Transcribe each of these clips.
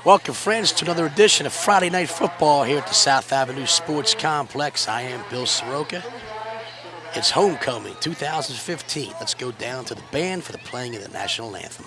Welcome, friends, to another edition of Friday Night Football here at the South Avenue Sports Complex. I am Bill Soroka. It's homecoming 2015. Let's go down to the band for the playing of the national anthem.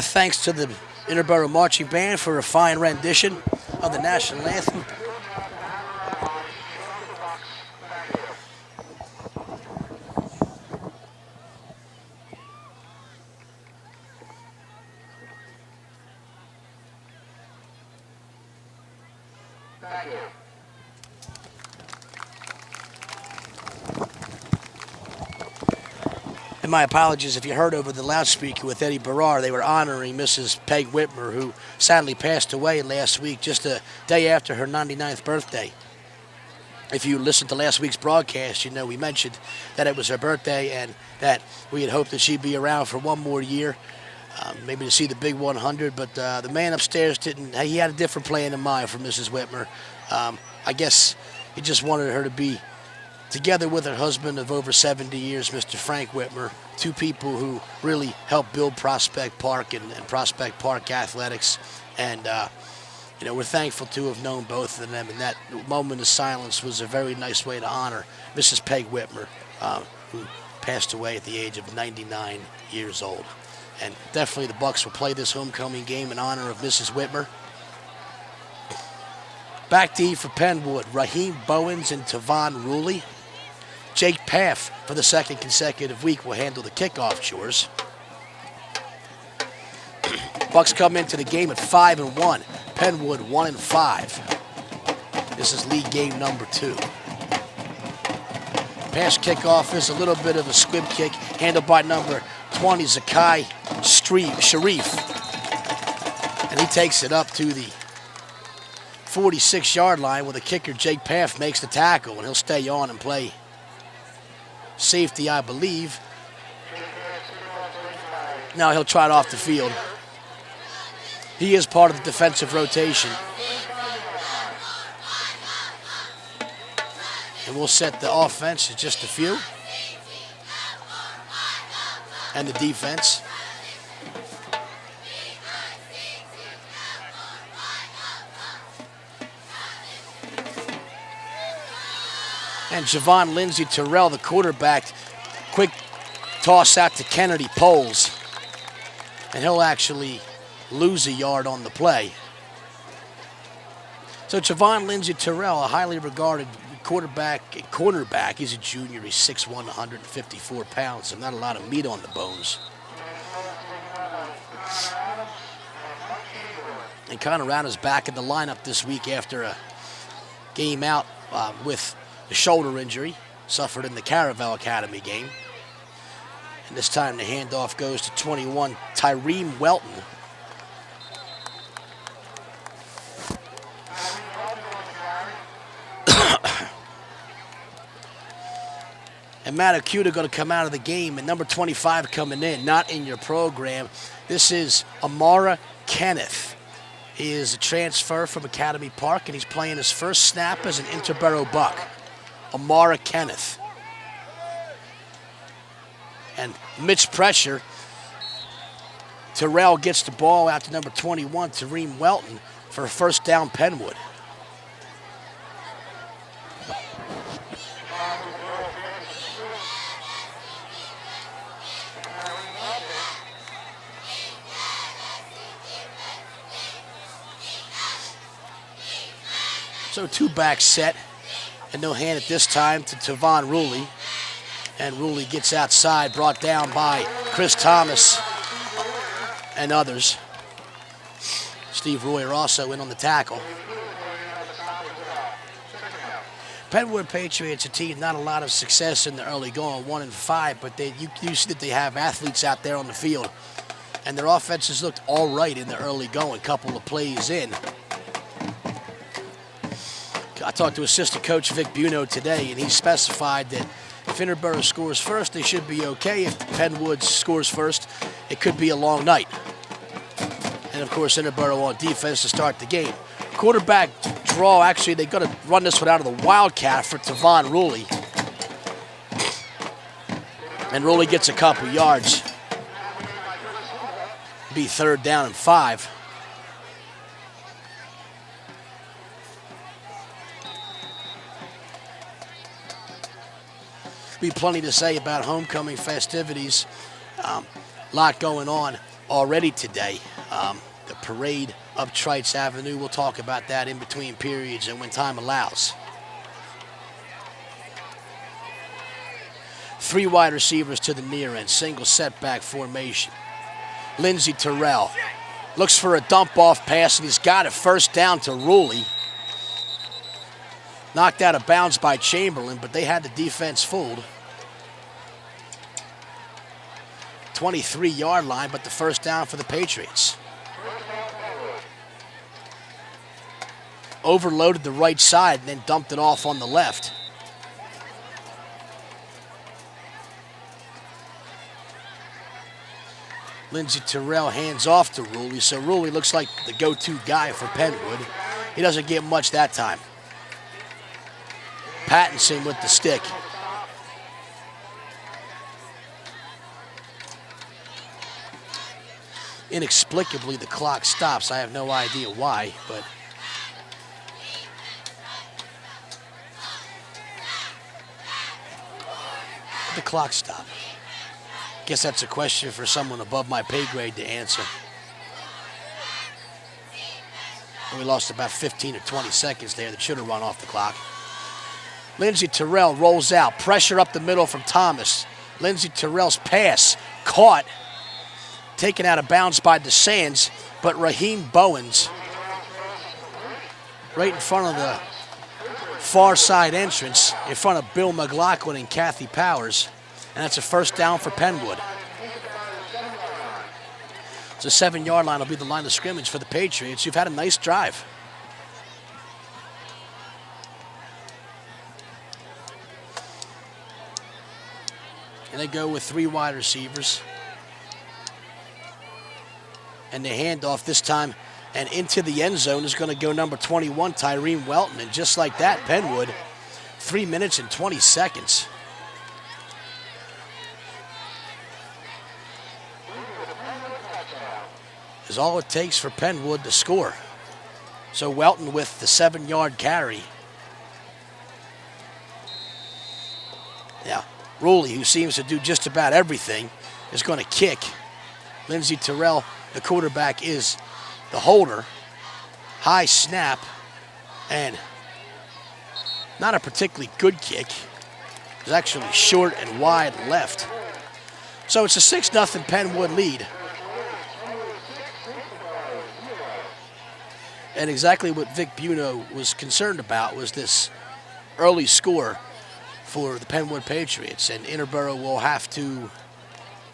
Thanks to the Interboro Marching Band for a fine rendition of the national anthem. And my apologies if you heard over the loudspeaker with Eddie Barrar, they were honoring Mrs. Peg Whitmer, who sadly passed away last week, just a day after her 99th birthday. If you listened to last week's broadcast, you know we mentioned that it was her birthday and that we had hoped that she'd be around for one more year, maybe to see the big 100, but the man upstairs he had a different plan in mind for Mrs. Whitmer. I guess he just wanted her to be together with her husband of over 70 years, Mr. Frank Whitmer, two people who really helped build Prospect Park and Prospect Park athletics. And, we're thankful to have known both of them. And that moment of silence was a very nice way to honor Mrs. Peg Whitmer, who passed away at the age of 99 years old. And definitely the Bucks will play this homecoming game in honor of Mrs. Whitmer. Back D for PennWood, Raheem Bowens and Tavon Ruley. Jake Paff, for the second consecutive week, will handle the kickoff chores. Bucks come into the game at 5-1. PennWood 1-5. This is league game number 2. Pass kickoff is a little bit of a squib kick, handled by number 20, Zakai Sharif. And he takes it up to the 46-yard line where the kicker, Jake Paff, makes the tackle, and he'll stay on and play safety, I believe. Now he'll trot off the field. He is part of the defensive rotation. And we'll set the offense at just a few. And the defense. And Javon Lindsay Terrell, the quarterback, quick toss out to Kennedy Poles. And he'll actually lose a yard on the play. So Javon Lindsay Terrell, a highly regarded cornerback. He's a junior. He's 6'1", 154 pounds, so not a lot of meat on the bones. And Conrad is back in the lineup this week after a game out with the shoulder injury suffered in the Caravel Academy game. And this time the handoff goes to 21, Tyreem Welton. And Matt Acuda going to come out of the game, and number 25 coming in, not in your program. This is Amara Kenneth. He is a transfer from Academy Park, and he's playing his first snap as an Interboro Buck. Amara Kenneth. And amidst pressure, Terrell gets the ball out to number 21, Tareem Welton, for a first down PennWood. So two-back set, and no hand at this time to Tavon Ruley. And Ruley gets outside, brought down by Chris Thomas and others. Steve Royer also in on the tackle. PennWood Patriots, a team, not a lot of success in the early going, 1-5, but you see that they have athletes out there on the field. And their offenses looked all right in the early going, couple of plays in. I talked to assistant coach Vic Buno today, and he specified that if Interboro scores first, they should be okay. If PennWood scores first, it could be a long night. And, of course, Interboro on defense to start the game. Quarterback draw, actually, they're going to run this one out of the Wildcat for Tavon Ruley. And Ruley gets a couple yards. Be 3rd down and 5. Be plenty to say about homecoming festivities. Lot going on already today. The parade up Trites Avenue, we'll talk about that in between periods and when time allows. 3 wide receivers to the near end, single setback formation. Lindsey Terrell looks for a dump off pass, and he's got it, first down to Ruley. Knocked out of bounds by Chamberlain, but they had the defense fooled. 23-yard line, but the first down for the Patriots. Overloaded the right side and then dumped it off on the left. Lindsey Terrell hands off to Ruley, so Ruley looks like the go-to guy for PennWood. He doesn't get much that time. Pattinson with the stick. Inexplicably, the clock stops. I have no idea why, but the clock stopped. Guess that's a question for someone above my pay grade to answer. We lost about 15 or 20 seconds there that should have run off the clock. Lindsey Terrell rolls out. Pressure up the middle from Thomas. Lindsey Terrell's pass caught. Taken out of bounds by DeSands, but Raheem Bowens right in front of the far side entrance, in front of Bill McLaughlin and Kathy Powers, and that's a first down for PennWood. So 7-yard line will be the line of scrimmage for the Patriots. You've had a nice drive. And they go with 3 wide receivers. And the handoff this time and into the end zone is going to go number 21, Tareem Welton. And just like that, PennWood, 3 minutes and 20 seconds. Is all it takes for PennWood to score. So Welton with the 7-yard carry. Now, Ruley, who seems to do just about everything, is going to kick. Lindsey Terrell, the quarterback, is the holder. High snap, and not a particularly good kick. It's actually short and wide left. So it's a 6-0 PennWood lead. And exactly what Vic Buno was concerned about was this early score for the PennWood Patriots, and Interboro will have to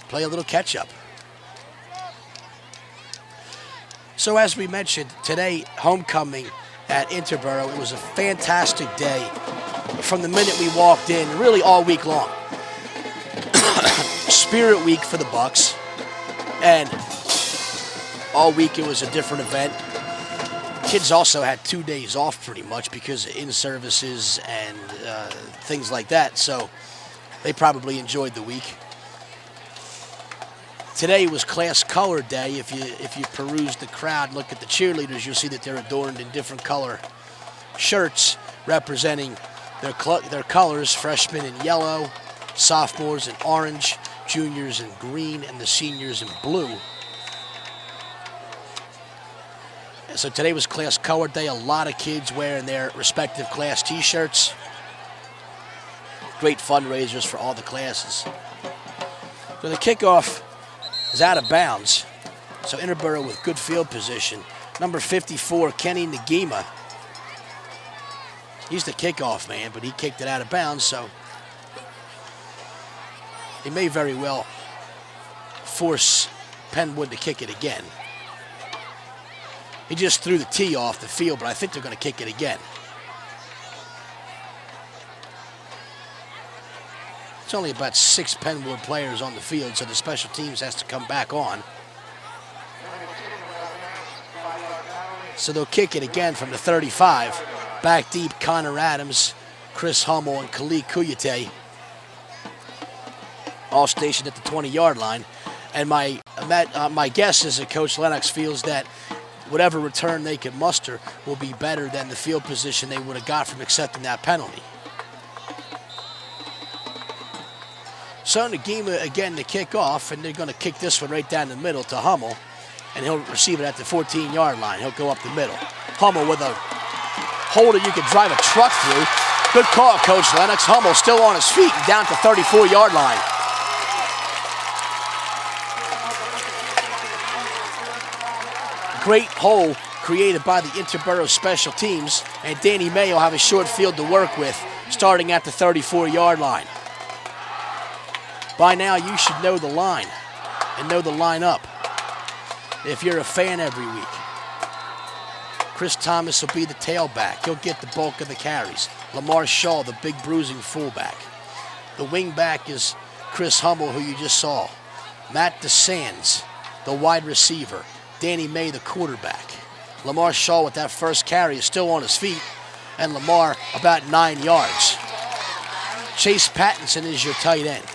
play a little catch-up. So as we mentioned, today, homecoming at Interboro, it was a fantastic day from the minute we walked in, really all week long. Spirit Week for the Bucks, and all week it was a different event. Kids also had 2 days off pretty much because of in-services and things like that, so they probably enjoyed the week. Today was class color day. If you peruse the crowd and look at the cheerleaders, you'll see that they're adorned in different color shirts representing their colors, freshmen in yellow, sophomores in orange, juniors in green, and the seniors in blue. And so today was class color day. A lot of kids wearing their respective class t-shirts. Great fundraisers for all the classes. So the kickoff is out of bounds. So Interboro with good field position. Number 54, Kenny Nagima. He's the kickoff man, but he kicked it out of bounds, so he may very well force PennWood to kick it again. He just threw the tee off the field, but I think they're going to kick it again. It's only about 6 PennWood players on the field, so the special teams has to come back on. So they'll kick it again from the 35. Back deep, Connor Adams, Chris Hummel, and Khalid Kuyate, all stationed at the 20-yard line. And my guess is that Coach Lennox feels that whatever return they can muster will be better than the field position they would have got from accepting that penalty. So Nagima again to kick off, and they're going to kick this one right down the middle to Hummel, and he'll receive it at the 14-yard line. He'll go up the middle. Hummel with a holder you could drive a truck through. Good call, Coach Lennox. Hummel still on his feet and down to 34-yard line. Great hole created by the Interboro special teams, and Danny May will have a short field to work with starting at the 34-yard line. By now, you should know the line and know the lineup if you're a fan every week. Chris Thomas will be the tailback. He'll get the bulk of the carries. Lamar Shaw, the big bruising fullback. The wingback is Chris Hummel, who you just saw. Matt DeSands, the wide receiver. Danny May, the quarterback. Lamar Shaw with that first carry is still on his feet, and Lamar about 9 yards. Chase Pattinson is your tight end.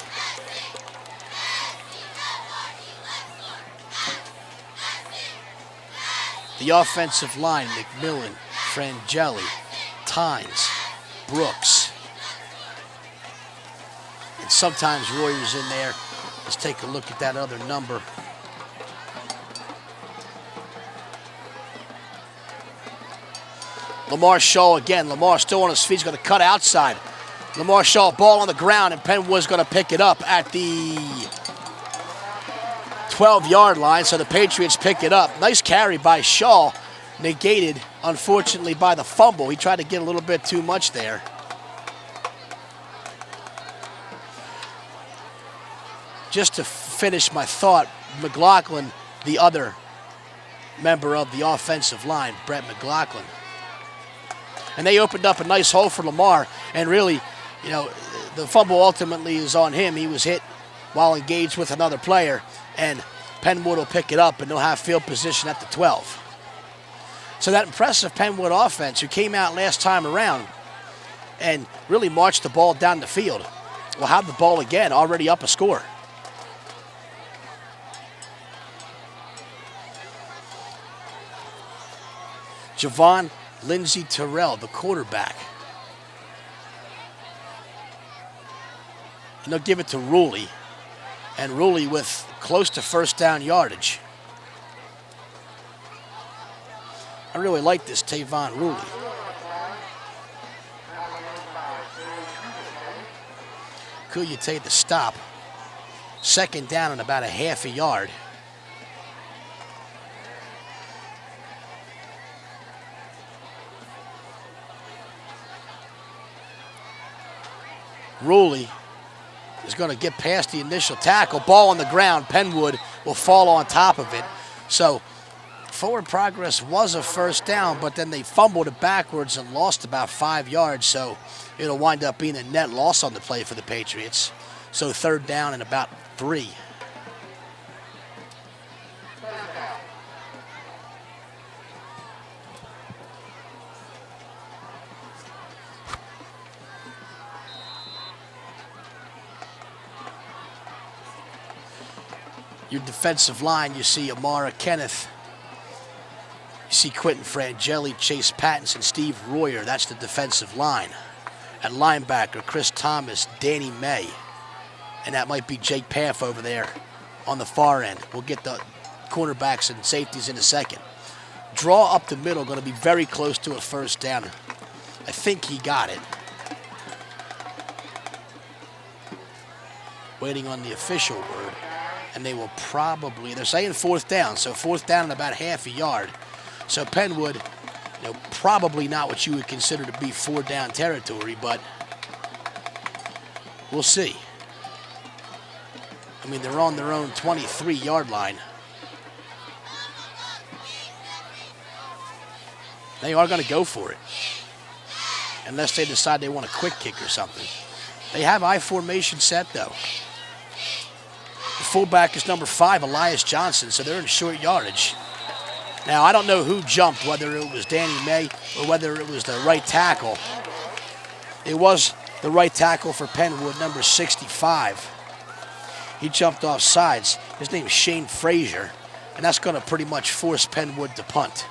The offensive line, McMillan, Frangeli, Tynes, Brooks. And sometimes Royer's in there. Let's take a look at that other number. Lamar Shaw again. Lamar still on his feet. He's going to cut outside. Lamar Shaw, ball on the ground, and PennWood's going to pick it up at the 12-yard line, so the Patriots pick it up. Nice carry by Shaw, negated, unfortunately, by the fumble. He tried to get a little bit too much there. Just to finish my thought, McLaughlin, the other member of the offensive line, Brett McLaughlin. And they opened up a nice hole for Lamar, and really, you know, the fumble ultimately is on him. He was hit while engaged with another player, and PennWood will pick it up, and they'll have field position at the 12. So that impressive PennWood offense, who came out last time around and really marched the ball down the field, will have the ball again, already up a score. Javon Lindsey Terrell, the quarterback. And they'll give it to Ruley. And Ruley with close to first down yardage. I really like this Tavon Ruley. Kuyate the stop. Second down and about a half a yard. Ruley is going to get past the initial tackle. Ball on the ground. PennWood will fall on top of it. So forward progress was a first down, but then they fumbled it backwards and lost about 5 yards. So it'll wind up being a net loss on the play for the Patriots. So third down and about 3. Your defensive line, you see Amara Kenneth. You see Quentin Frangeli, Chase Pattinson, Steve Royer. That's the defensive line. At linebacker, Chris Thomas, Danny May. And that might be Jake Paff over there on the far end. We'll get the cornerbacks and safeties in a second. Draw up the middle, going to be very close to a first down. I think he got it. Waiting on the official word. And they will probably, they're saying fourth down, so fourth down and about half a yard. So PennWood, probably not what you would consider to be 4-down territory, but we'll see. I mean, they're on their own 23-yard line. They are going to go for it, unless they decide they want a quick kick or something. They have I formation set, though. The fullback is number 5, Elias Johnson, so they're in short yardage. Now, I don't know who jumped, whether it was Danny May or whether it was the right tackle. It was the right tackle for PennWood, number 65. He jumped off sides. His name is Shane Frazier, and that's going to pretty much force PennWood to punt.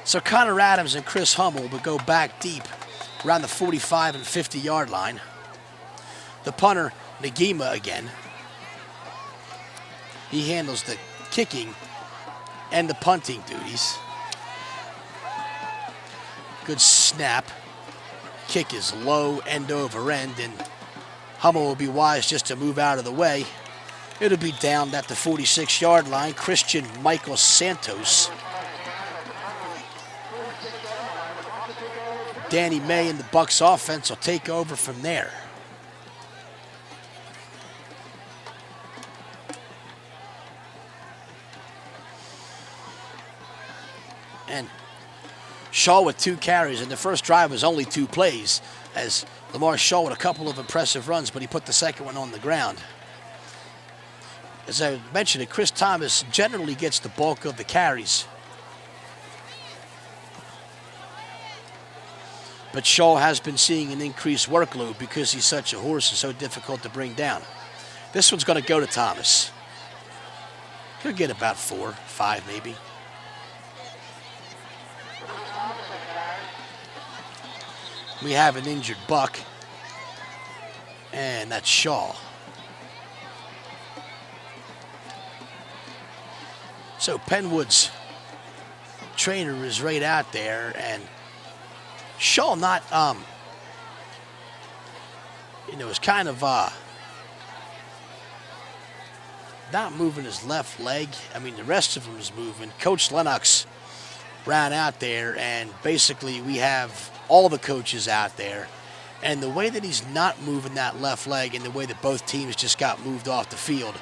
So Connor Adams and Chris Hummel will go back deep around the 45 and 50-yard line. The punter, Nagima again. He handles the kicking and the punting duties. Good snap. Kick is low, end over end, and Hummel will be wise just to move out of the way. It'll be down at the 46-yard line. Christian Michael Santos. Danny May and the Bucs offense will take over from there. And Shaw with 2 carries, and the first drive was only 2 plays, as Lamar Shaw with a couple of impressive runs, but he put the second one on the ground. As I mentioned, Chris Thomas generally gets the bulk of the carries. But Shaw has been seeing an increased workload because he's such a horse and so difficult to bring down. This one's going to go to Thomas. Could get about 4, 5 maybe. We have an injured Buck, and that's Shaw. So PennWood's trainer is right out there, and Shaw not, is kind of not moving his left leg. I mean, the rest of him is moving. Coach Lennox ran out there, and basically we have all the coaches out there, and the way that he's not moving that left leg and the way that both teams just got moved off the field,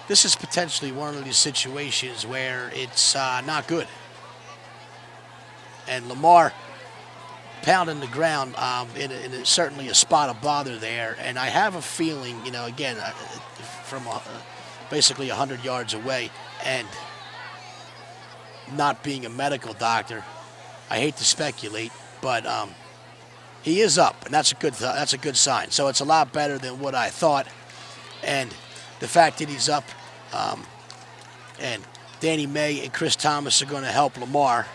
this is potentially one of these situations where it's not good. And Lamar pounding the ground in certainly a spot of bother there, and I have a feeling, again, from basically 100 yards away, and not being a medical doctor, I hate to speculate, but he is up, and that's a good sign. So it's a lot better than what I thought, and the fact that he's up, and Danny May and Chris Thomas are going to help Lamar.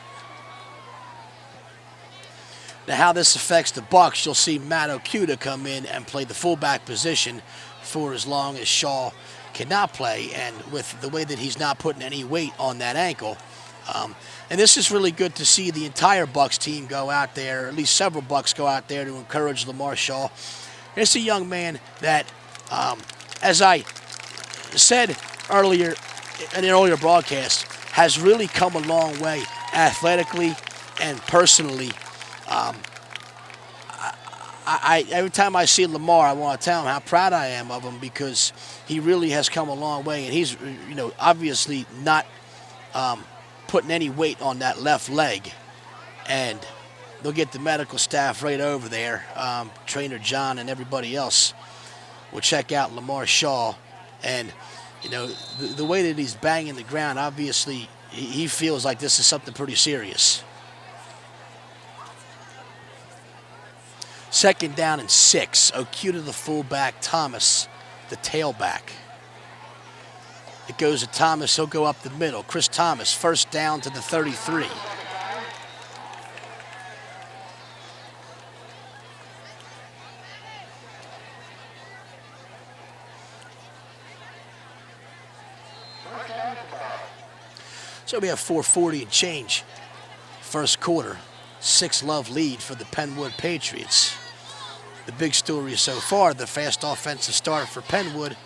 Now, how this affects the Bucs, you'll see Matt Okuda come in and play the fullback position for as long as Shaw cannot play, and with the way that he's not putting any weight on that ankle. And this is really good to see the entire Bucs team go out there, or at least several Bucs go out there to encourage Lamar Shaw. It's a young man that, as I said earlier in an earlier broadcast, has really come a long way athletically and personally. Every time I see Lamar, I want to tell him how proud I am of him, because he really has come a long way, and he's, obviously not putting any weight on that left leg. And they'll get the medical staff right over there. Trainer John and everybody else will check out Lamar Shaw. And, the way that he's banging the ground, obviously he feels like this is something pretty serious. 2nd down and 6. Okuda the fullback, Thomas the tailback. It goes to Thomas. He'll go up the middle. Chris Thomas, 1st down to the 33. So we have 4:40 and change. 1st quarter, 6-love lead for the PennWood Patriots. The big story so far, the fast offensive start for PennWood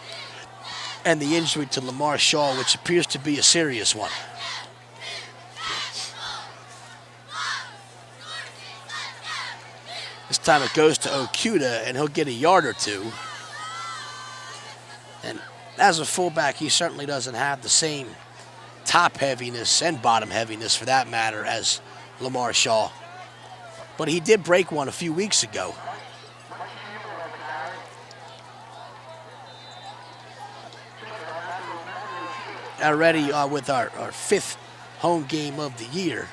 and the injury to Lamar Shaw, which appears to be a serious one. This time it goes to Okuda, and he'll get a yard or two. And as a fullback, he certainly doesn't have the same top heaviness and bottom heaviness, for that matter, as Lamar Shaw. But he did break one a few weeks ago. Already with our 5th home game of the year.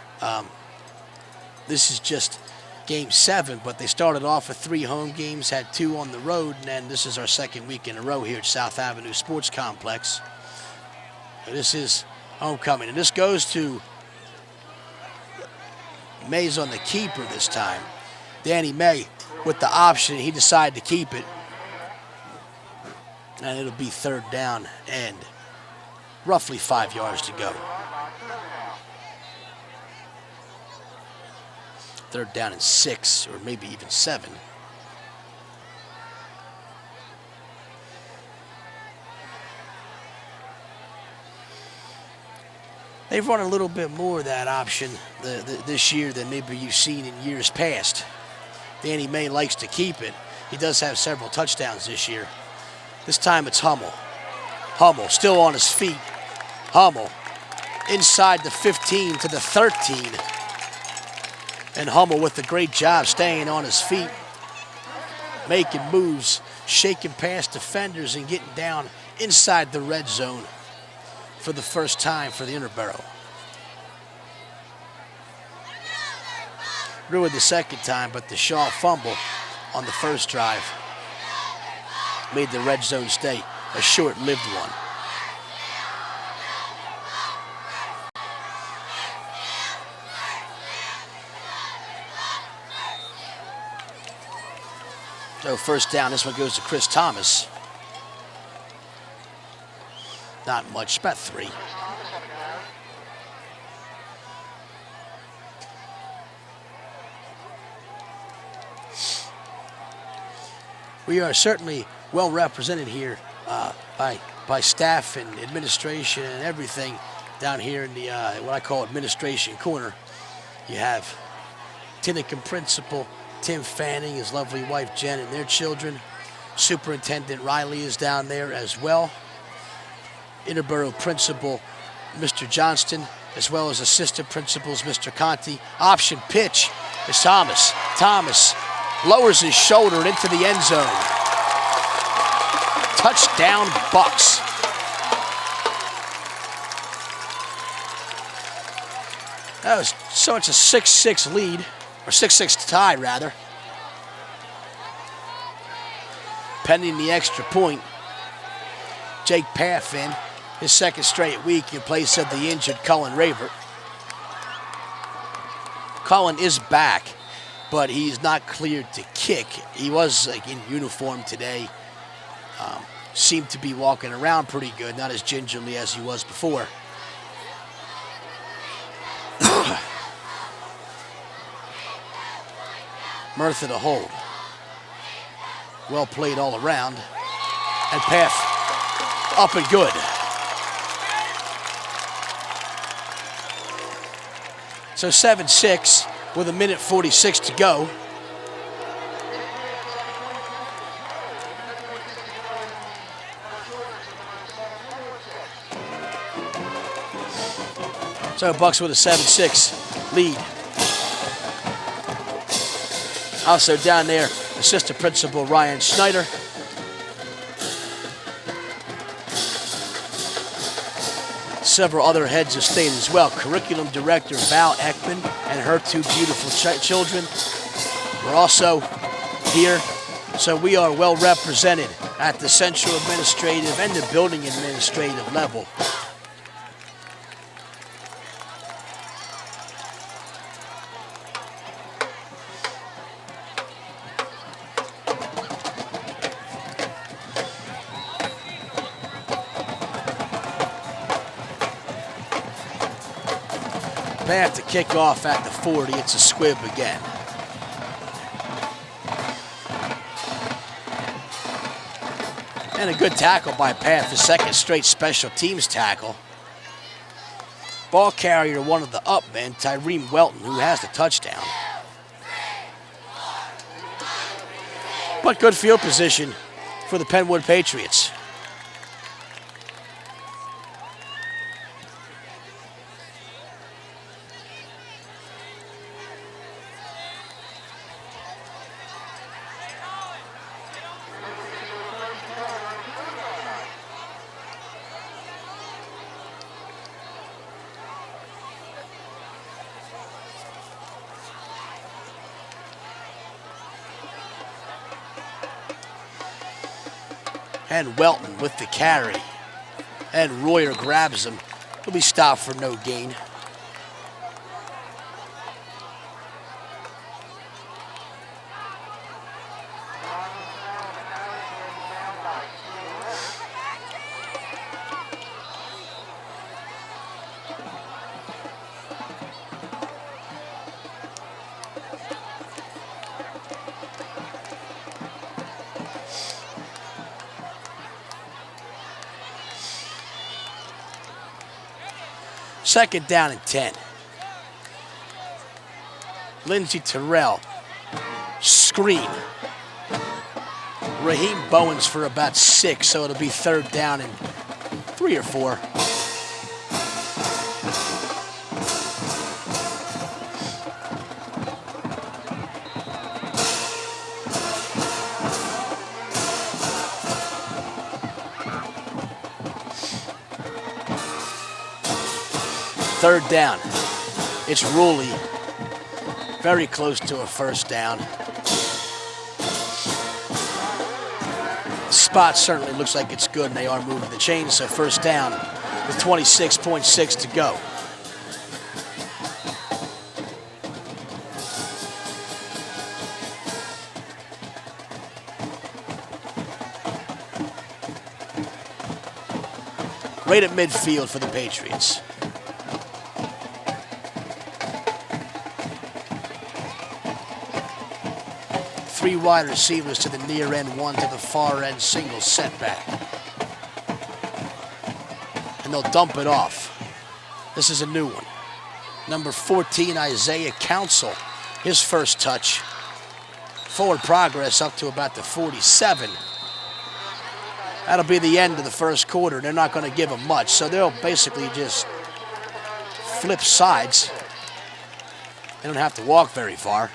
This is just game 7, but they started off with 3 home games, had 2 on the road, and then this is our 2nd week in a row here at South Avenue Sports Complex. This is homecoming, and this goes to May's on the keeper this time. Danny May with the option. He decided to keep it, and it'll be 3rd down and roughly 5 yards to go. 3rd down and 6, or maybe even 7. They've run a little bit more of that option this year than maybe you've seen in years past. Danny May likes to keep it. He does have several touchdowns this year. This time it's Hummel. Hummel still on his feet. Hummel inside the 15 to the 13. And Hummel with a great job staying on his feet, making moves, shaking past defenders, and getting down inside the red zone for the first time for the Interboro. Ruined the 2nd time, but the Shaw fumble on the 1st drive made the red zone stay a short-lived one. So 1st down, this one goes to Chris Thomas. Not much, about 3. We are certainly well represented here by staff and administration and everything down here in the what I call administration corner. You have Tinicum Principal Tim Fanning, his lovely wife Jen, and their children. Superintendent Riley is down there as well. Interboro Principal Mr. Johnston, as well as assistant principals Mr. Conti. Option pitch is Thomas. Thomas lowers his shoulder into the end zone. Touchdown Bucks. So it's a 6-6 lead, or 6-6 tie rather. Pending the extra point, Jake Paffin, his 2nd straight week in place of the injured Cullen Ravert. Cullen is back, but he's not cleared to kick. He was in uniform today. Seemed to be walking around pretty good, not as gingerly as he was before. Murtha to hold. Well played all around. And Paff up and good. So 7-6 with 1:46 to go. So Bucks with a 7-6 lead. Also down there, assistant principal Ryan Snyder. Several other heads of state as well. Curriculum director Val Ekman and her 2 beautiful children were also here. So we are well represented at the central administrative and the building administrative level. Path to kick off at the 40. It's a squib again. And a good tackle by Path, the second straight special teams tackle. Ball carrier, one of the up men, Tyreen Welton, who has the touchdown. But good field position for the PennWood Patriots. And Welton with the carry. And Royer grabs him. He'll be stopped for no gain. Second down and 10. Lindsey Terrell. Screen. Raheem Bowens for about 6, so it'll be third down and 3 or 4. Third down. It's Ruley. Very close to a first down. The spot certainly looks like it's good, and they are moving the chains, so first down with 26.6 to go. Right at midfield for the Patriots. Three wide receivers to the near end, one to the far end, single setback. And they'll dump it off. This is a new one. Number 14, Isaiah Council, his first touch. Forward progress up to about the 47. That'll be the end of the first quarter. They're not going to give him much, so they'll basically just flip sides. They don't have to walk very far.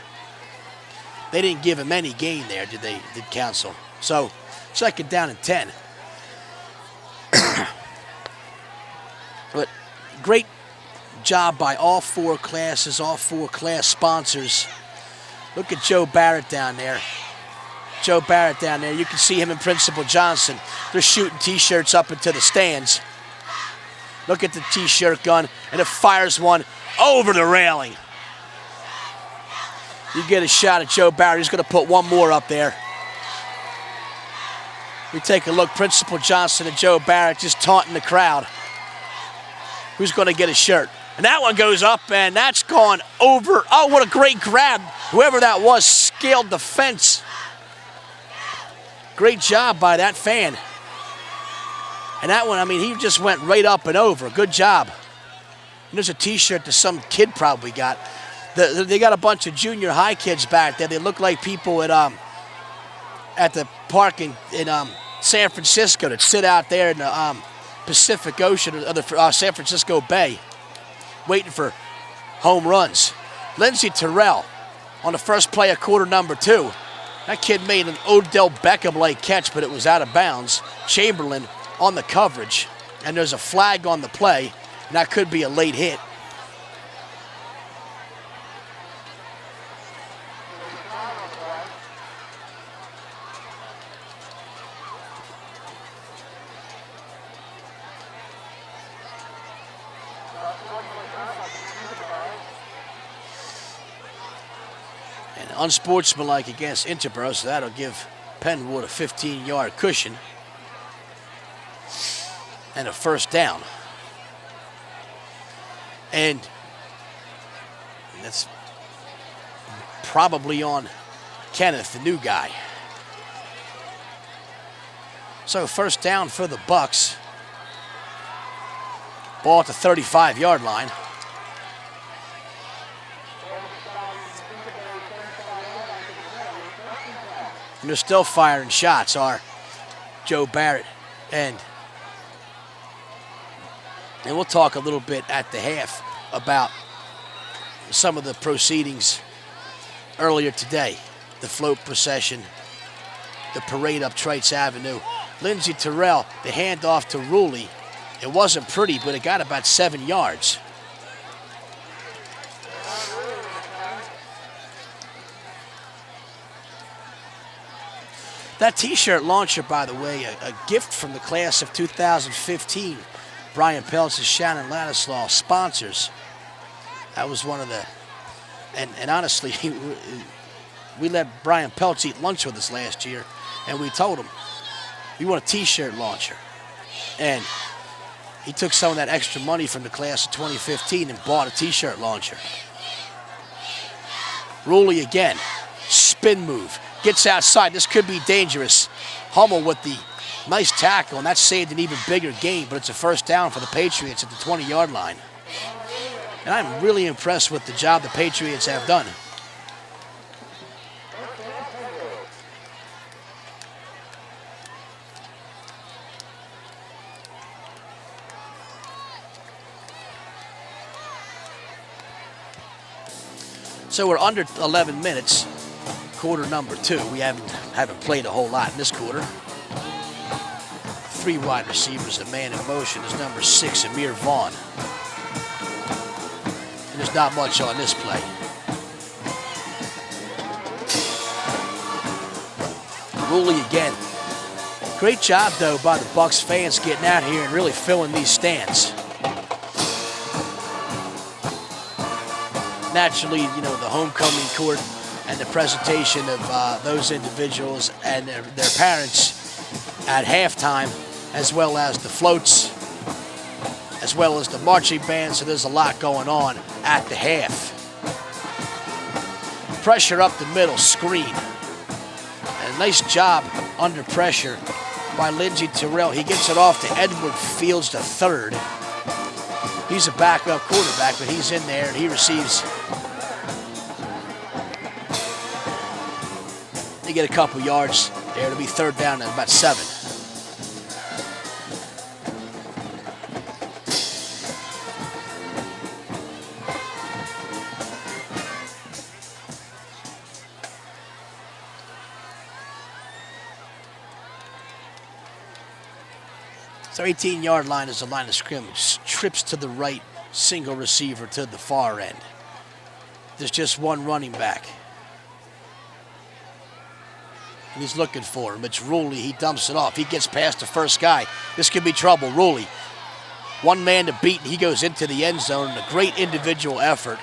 They didn't give him any gain there, did they? Did Council? So, second down and 10. But great job by all four classes, all four class sponsors. Look at Joe Barrett down there. Joe Barrett down there. You can see him and Principal Johnson. They're shooting T-shirts up into the stands. Look at the T-shirt gun, and it fires one over the railing. You get a shot at Joe Barrett. He's going to put one more up there. We take a look. Principal Johnson and Joe Barrett just taunting the crowd. Who's going to get a shirt? And that one goes up, and that's gone over. Oh, what a great grab. Whoever that was scaled the fence. Great job by that fan. And that one, I mean, he just went right up and over. Good job. And there's a T-shirt that some kid probably got. They got a bunch of junior high kids back there. They look like people at the park in San Francisco that sit out there in the Pacific Ocean or the San Francisco Bay waiting for home runs. Lindsey Terrell on the first play of quarter number 2. That kid made an Odell Beckham-like catch, but it was out of bounds. Chamberlain on the coverage, and there's a flag on the play, and that could be a late hit. Unsportsmanlike against Interboro, so that'll give PennWood a 15-yard cushion and a first down. And that's probably on Kenneth, the new guy. So first down for the Bucks. Ball at the 35-yard line. And they're still firing shots, are Joe Barrett and we'll talk a little bit at the half about some of the proceedings earlier today. The float procession, the parade up Trites Avenue. Lindsey Terrell, the handoff to Ruley. It wasn't pretty, but it got about 7 yards. That T-shirt launcher, by the way, a gift from the class of 2015. Brian Peltz and Shannon Ladislaw, sponsors. That was one of the, and honestly, we let Brian Peltz eat lunch with us last year, and we told him, we want a T-shirt launcher. And he took some of that extra money from the class of 2015 and bought a T-shirt launcher. Ruley again, spin move, gets outside. This could be dangerous. Hummel with the nice tackle, and that saved an even bigger gain, but it's a first down for the Patriots at the 20-yard line. And I'm really impressed with the job the Patriots have done. So we're under 11 minutes, quarter number 2. We haven't played a whole lot in this quarter. 3 wide receivers, a man in motion is number 6, Amir Vaughn. And there's not much on this play. Ruley again. Great job, though, by the Bucks fans getting out here and really filling these stands. Naturally, you know, the homecoming court and the presentation of those individuals and their parents at halftime, as well as the floats, as well as the marching band, so there's a lot going on at the half. Pressure up the middle, screen. And a nice job under pressure by Lindsey Terrell. He gets it off to Edward Fields, the third. He's a backup quarterback, but he's in there and he receives. They get a couple yards there. It'll be third down at about 7. So 18-yard line is the line of scrimmage. Trips to the right, single receiver to the far end. There's just one running back. And he's looking for him. It's Ruley. He dumps it off. He gets past the first guy. This could be trouble. Ruley, one man to beat, and he goes into the end zone. And a great individual effort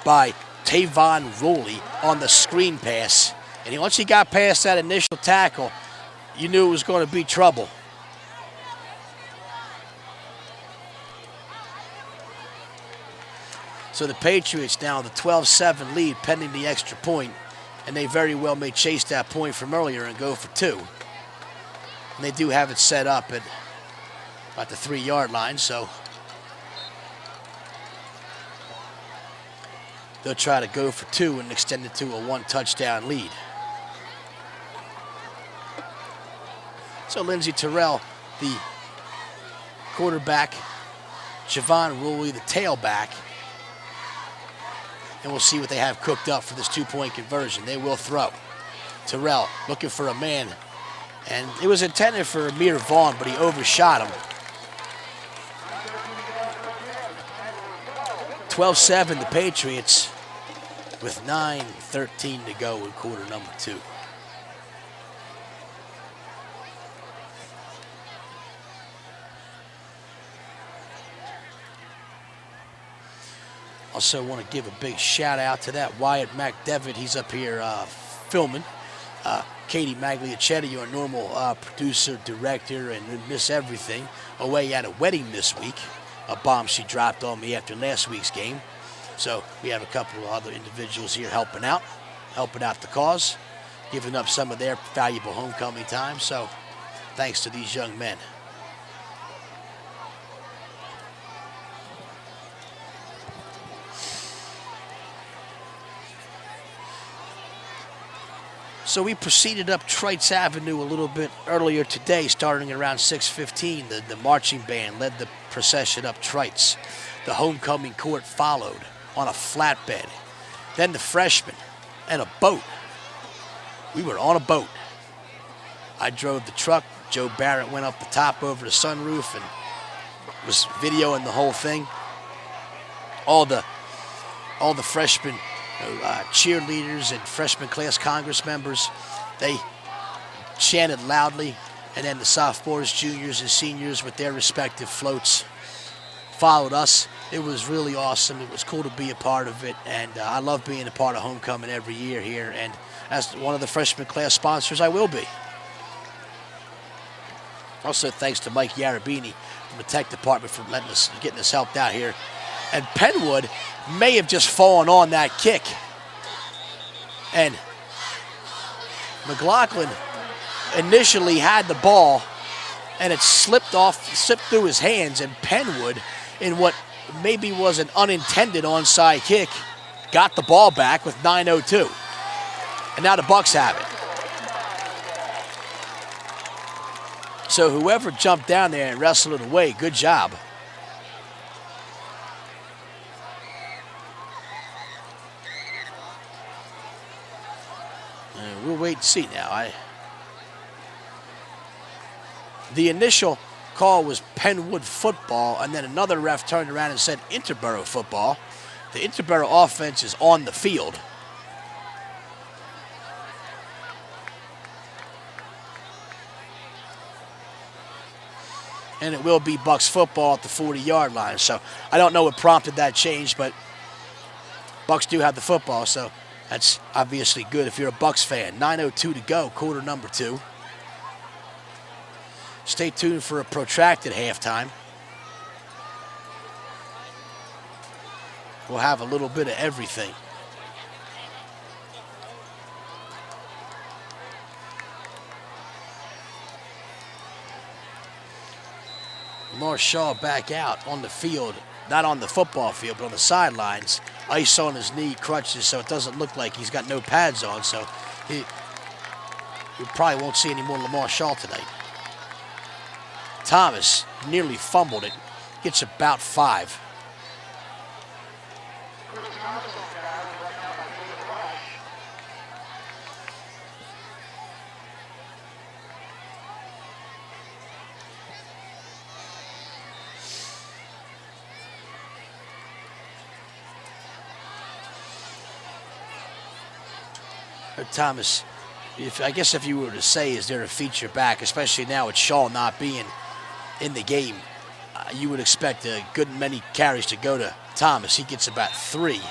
by Tavon Ruley on the screen pass. And once he got past that initial tackle, you knew it was going to be trouble. So the Patriots now the 12-7 lead pending the extra point, and they very well may chase that point from earlier and go for 2. And they do have it set up at about the 3-yard line, so they'll try to go for 2 and extend it to a 1-touchdown lead. So Lindsey Terrell, the quarterback, Javon Ruley, the tailback. And we'll see what they have cooked up for this 2-point conversion. They will throw. Terrell looking for a man. And it was intended for Amir Vaughn, but he overshot him. 12-7, the Patriots, with 9:13 to go in quarter number 2. Also want to give a big shout out to that Wyatt McDevitt. He's up here filming. Katie Magliacetti, your normal producer, director, and Miss Everything, away at a wedding this week. A bomb she dropped on me after last week's game. So we have a couple of other individuals here helping out the cause, giving up some of their valuable homecoming time. So thanks to these young men. So we proceeded up Trites Avenue a little bit earlier today, starting around 6:15. The marching band led the procession up Trites. The homecoming court followed on a flatbed. Then the freshmen and a boat. We were on a boat. I drove the truck. Joe Barrett went up the top over the sunroof and was videoing the whole thing. All the freshmen, cheerleaders and freshman class Congress members, they chanted loudly, and then the sophomores, juniors, and seniors with their respective floats followed us. It was really awesome. It was cool to be a part of it, and I love being a part of homecoming every year here, and as one of the freshman class sponsors, I will be. Also, thanks to Mike Yarabini from the tech department for getting us helped out here. And PennWood may have just fallen on that kick. And McLaughlin initially had the ball, and it slipped through his hands, and PennWood, in what maybe was an unintended onside kick, got the ball back with 9:02. And now the Bucks have it. So whoever jumped down there and wrestled it away, good job. We'll wait and see now. The initial call was PennWood football, and then another ref turned around and said Interboro football. The Interboro offense is on the field. And it will be Bucks football at the 40-yard line. So I don't know what prompted that change, but Bucks do have the football, so that's obviously good if you're a Bucks fan. 9:02 to go, quarter number 2. Stay tuned for a protracted halftime. We'll have a little bit of everything. Marshall back out on the field, not on the football field, but on the sidelines. Ice on his knee, crutches, so it doesn't look like he's got no pads on, so we probably won't see any more Lamar Shaw tonight. Thomas nearly fumbled it, gets about 5. Thomas, I guess if you were to say, is there a feature back, especially now with Shaw not being in the game, you would expect a good many carries to go to Thomas. He gets about 3.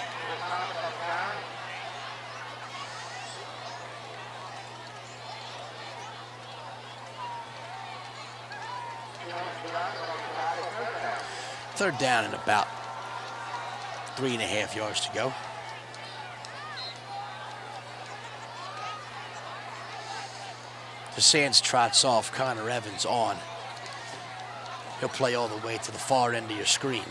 Third down and about 3.5 yards to go. The Sands trots off, Connor Evans on. He'll play all the way to the far end of your screen.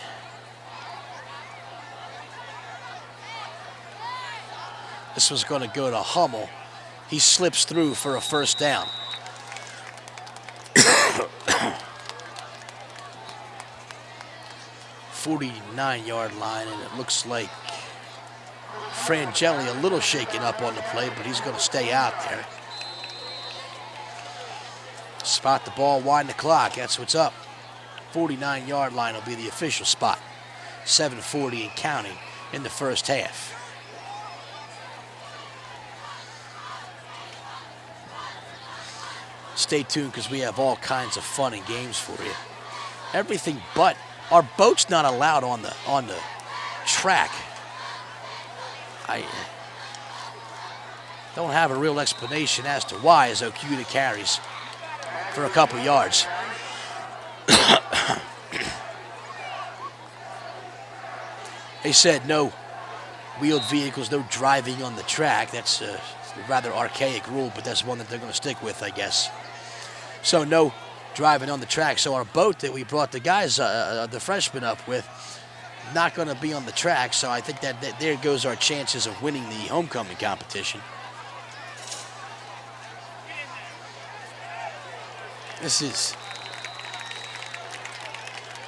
This was going to go to Hummel. He slips through for a first down. 49-yard line, and it looks like Frangeli a little shaken up on the play, but he's going to stay out there. Spot the ball, wind the clock. That's what's up. 49-yard line will be the official spot. 7:40 and counting in the first half. Stay tuned because we have all kinds of fun and games for you. Everything but our boat's not allowed on the track. I don't have a real explanation as to why, as Okuda carries for a couple yards. They said no wheeled vehicles, no driving on the track. That's a rather archaic rule, but that's one that they're going to stick with, I guess. So no driving on the track. So our boat that we brought the guys, the freshmen up with, not going to be on the track. So I think that there goes our chances of winning the homecoming competition. This is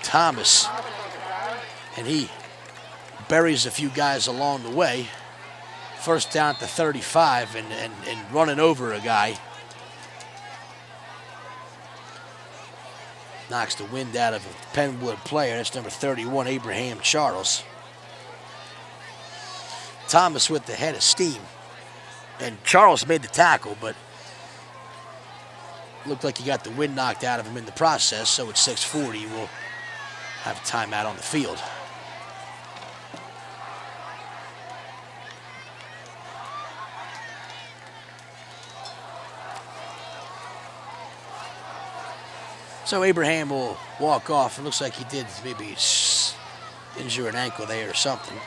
Thomas, and he buries a few guys along the way. First down at the 35 and running over a guy. Knocks the wind out of a PennWood player. That's number 31, Abraham Charles. Thomas with the head of steam. And Charles made the tackle, but looked like he got the wind knocked out of him in the process, so at 6:40 we'll have a timeout on the field. So Abraham will walk off. It looks like he did maybe injure an ankle there or something.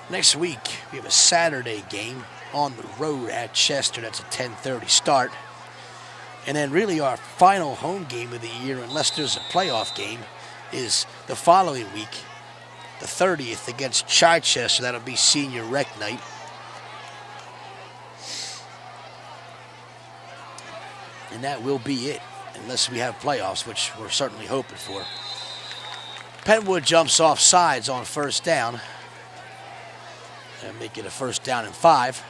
Next week, we have a Saturday game on the road at Chester. That's a 10:30 start. And then really our final home game of the year, unless there's a playoff game, is the following week, the 30th against Chichester. That'll be senior rec night. And that will be it, unless we have playoffs, which we're certainly hoping for. PennWood jumps off sides on first down. And make it a first down and 5.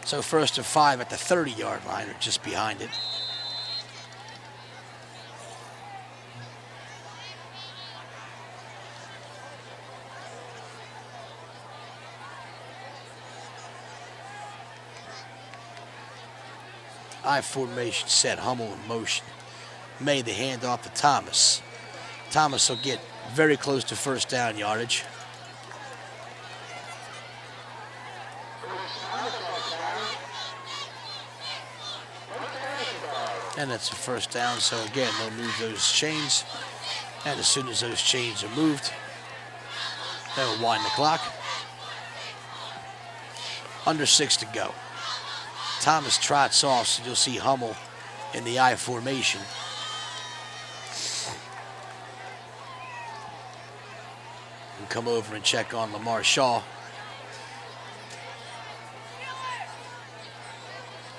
So first and 5 at the 30-yard line, or just behind it. I formation set, Hummel in motion. Made the handoff to Thomas. Thomas will get very close to first down yardage. And that's a first down, so again, they'll move those chains. And as soon as those chains are moved, they'll wind the clock. Under 6 to go. Thomas trots off, so you'll see Hummel in the I formation. And come over and check on Lamar Shaw.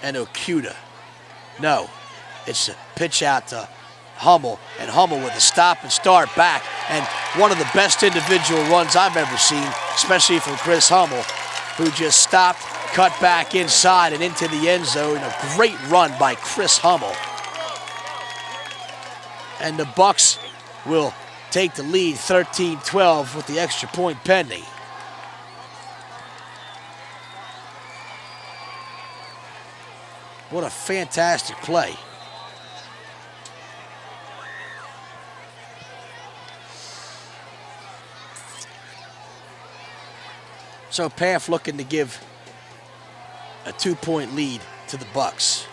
And Okuda. No, it's a pitch out to Hummel, and Hummel with a stop and start back, and one of the best individual runs I've ever seen, especially from Chris Hummel, who just stopped, cut back inside and into the end zone. A great run by Chris Hummel. And the Bucks will take the lead 13-12 with the extra point pending. What a fantastic play. So Paff looking to give a 2-point lead to the Bucks.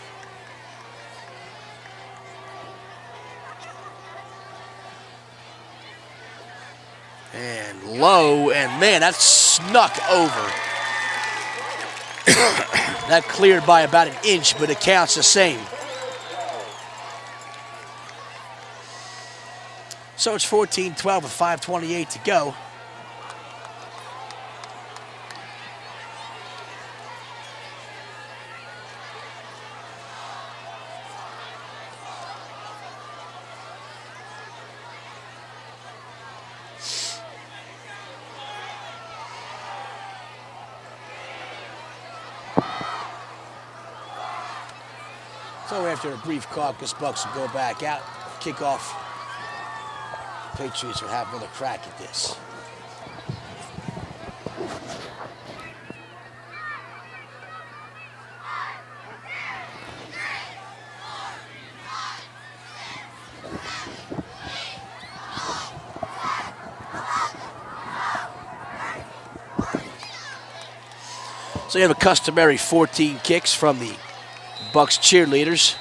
And low, and man, that snuck over. That cleared by about an inch, but it counts the same. So it's 14-12 with 5:28 to go. So after a brief caucus, Bucks will go back out, kickoff. Patriots will have another crack at this. So you have a customary 14 kicks from the Bucks cheerleaders.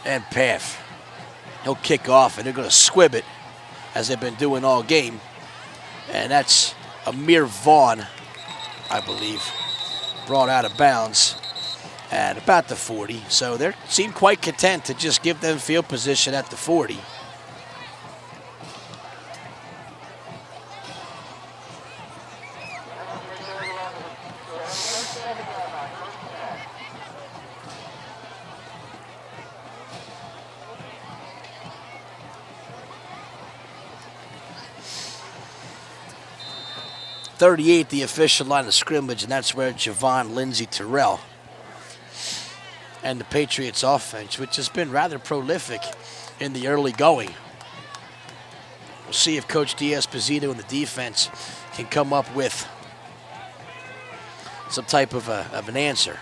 And Paff. He'll kick off, and they're going to squib it, as they've been doing all game. And that's Amir Vaughn, I believe, brought out of bounds at about the 40. So they seem quite content to just give them field position at the 40. .38, the official line of scrimmage, and that's where Javon Lindsey Terrell and the Patriots offense, which has been rather prolific in the early going. We'll see if Coach D'Esposito and the defense can come up with some type of an answer.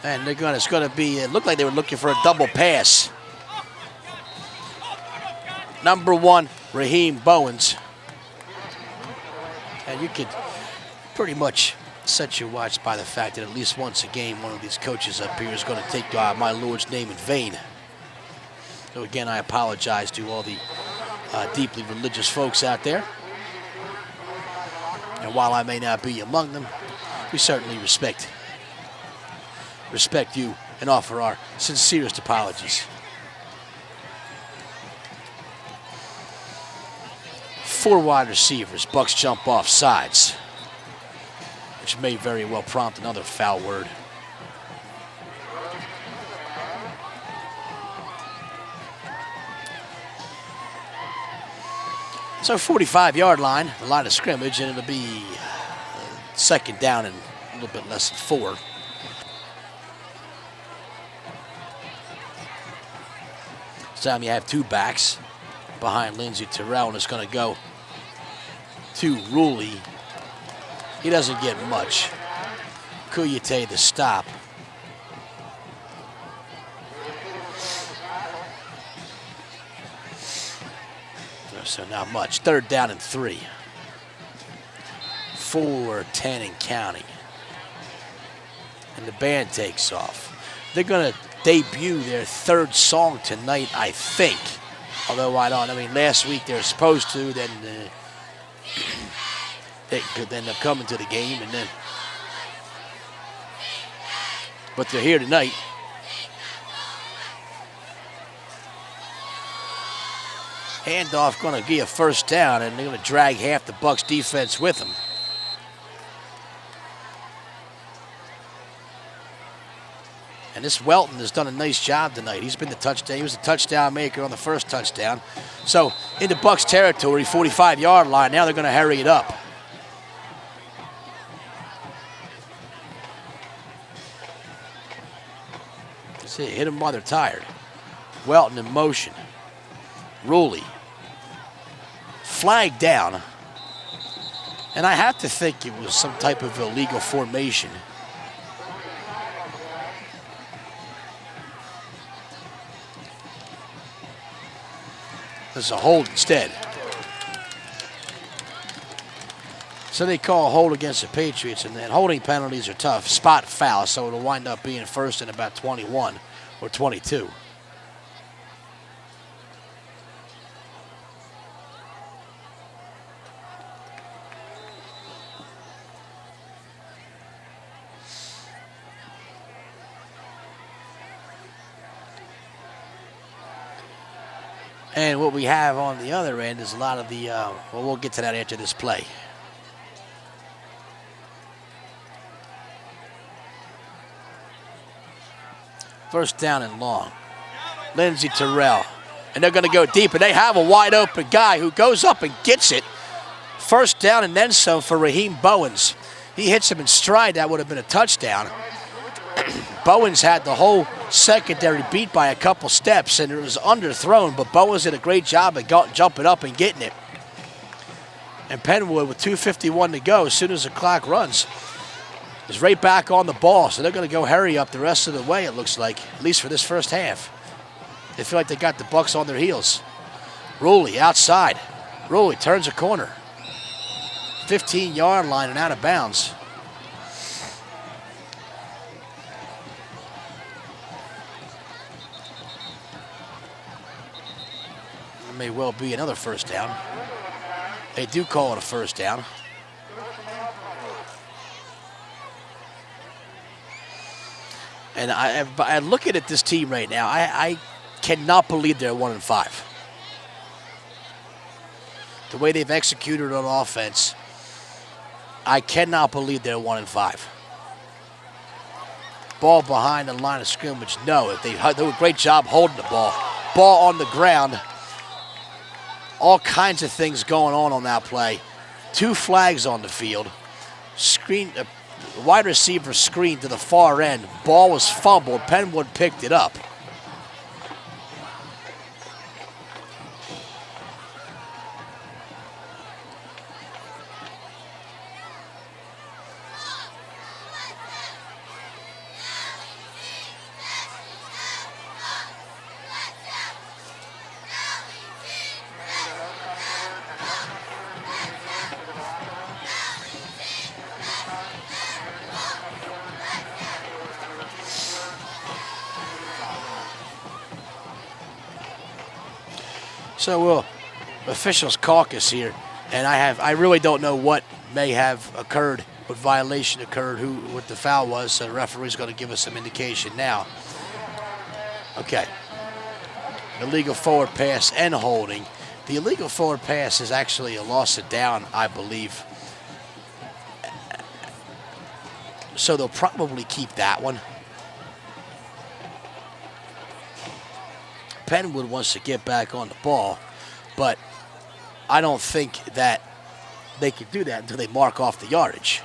And it's going to be, it looked like they were looking for a double pass. Number 1, Raheem Bowens. And you could pretty much set your watch by the fact that at least once a game, one of these coaches up here is going to take my Lord's name in vain. So again, I apologize to all the deeply religious folks out there. And while I may not be among them, we certainly respect you and offer our sincerest apologies. 4 wide receivers. Bucks jump off sides, which may very well prompt another foul word. So 45-yard line, the line of scrimmage, and it'll be second down and a little bit less than 4. This time you have 2 backs behind Lindsey Terrell, and it's going to go to Ruley. He doesn't get much. Kuyate the stop. So not much. 3rd down and 3. 4-10 and counting. And the band takes off. They're going to debut their 3rd song tonight, I think. Although I mean, last week they were supposed to, then they could end up coming to the game, and then, but they're here tonight. Handoff going to be a 1st down, and they're going to drag half the Bucks defense with them. And this Welton has done a nice job tonight. He's been the touchdown. He was the touchdown maker on the 1st touchdown. So into Bucks territory, 45-yard line. Now they're going to hurry it up. See, hit them while they're tired. Welton in motion. Ruley. Flag down. And I have to think it was some type of illegal formation. It's a hold instead. So they call a hold against the Patriots, and then holding penalties are tough. Spot foul, so it'll wind up being 1st and about 21 or 22. And what we have on the other end is a lot of the, well, we'll get to that after this play. First down and long. Lindsey Terrell. And they're going to go deep, and they have a wide open guy who goes up and gets it. first down and then some for Raheem Bowens. He hits him in stride. That would have been a touchdown. Bowens had the whole secondary beat by a couple steps, and it was underthrown, but Bowens did a great job of jumping up and getting it. And PennWood, with 2:51 to go, as soon as the clock runs, is right back on the ball. So they're going to go hurry up the rest of the way, it looks like, at least for this first half. They feel like they got the Bucks on their heels. Ruley outside. Ruley turns a corner. 15-yard line and out of bounds. It may well be another first down. They do call it a first down. And I looking at this team right now, I cannot believe they're 1-5. The way they've executed on offense, I cannot believe they're 1-5. Ball behind the line of scrimmage, no. They do a great job holding the ball. Ball on the ground. All kinds of things going on that play. 2 flags on the field. Screen, wide receiver screen to the far end. Ball was fumbled. PennWood picked it up. So we'll officials caucus here, and I really don't know what may have occurred, what violation occurred, what the foul was. So the referee's going to give us some indication now. Okay. Illegal forward pass and holding. The illegal forward pass is actually a loss of down, I believe. So they'll probably keep that one. PennWood wants to get back on the ball, but I don't think that they can do that until they mark off the yardage.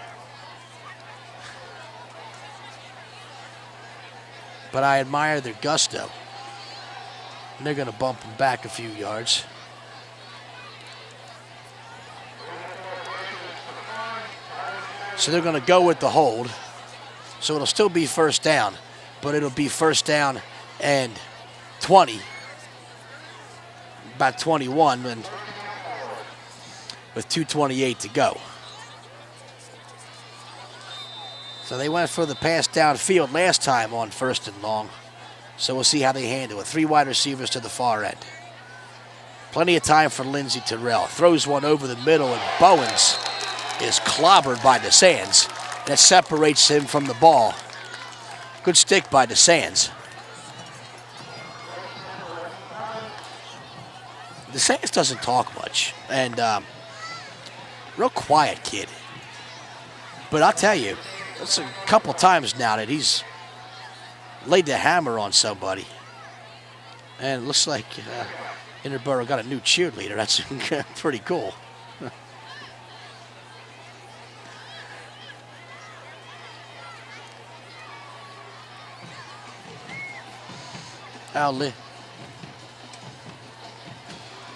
But I admire their gusto. And they're going to bump them back a few yards. So they're going to go with the hold. So it'll still be first down, but it'll be first down and 20. About 21 and with 2:28 to go. So they went for the pass downfield last time on first and long. So we'll see how they handle it. 3 wide receivers to the far end. Plenty of time for Lindsey Terrell. Throws one over the middle, and Bowens is clobbered by DeSands. That separates him from the ball. Good stick by DeSands. DeSands doesn't talk much, and real quiet kid. But I'll tell you, it's a couple times now that he's laid the hammer on somebody. And it looks like Interboro got a new cheerleader. That's pretty cool.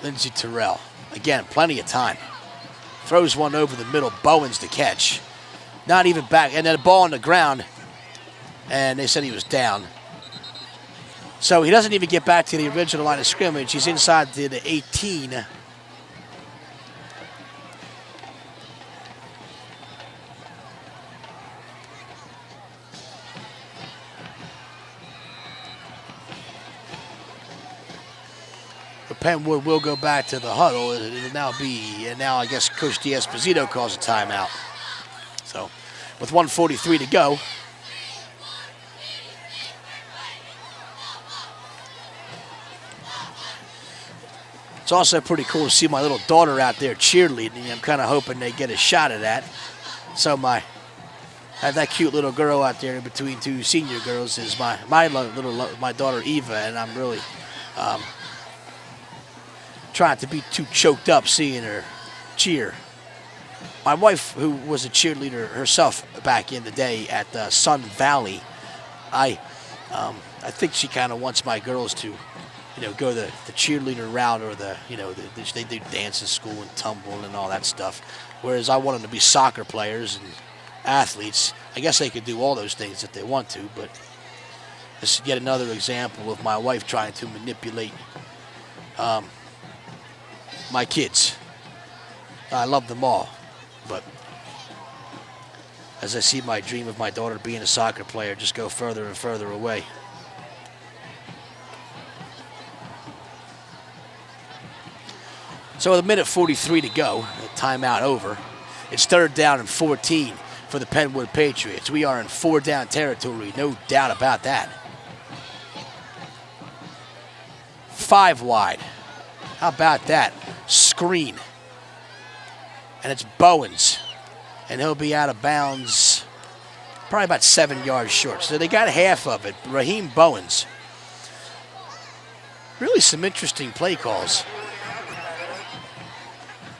Lindsey Terrell. Again, plenty of time. Throws one over the middle. Bowens to catch. Not even back. And then a ball on the ground. And they said he was down. So he doesn't even get back to the original line of scrimmage. He's inside the 18. PennWood will go back to the huddle. It'll now be, and now I guess Coach D'Esposito calls a timeout. So with 1:43 to go. It's also pretty cool to see my little daughter out there cheerleading. I'm kind of hoping they get a shot of that. So I have that cute little girl out there in between 2 senior girls is my daughter Eva, and I'm really trying to be too choked up seeing her cheer. My wife, who was a cheerleader herself back in the day at Sun Valley, I think she kind of wants my girls to, go the cheerleader route, or they do dance in school and tumble and all that stuff. Whereas I want them to be soccer players and athletes. I guess they could do all those things if they want to, but this is yet another example of my wife trying to manipulate my kids. I love them all, but as I see my dream of my daughter being a soccer player just go further and further away. So with 1:43 to go, timeout over. It's 3rd down and 14 for the PennWood Patriots. We are in 4-down territory, no doubt about that. 5 wide. How about that? Screen. And it's Bowens. And he'll be out of bounds probably about 7 yards short. So they got half of it. Raheem Bowens. Really some interesting play calls.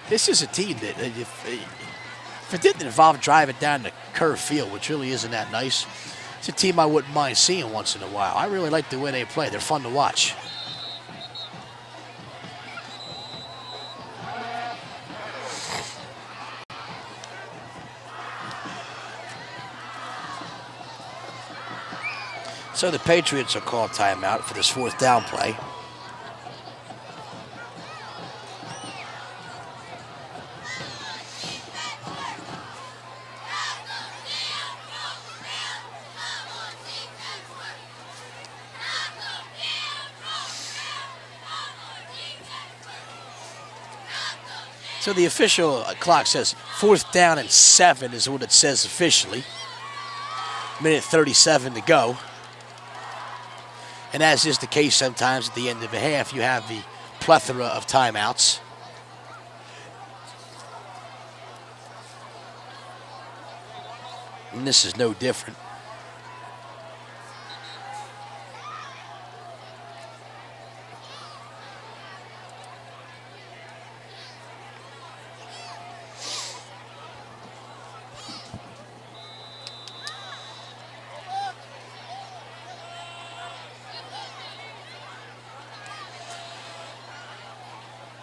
This is a team that, if it didn't involve driving down the curve field, which really isn't that nice, it's a team I wouldn't mind seeing once in a while. I really like the way they play. They're fun to watch. So the Patriots will call timeout for this 4th down play. So the official clock says 4th down and 7 is what it says officially. 1:37 to go. And as is the case sometimes at the end of a half, you have the plethora of timeouts. And this is no different.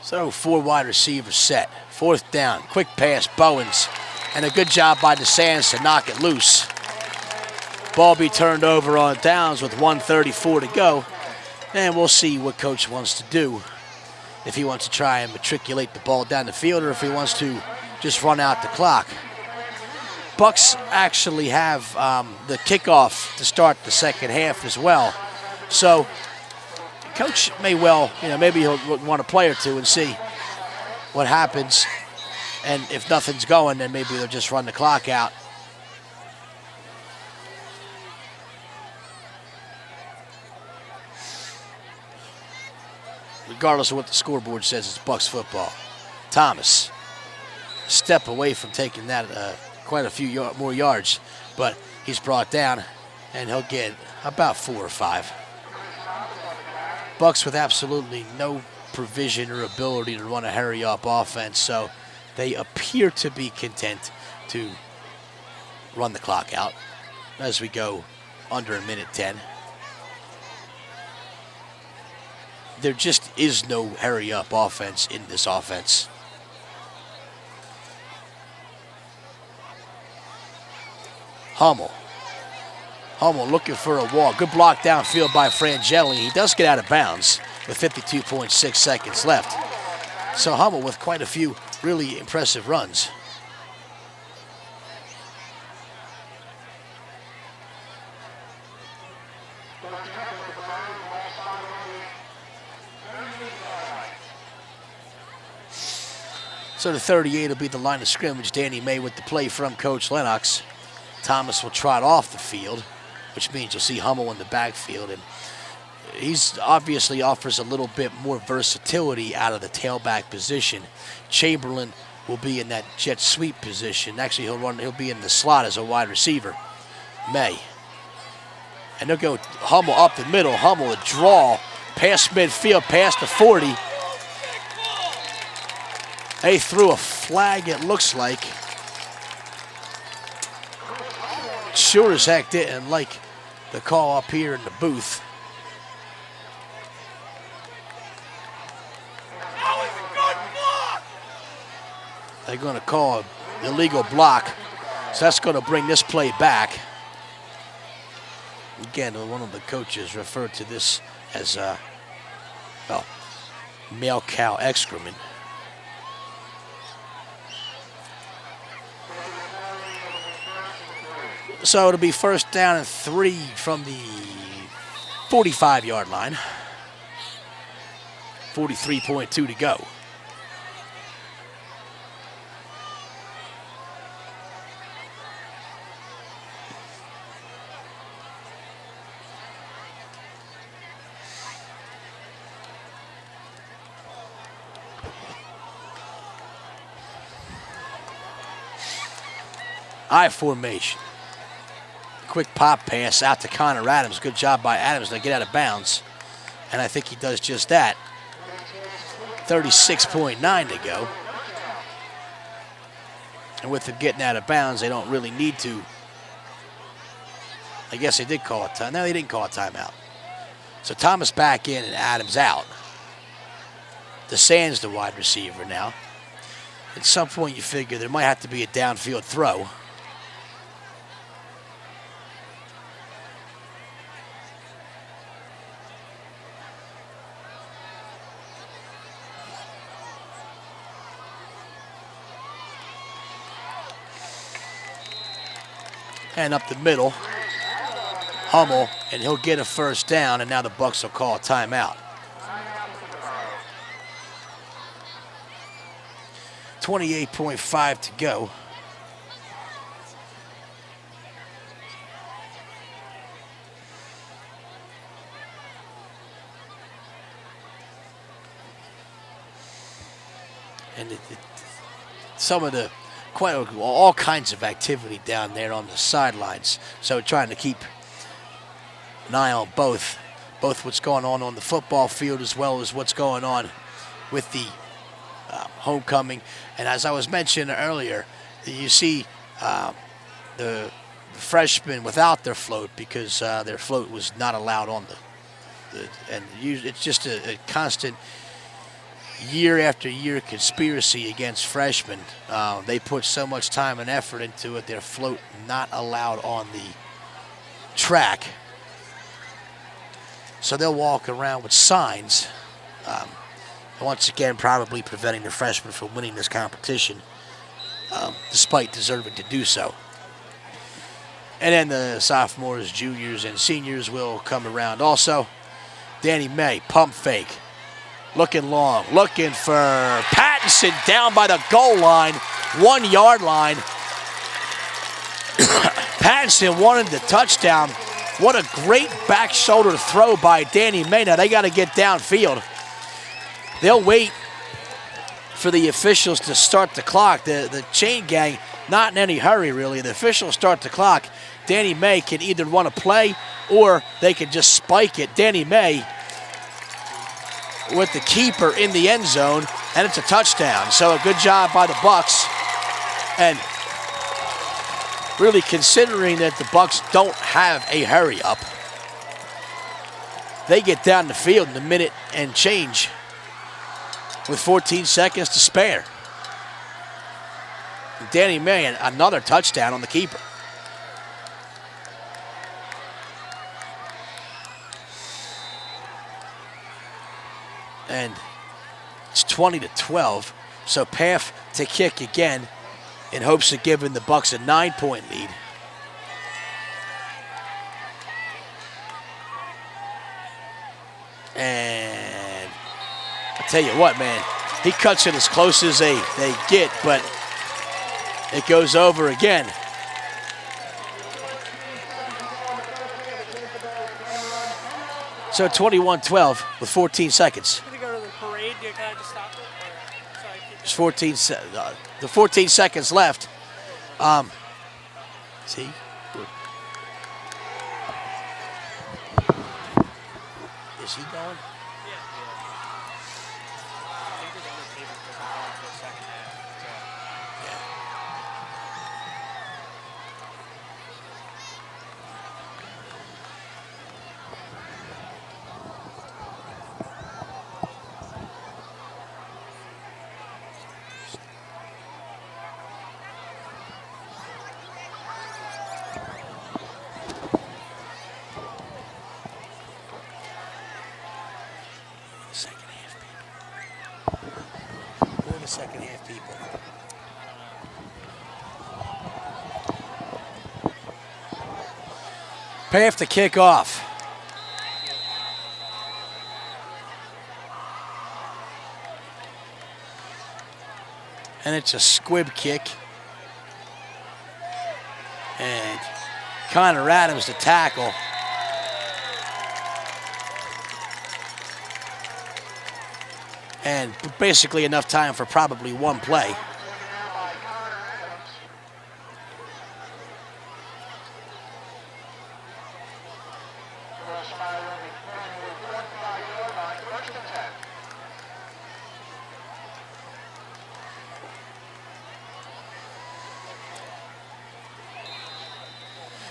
So 4 wide receivers set. 4th down. Quick pass, Bowens. And a good job by DeSantis to knock it loose. Ball be turned over on downs with 1:34 to go. And we'll see what coach wants to do. If he wants to try and matriculate the ball down the field or if he wants to just run out the clock. Bucks actually have the kickoff to start the second half as well. So coach may well, maybe he'll want a play or two and see what happens. And if nothing's going, then maybe they'll just run the clock out. Regardless of what the scoreboard says, it's Bucks football. Thomas, a step away from taking that quite a few more yards, but he's brought down, and he'll get about 4 or 5. Bucks with absolutely no provision or ability to run a hurry-up offense, so they appear to be content to run the clock out as we go under 1:10. There just is no hurry-up offense in this offense. Hummel looking for a walk. Good block downfield by Frangeli. He does get out of bounds with 52.6 seconds left. So Hummel with quite a few really impressive runs. So the 38 will be the line of scrimmage. Danny May with the play from Coach Lennox. Thomas will trot off the field, which means you'll see Hummel in the backfield. And he's obviously offers a little bit more versatility out of the tailback position. Chamberlain will be in that jet sweep position. Actually, he'll be in the slot as a wide receiver. May. And they'll go Hummel up the middle. Hummel a draw, past midfield, past the 40. They threw a flag, it looks like. Sure as heck didn't like the call up here in the booth. They're going to call an illegal block. So that's going to bring this play back. Again, one of the coaches referred to this as, male cow excrement. So it'll be first down and 3 from the 45-yard line. 43.2 to go. I formation. Quick pop pass out to Connor Adams. Good job by Adams to get out of bounds. And I think he does just that. 36.9 to go. And with him getting out of bounds, they don't really need to. I guess they did call a time. No, they didn't call a timeout. So Thomas back in and Adams out. DeSan's the wide receiver now. At some point you figure there might have to be a downfield throw. And up the middle, Hummel, and he'll get a first down, and now the Bucs will call a timeout. 28.5 to go. And some of the all kinds of activity down there on the sidelines. So trying to keep an eye on both what's going on the football field as well as what's going on with the homecoming. And as I was mentioning earlier, you see the freshmen without their float because their float was not allowed on and it's just a constant year after year conspiracy against freshmen. They put so much time and effort into it. Their float not allowed on the track. So they'll walk around with signs. Once again, probably preventing the freshmen from winning this competition, despite deserving to do so. And then the sophomores, juniors, and seniors will come around also. Danny May, pump fake. Looking long, looking for Pattinson down by the goal line, 1 yard line. Pattinson wanted the touchdown. What a great back shoulder throw by Danny May. Now they got to get downfield. They'll wait for the officials to start the clock. The chain gang, not in any hurry really. The officials start the clock. Danny May can either want to play or they can just spike it. Danny May with the keeper in the end zone, and it's a touchdown. So a good job by the Bucs. And really considering that the Bucs don't have a hurry up, they get down the field in a minute and change with 14 seconds to spare. Danny May, another touchdown on the keeper. And it's 20-12, so Paff to kick again in hopes of giving the Bucs a 9-point lead. And I tell you what, man, he cuts it as close as they get, but it goes over again. So 21-12 with 14 seconds. There's 14 seconds left. See? Is he going? the second half, people. Half to kick off. And it's a squib kick. And Connor Adams to tackle. And basically enough time for probably one play.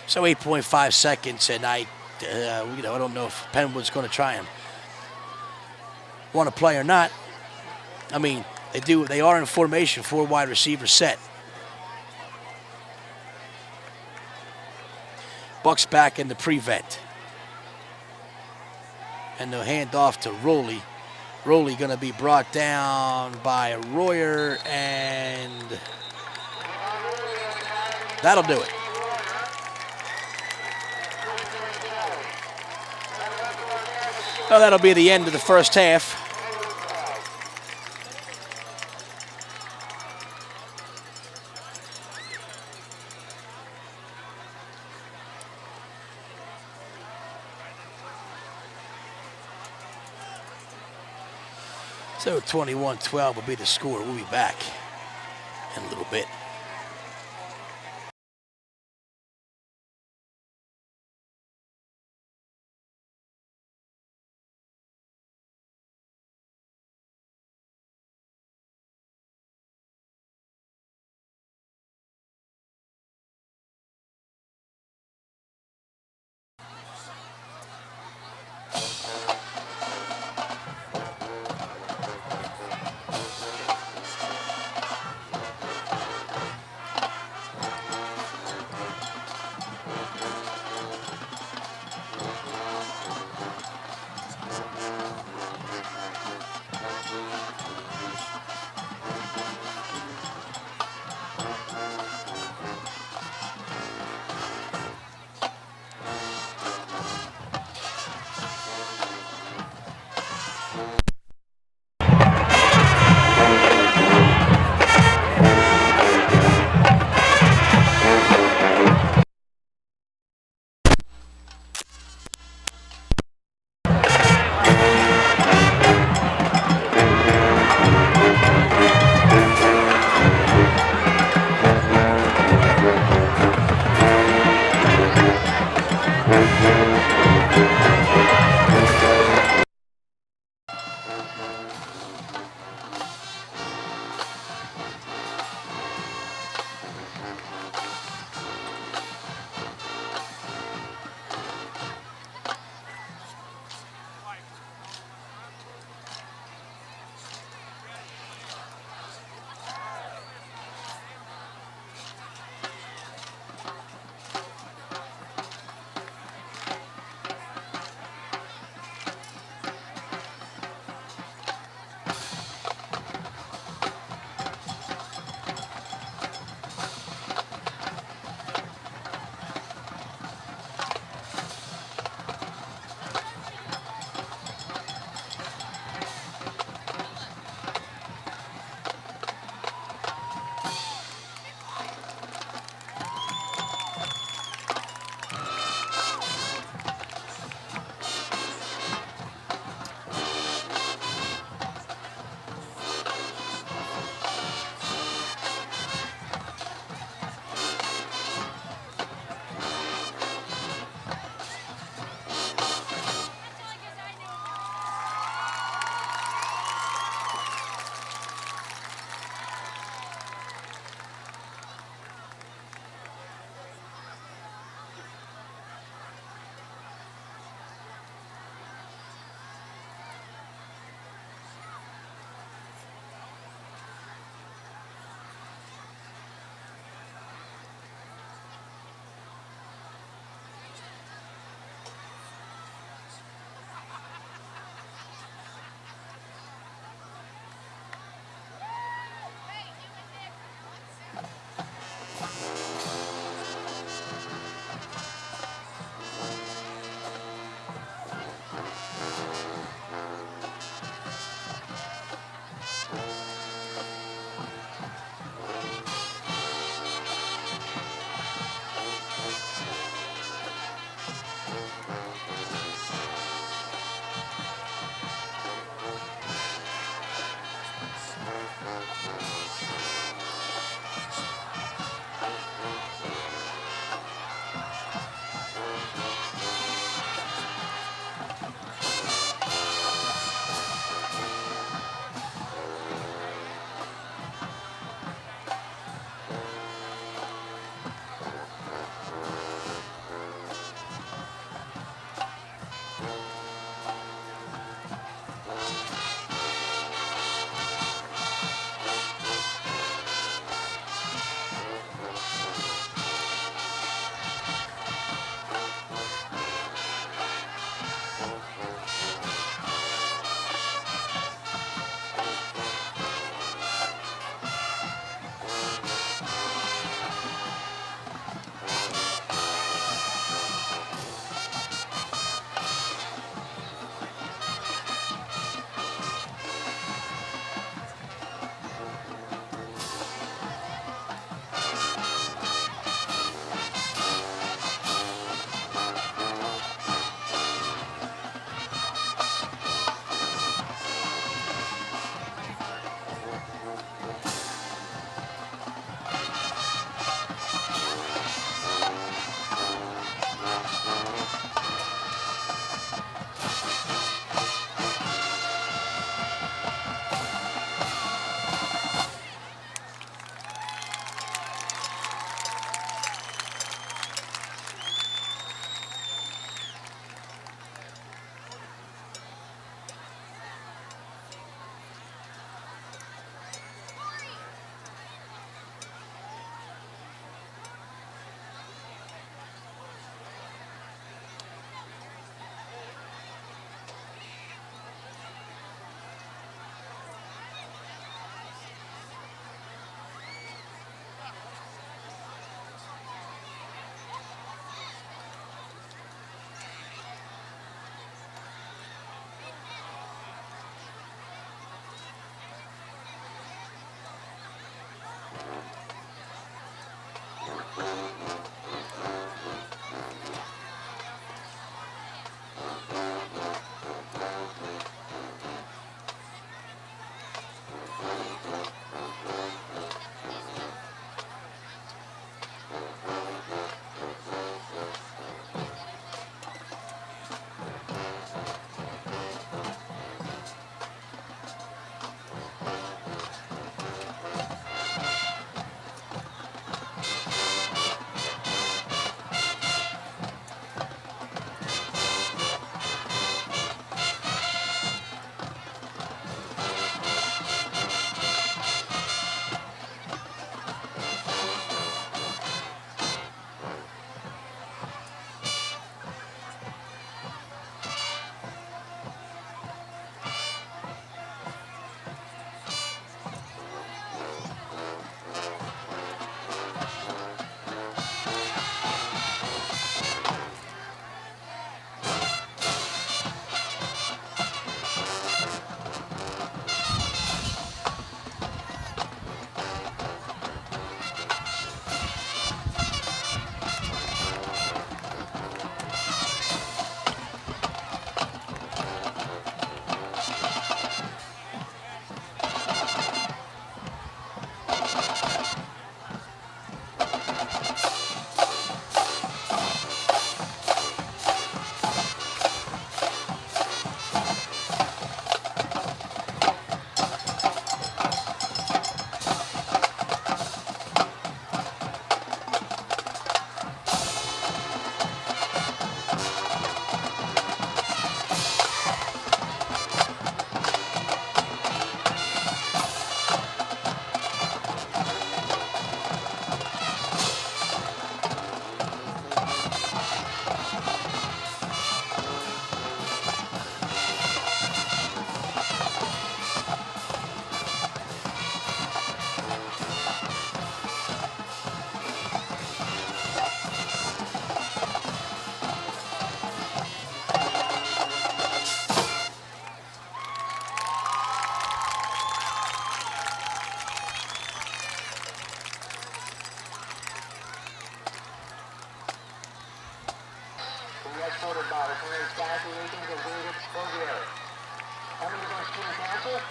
So 8.5 seconds, and I don't know if PennWood's going to try him. Want to play or not? I mean, they are in formation, 4 wide receiver set. Bucks back in the prevent. And they'll hand off to Rowley. Rowley going to be brought down by Royer, and that'll do it. Well, that'll be the end of the first half. So 21-12 will be the score. We'll be back in a little bit.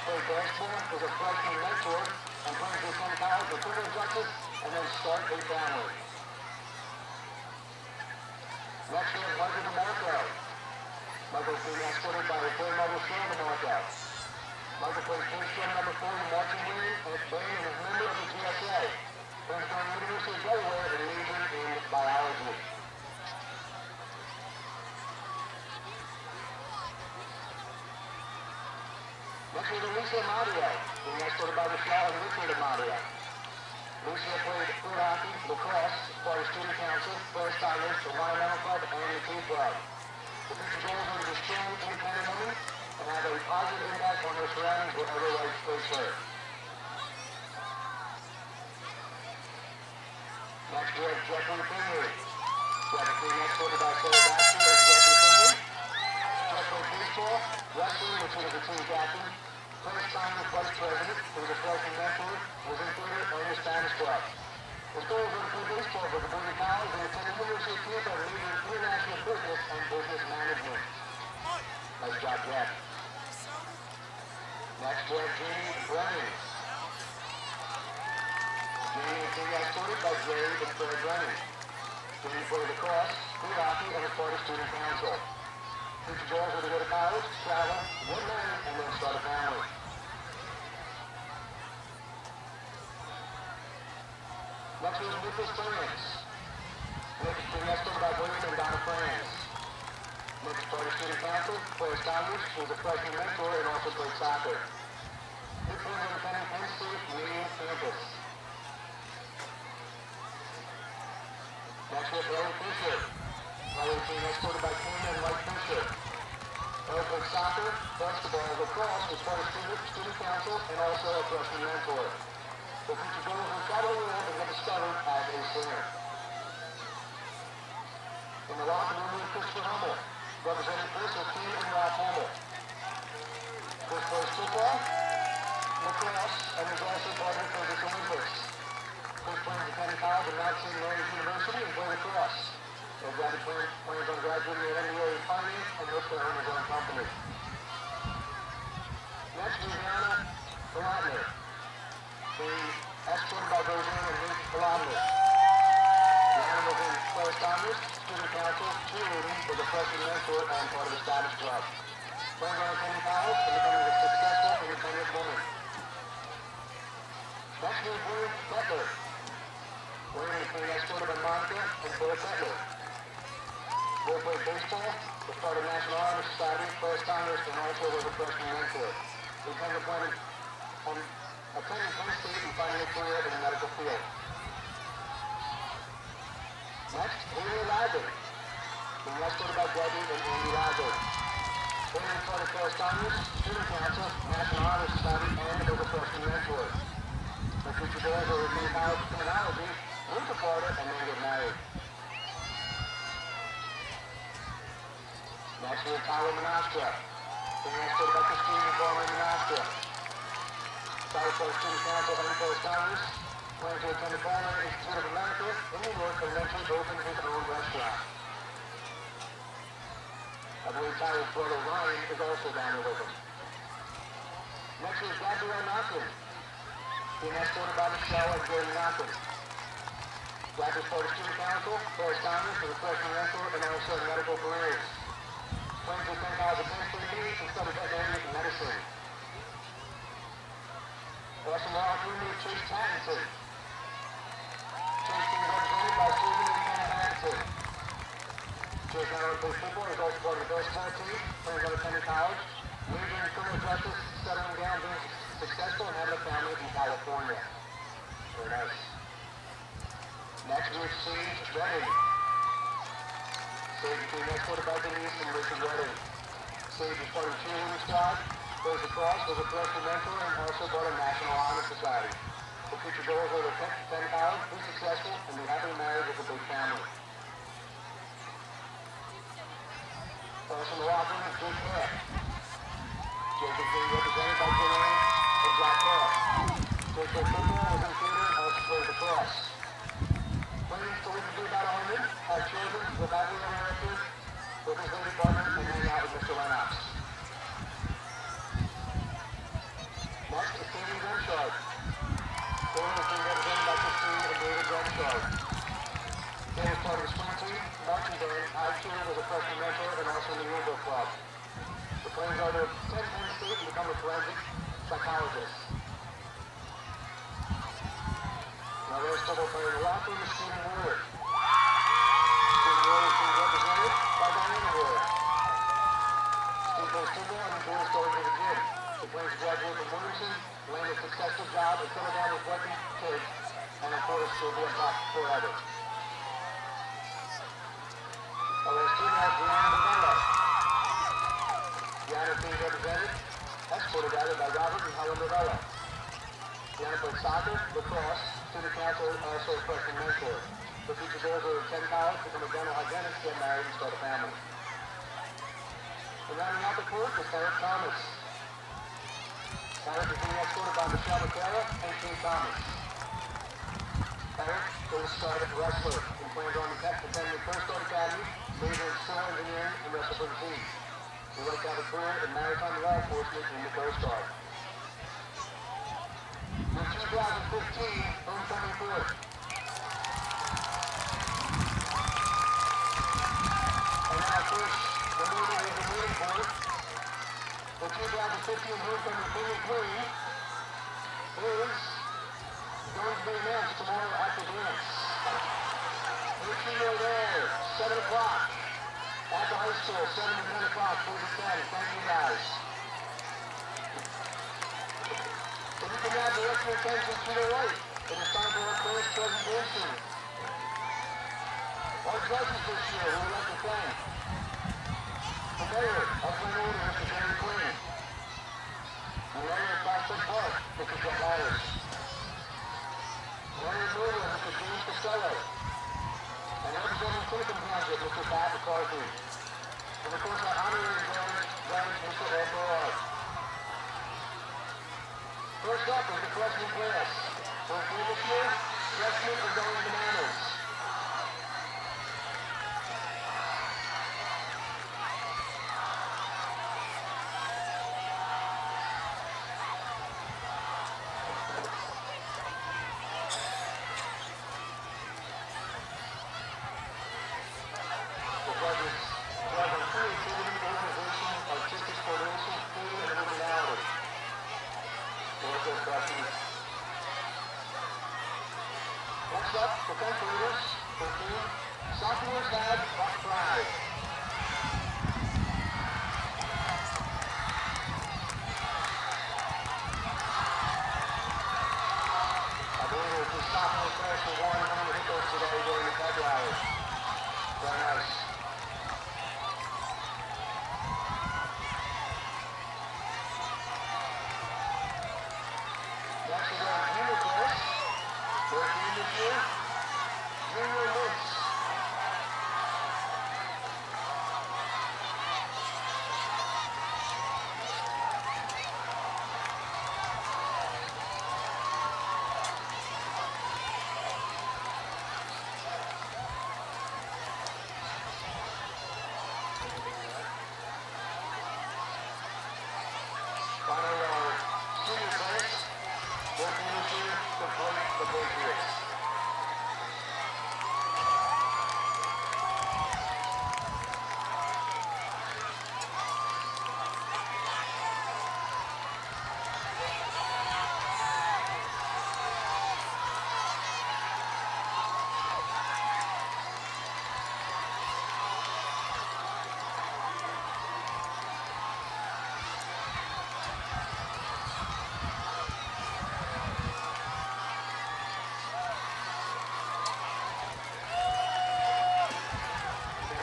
Played basketball, was a freshman mentor, and plans to attend college for criminal justice, and then start a family. Next we have Michael DeMarco. Michael is being escorted by his grandmother, Cheryl DeMarco. Michael plays police drum number 4 in marching band and is a member of the GSA. Plans to the University of Delaware and major in biology. Next we have Alicia Amadio, being escorted by Michelle and Richard Amadio. Alicia played field hockey, lacrosse, part of student council, first timers, the environmental club, and the team club. The future goals are to be strong, independent woman and have a positive impact on her surroundings wherever life takes her. Next we have Jeffrey Finley. Jeffrey being escorted by Sarah Baxter and Jeffrey Finley. Jeff played baseball, wrestling, which was the team captain. First time as vice president, who was a freshman mentor, was in theater and the Spanish club. His goals were to play baseball for the Berkeley College and attend the University of Tampa and major in international business and business management. Nice job, Jeff. Next we have Jamie Brennan. Jamie is being escorted by Jerry and Claire Brennan. Jamie played lacrosse, field hockey, and is part of student council. Future goals are to go to college, travel, get married, and then start a family. Next is Nicholas France. Nick is being escorted by William and Donna France. Nick is part of student council, plays Congress, who is a freshman mentor, and also plays soccer. Nick plays on the Penn State main campus. Next is Ellie Fisher. Ellie is being escorted by Kim and Mike Fisher. Ellie plays soccer, basketball, lacrosse, is part of student council, and also a freshman mentor. The future goals will travel the world and get discovered as a singer. In the locker room is Christopher Hummel, representing Chris with Kim and Rob Hummel. Chris plays football, lacrosse, and is also part of the Physics Olympics. Chris plays at Penn College and Mount St. Mary's University and plays lacrosse. His dad plans on graduating in MBA in finance and hopes to own his own company. Next is Rihanna Blatner, being escorted by Roseanne and Nick Blatner. Rihanna was in Claire Congress, student council, cheerleading, was a freshman mentor and part of the status club. Plans on attending college and becoming a successful independent woman. Next is William Butler. William is being escorted by Monica and Claire Butler. Will played baseball, was part of National Honor Society, Claire Congress, and also was a freshman mentor. He attended Penn State and finding a career in the medical field. Next, Haley Lizer, being escorted by Debbie and Andy Lizer. Haley is part of Claire Congress, student council, National Honor Society, and was a freshman mentor. Her future goals are to remain college criminology, move to Florida, and then get married. Next we have Tyler Menastra, being escorted by Christine and Coleman Menastra. Tyler for student council and Claire Congress, plans to attend the Culinary Institute of America in New York and eventually open his own restaurant. I believe Tyler's brother Ryan is also down there with him. Next is Gabrielle Knockin, being escorted by Michelle and Jordan Knockin. Gab is part of student council, Claire Congress for the freshman mentor, and also medical careers. Plans to attend college at Penn State and study veterinary medicine. Also now we meet Chase Pattinson. Chase being represented by Susan and Hannah Pattinson. Chase not only plays football, he's also part of the basketball team, plans on attending college, majoring in criminal justice, settling down, being successful, and having a family in California. Very nice. Next we have Sage Redding. Sage is being escorted by Denise and Richard Redding. Sage is part of the cheerleading squad, plays lacrosse, was a freshman mentor, and also part of National Honor Society. The future goals are to attend college, be successful, and be happily married with a big family. Also in the locker room is Jake Peck. Jake is being represented by Jermaine and Jack Peck. Jake played football, was in theater, and also plays lacrosse. Plans to live to be about 100, have children, live happily ever after, with his lady partner, and hang out with Mr. Lennox. marching band. I too was a freshman mentor and also in the Yearbook Club. The plans are to attend Penn State and become a forensic psychologist. Now there's football player in the locker room, Stephen Warrior. Stephen Warrior is being represented by Diana Warrior. Steve plays football and enjoys going to the gym. He plans to graduate from Williamson, land a successful job and settle down with working kids, and of course he'll be on top forever. Our student has Deanna Novella. Deanna is being represented, escorted rather, by Robert and Helen Novella. Deanna played soccer, lacrosse, student council, and also a freshman mentor. The future goals are to attend college, become a dental hygienist, get married, and start a family. And rounding out the court is Eric Thomas. Eric is being escorted by Michelle McCara and King Thomas. Eric is a started wrestler and plans on attending First Start Academy, major in civil engineering and wrestle for the team. He would like to have a career in maritime law enforcement in the Coast Guard. In 2015, homecoming court. And now first, the movie of the meeting court. The 2015 homecoming queen is going to be announced tomorrow at the dance. Make sure you're there, 7 o'clock. At the high school, 7 to 10 o'clock, please attend. Thank you guys. So you can now direct your attention to the right. It is time for our first presentation. Our judges this year, we would like to thank the mayor of PennWood, Mr. Jerry Queen. The mayor of Prospect Park, Mr. Jeff Myers. Mayor of Louisville, Mr. James Costello. And representing Clifton Township, Mr. Pat McCarthy. And of course, our honorary judge, Mr. Ed Barrard. First up is the freshman class. For this year, freshmen are going bananas. Next up, the tenth leaders, 15, sophomores have Buck Pride. I believe it was the sophomore class for one on the hiccups today during the Peg Rally. Very nice. Next is our junior class. Their team this year, Junior Woods. Finally, our senior class, their team this year, the Patriots.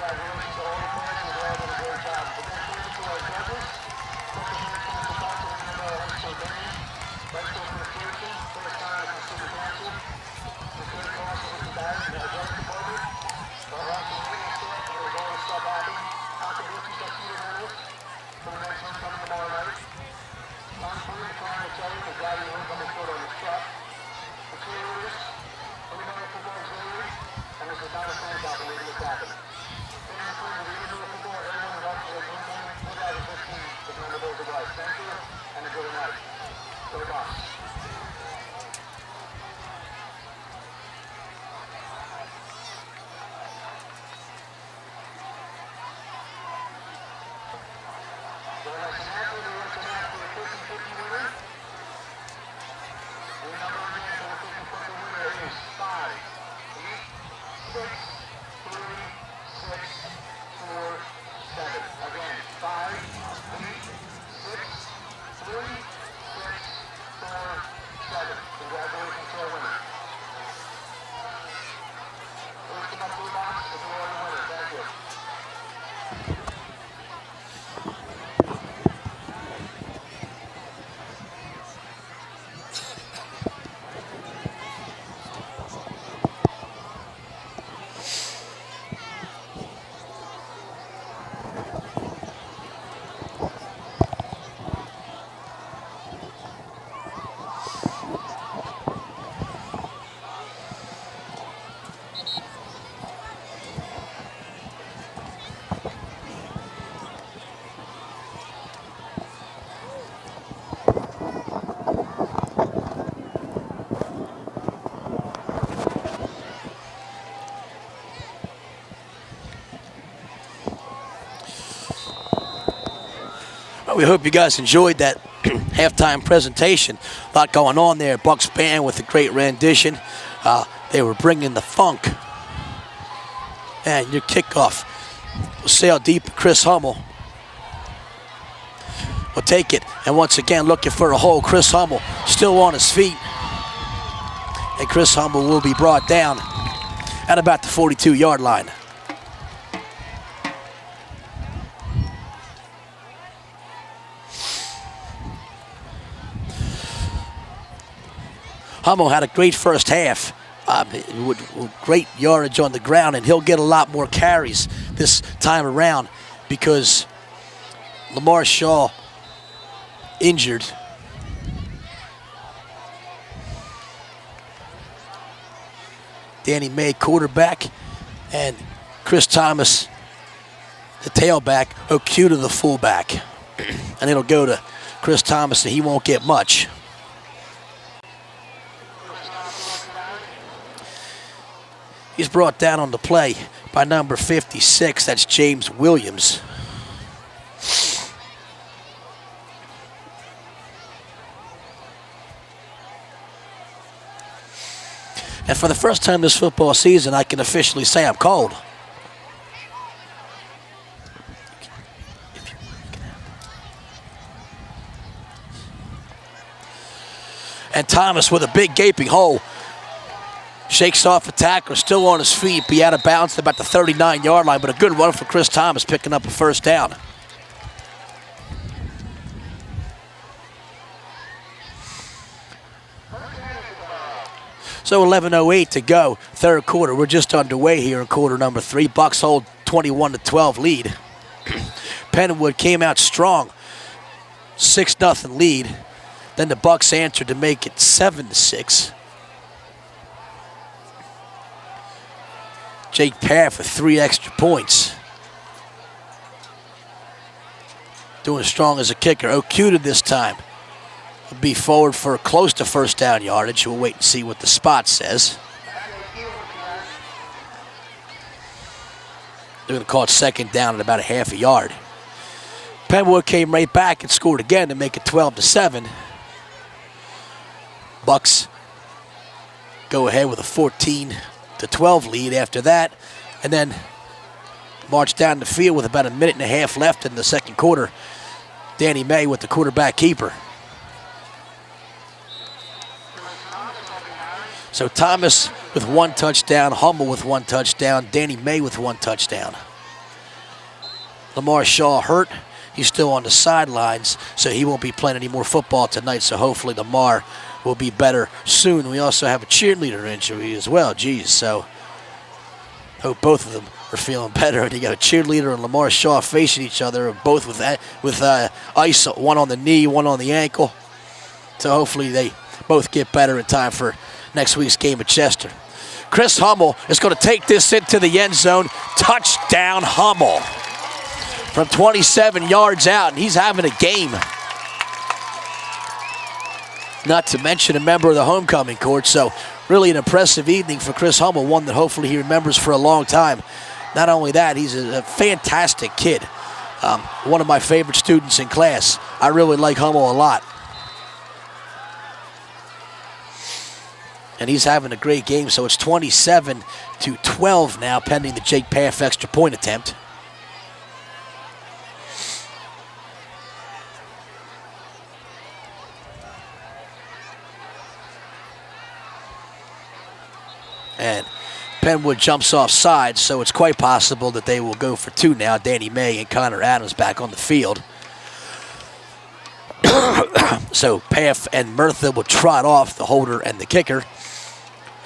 Congratulations to all the players who have done a great job. Again, thank you to our judges, Special Hands Council Parks and Interboro High School Band, High School Administration, First Time at the Student Council, the City Council, Mr. Barrett, and our Justice Department, our House Meeting Staff, and there's all this stuff happening, contributions that Cedar Hills, for the next one coming tomorrow night. Tom Quinn, the Climate Cherry, for driving the homecoming court on his truck, the cheerleaders, Interboro Football Auxiliary, and Mrs. Donna Sandow for making this happen. Thank you, and a good night. Go Bucks. As an athlete who wants to announce the 50-50 winner, the number again for the 50-50 winner is 5, 8, 6, 3, 6, 4, 7. Again, 5, 8, 6, 3, 6, 4, 7. Congratulations to our winner. Please come up to the box if you are the winner. Thank you. Well, we hope you guys enjoyed that halftime presentation. A lot going on there. Bucks band with a great rendition. They were bringing the funk. And your kickoff will sail deep. Chris Hummel will take it. And once again, looking for a hole. Chris Hummel still on his feet. And Chris Hummel will be brought down at about the 42-yard line. Hummel had a great first half, with great yardage on the ground, and he'll get a lot more carries this time around because Lamar Shaw injured. Danny May, quarterback, and Chris Thomas, the tailback, Okuda, the fullback. And it'll go to Chris Thomas, and he won't get much. He's brought down on the play by number 56. That's James Williams. And for the first time this football season, I can officially say I'm cold. And Thomas with a big gaping hole. Shakes off a tackler, still on his feet, be out of bounds at about the 39-yard line, but a good run for Chris Thomas, picking up a first down. So 11:08 to go, third quarter. We're just underway here in quarter number 3. Bucks hold 21-12 lead. PennWood came out strong, 6-0 lead. Then the Bucks answered to make it 7-6. Jake Parr for 3 extra points. Doing strong as a kicker. Okuda this time will be forward for close to first down yardage. We'll wait and see what the spot says. They're going to call it second down at about a half a yard. PennWood came right back and scored again to make it 12-7. Bucks go ahead with a 14-12 lead after that, and then march down the field with about a minute and a half left in the second quarter. Danny May with the quarterback keeper. So Thomas with 1 touchdown, Hummel with 1 touchdown, Danny May with 1 touchdown. Lamar Shaw hurt. He's still on the sidelines, so he won't be playing any more football tonight, so hopefully Lamar will be better soon. We also have a cheerleader injury as well. Geez, so hope both of them are feeling better. And you got a cheerleader and Lamar Shaw facing each other, both with ice, one on the knee, one on the ankle. So hopefully they both get better in time for next week's game at Chester. Chris Hummel is going to take this into the end zone. Touchdown, Hummel. From 27 yards out, and he's having a game. Not to mention a member of the homecoming court, so really an impressive evening for Chris Hummel, one that hopefully he remembers for a long time. Not only that, he's a fantastic kid. One of my favorite students in class. I really like Hummel a lot. And he's having a great game, so it's 27-12 now, pending the Jake Paff extra point attempt. And PennWood jumps off sides, so it's quite possible that they will go for two now. Danny May and Connor Adams back on the field. So Paff and Murtha will trot off, the holder and the kicker,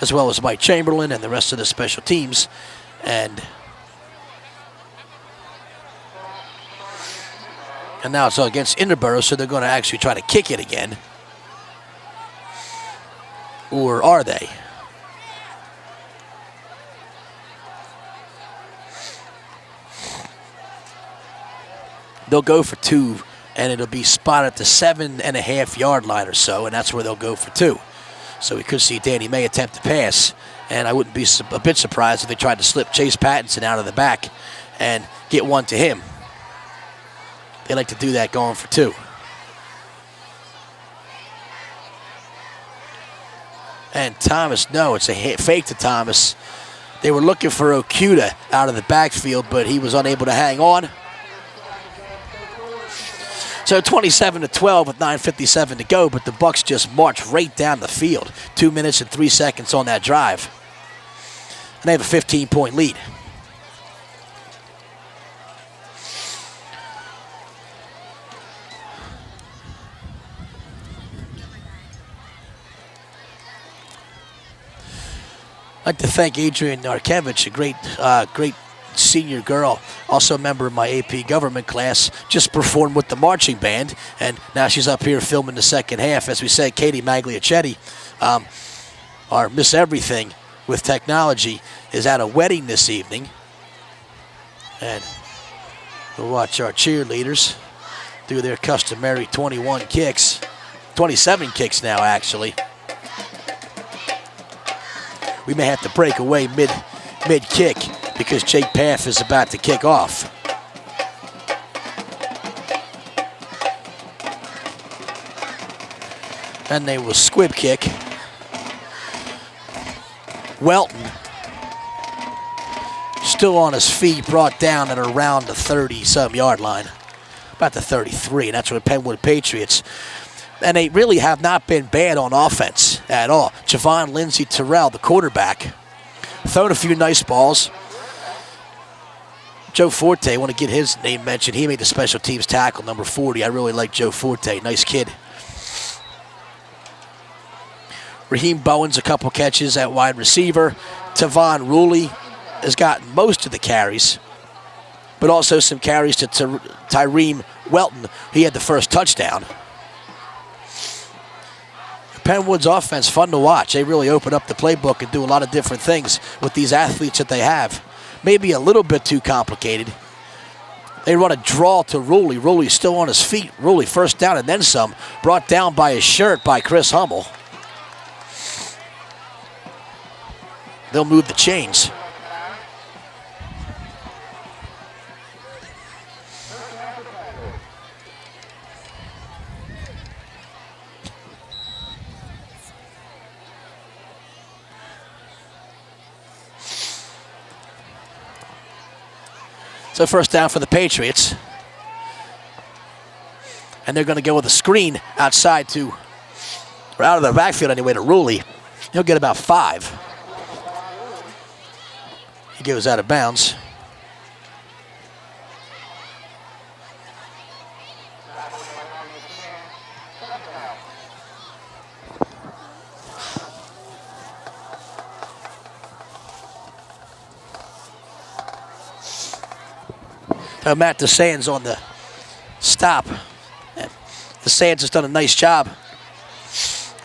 as well as Mike Chamberlain and the rest of the special teams. And now it's against Interboro, so they're going to actually try to kick it again. Or are they? They'll go for two, and it'll be spotted at the 7.5-yard line or so, and that's where they'll go for two. So we could see Danny May attempt to pass, and I wouldn't be a bit surprised if they tried to slip Chase Pattinson out of the back and get one to him. They like to do that going for two. And Thomas, no, it's a fake to Thomas. They were looking for Okuda out of the backfield, but he was unable to hang on. So 27-12 with 9:57 to go, but the Bucks just marched right down the field. 2 minutes and 3 seconds on that drive. And they have a 15-point lead. I'd like to thank Adrian Narkevich, a great senior girl, also a member of my AP government class, just performed with the marching band, and now she's up here filming the second half. As we said, Katie Magliacetti, our Miss Everything with technology, is at a wedding this evening. And we'll watch our cheerleaders do their customary 27 kicks now, actually. We may have to break away mid-kick because Jake Paff is about to kick off. And they will squib kick. Welton, still on his feet, brought down at around the 30-some yard line. About the 33, and that's where PennWood Patriots. And they really have not been bad on offense at all. Javon Lindsay Terrell, the quarterback, thrown a few nice balls. Joe Forte, I want to get his name mentioned. He made the special teams tackle, number 40. I really like Joe Forte, nice kid. Raheem Bowen's a couple catches at wide receiver. Tavon Ruley has gotten most of the carries, but also some carries to Tyreem Welton. He had the first touchdown. PennWood's offense, fun to watch. They really open up the playbook and do a lot of different things with these athletes that they have. Maybe a little bit too complicated. They run a draw to Ruley. Ruley's still on his feet. Ruley first down and then some. Brought down by his shirt by Chris Hummel. They'll move the chains. So first down for the Patriots. And they're going to go with a screen outside or out of the backfield anyway, to Ruley. He'll get about 5. He goes out of bounds. Matt DeSands on the stop. DeSands has done a nice job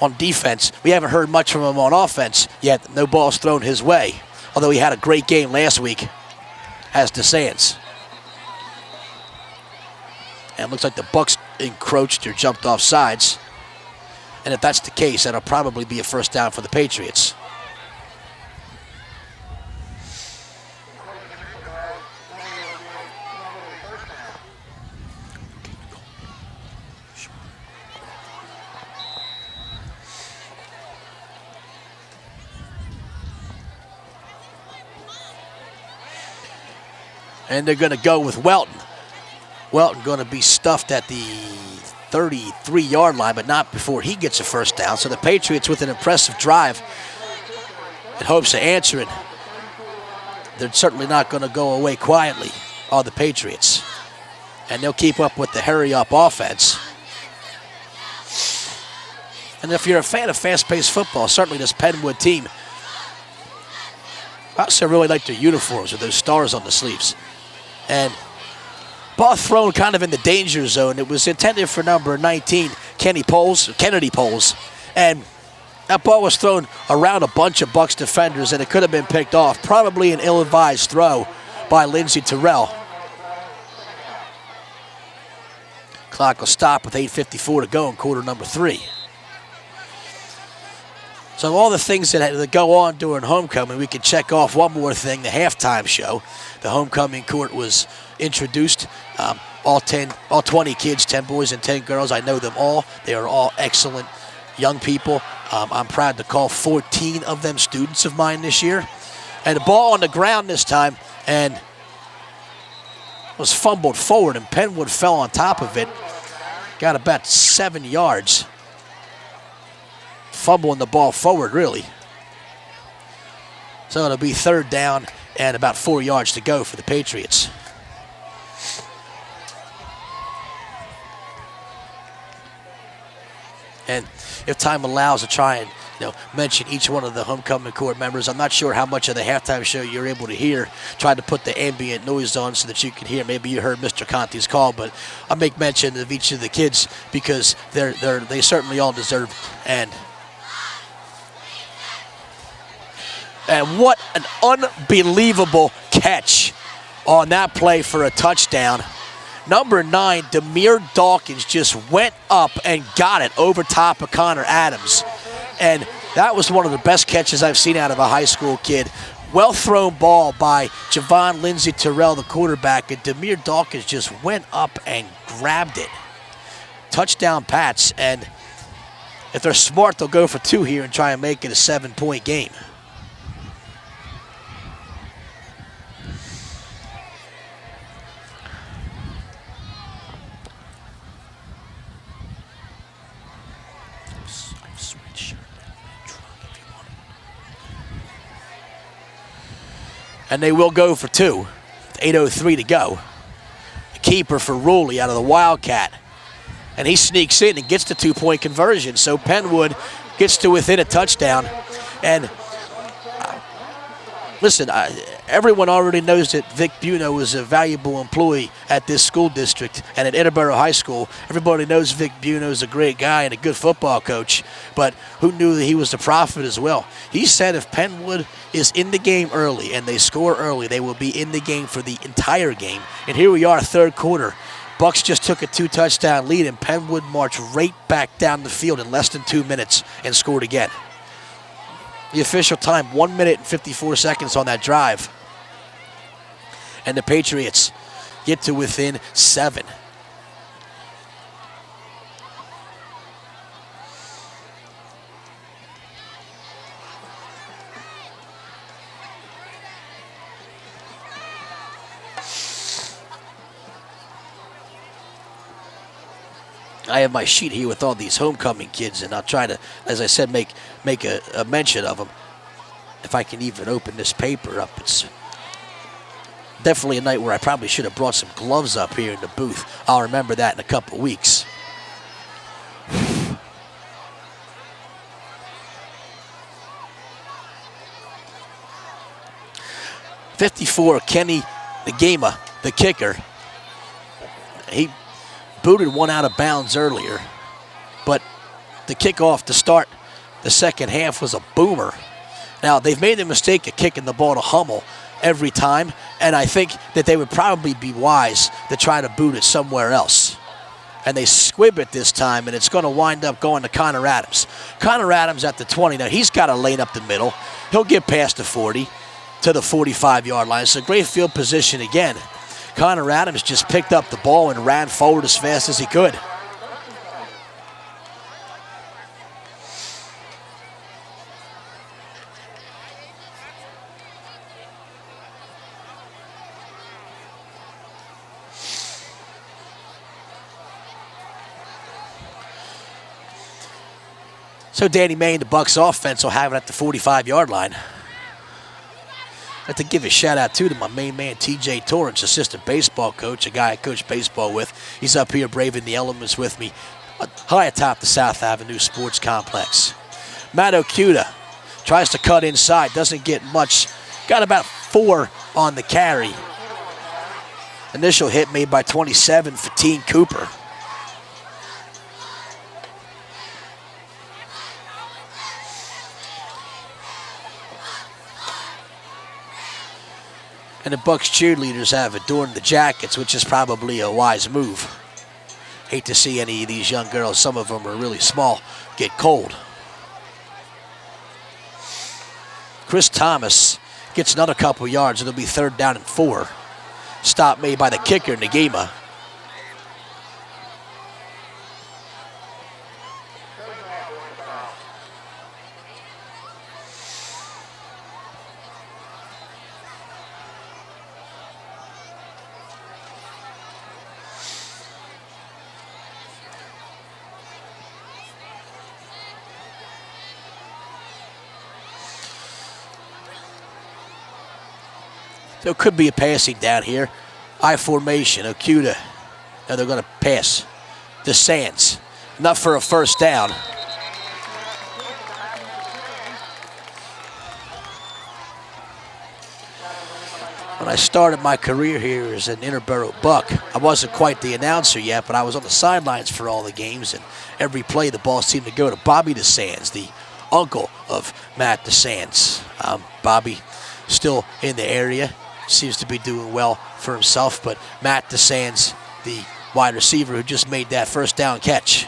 on defense. We haven't heard much from him on offense yet. No balls thrown his way. Although he had a great game last week as DeSands. And it looks like the Bucks encroached or jumped off sides. And if that's the case, that'll probably be a first down for the Patriots. And they're going to go with Welton. Welton going to be stuffed at the 33-yard line, but not before he gets a first down. So the Patriots with an impressive drive in hopes of answering. They're certainly not going to go away quietly, are the Patriots. And they'll keep up with the hurry-up offense. And if you're a fan of fast-paced football, certainly this PennWood team, I also really like their uniforms with those stars on the sleeves. And ball thrown kind of in the danger zone. It was intended for number 19, Kennedy Poles. And that ball was thrown around a bunch of Bucs defenders, and it could have been picked off. Probably an ill-advised throw by Lindsey Terrell. Clock will stop with 8:54 to go in quarter number 3. So all the things that go on during homecoming, we can check off one more thing, the halftime show. The homecoming court was introduced. All 20 kids, 10 boys and 10 girls. I know them all. They are all excellent young people. I'm proud to call 14 of them students of mine this year. And the ball on the ground this time and was fumbled forward, and PennWood fell on top of it. Got about 7 yards. Fumbling the ball forward, really. So it'll be third down and about 4 yards to go for the Patriots. And if time allows, to try and mention each one of the homecoming court members. I'm not sure how much of the halftime show you're able to hear. Tried to put the ambient noise on so that you can hear. Maybe you heard Mr. Conti's call, but I'll make mention of each of the kids because they certainly all deserve it. And what an unbelievable catch on that play for a touchdown. Number 9, Demir Dawkins, just went up and got it over top of Connor Adams. And that was one of the best catches I've seen out of a high school kid. Well-thrown ball by Javon Lindsey Terrell, the quarterback, and Demir Dawkins just went up and grabbed it. Touchdown Pats, and if they're smart, they'll go for 2 here and try and make it a 7-point game. And they will go for 2. 8:03 to go. The keeper for Ruley out of the Wildcat. And he sneaks in and gets the 2-point conversion. So PennWood gets to within a touchdown. And listen, everyone already knows that Vic Buno is a valuable employee at this school district and at Interboro High School. Everybody knows Vic Buno is a great guy and a good football coach, but who knew that he was the prophet as well? He said if PennWood is in the game early and they score early, they will be in the game for the entire game. And here we are, third quarter. Bucs just took a 2-touchdown lead, and PennWood marched right back down the field in less than 2 minutes and scored again. The official time, 1 minute and 54 seconds on that drive. And the Patriots get to within 7. I have my sheet here with all these homecoming kids, and I'll try to, as I said, make a mention of them. If I can even open this paper up. It's definitely a night where I probably should have brought some gloves up here in the booth. I'll remember that in a couple weeks. .54, Kenny Nagema, the kicker. He booted one out of bounds earlier, but the kickoff to start the second half was a boomer. Now, they've made the mistake of kicking the ball to Hummel every time, and I think that they would probably be wise to try to boot it somewhere else. And they squib it this time, and it's going to wind up going to Connor Adams. Connor Adams at the 20. Now, he's got a lane up the middle. He'll get past the 40 to the 45-yard line. It's a great field position again. Connor Adams just picked up the ball and ran forward as fast as he could. So Danny May and the Bucks offense will have it at the 45-yard line. I'd like to give a shout out too to my main man, TJ Torrance, assistant baseball coach, a guy I coach baseball with. He's up here braving the elements with me high atop the South Avenue Sports Complex. Matt Okuda tries to cut inside, doesn't get much. Got about 4 on the carry. Initial hit made by 27, Fatine Cooper. And the Bucks cheerleaders have adorned the jackets, which is probably a wise move. Hate to see any of these young girls, some of them are really small, get cold. Chris Thomas gets another couple yards. It'll be 3rd down and 4. Stop made by the kicker, Nagima. So it could be a passing down here. I formation, Okuda. Now they're going to pass to Sands. Enough for a 1st down. When I started my career here as an Interboro Buck, I wasn't quite the announcer yet, but I was on the sidelines for all the games, and every play the ball seemed to go to Bobby DeSands, the uncle of Matt DeSands. Bobby still in the area. Seems to be doing well for himself, but Matt DeSands, the wide receiver who just made that 1st down catch.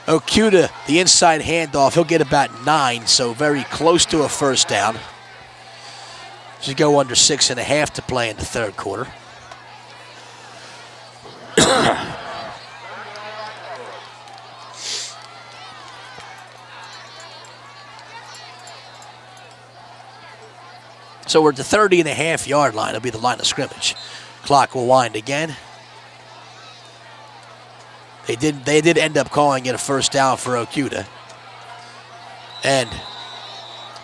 Okuda, the inside handoff, he'll get about 9, so very close to a 1st down. Should go under 6.5 to play in the 3rd quarter. So we're at the 30.5-yard line. It'll be the line of scrimmage. Clock will wind again. They did end up calling it a 1st down for Okuda. And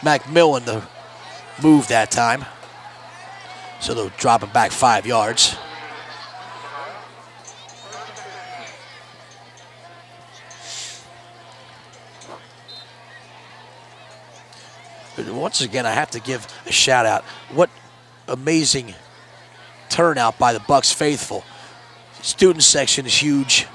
McMillan the move that time. So they'll drop him back 5 yards. Once again, I have to give a shout out. What amazing turnout by the Bucks faithful. Student section is huge.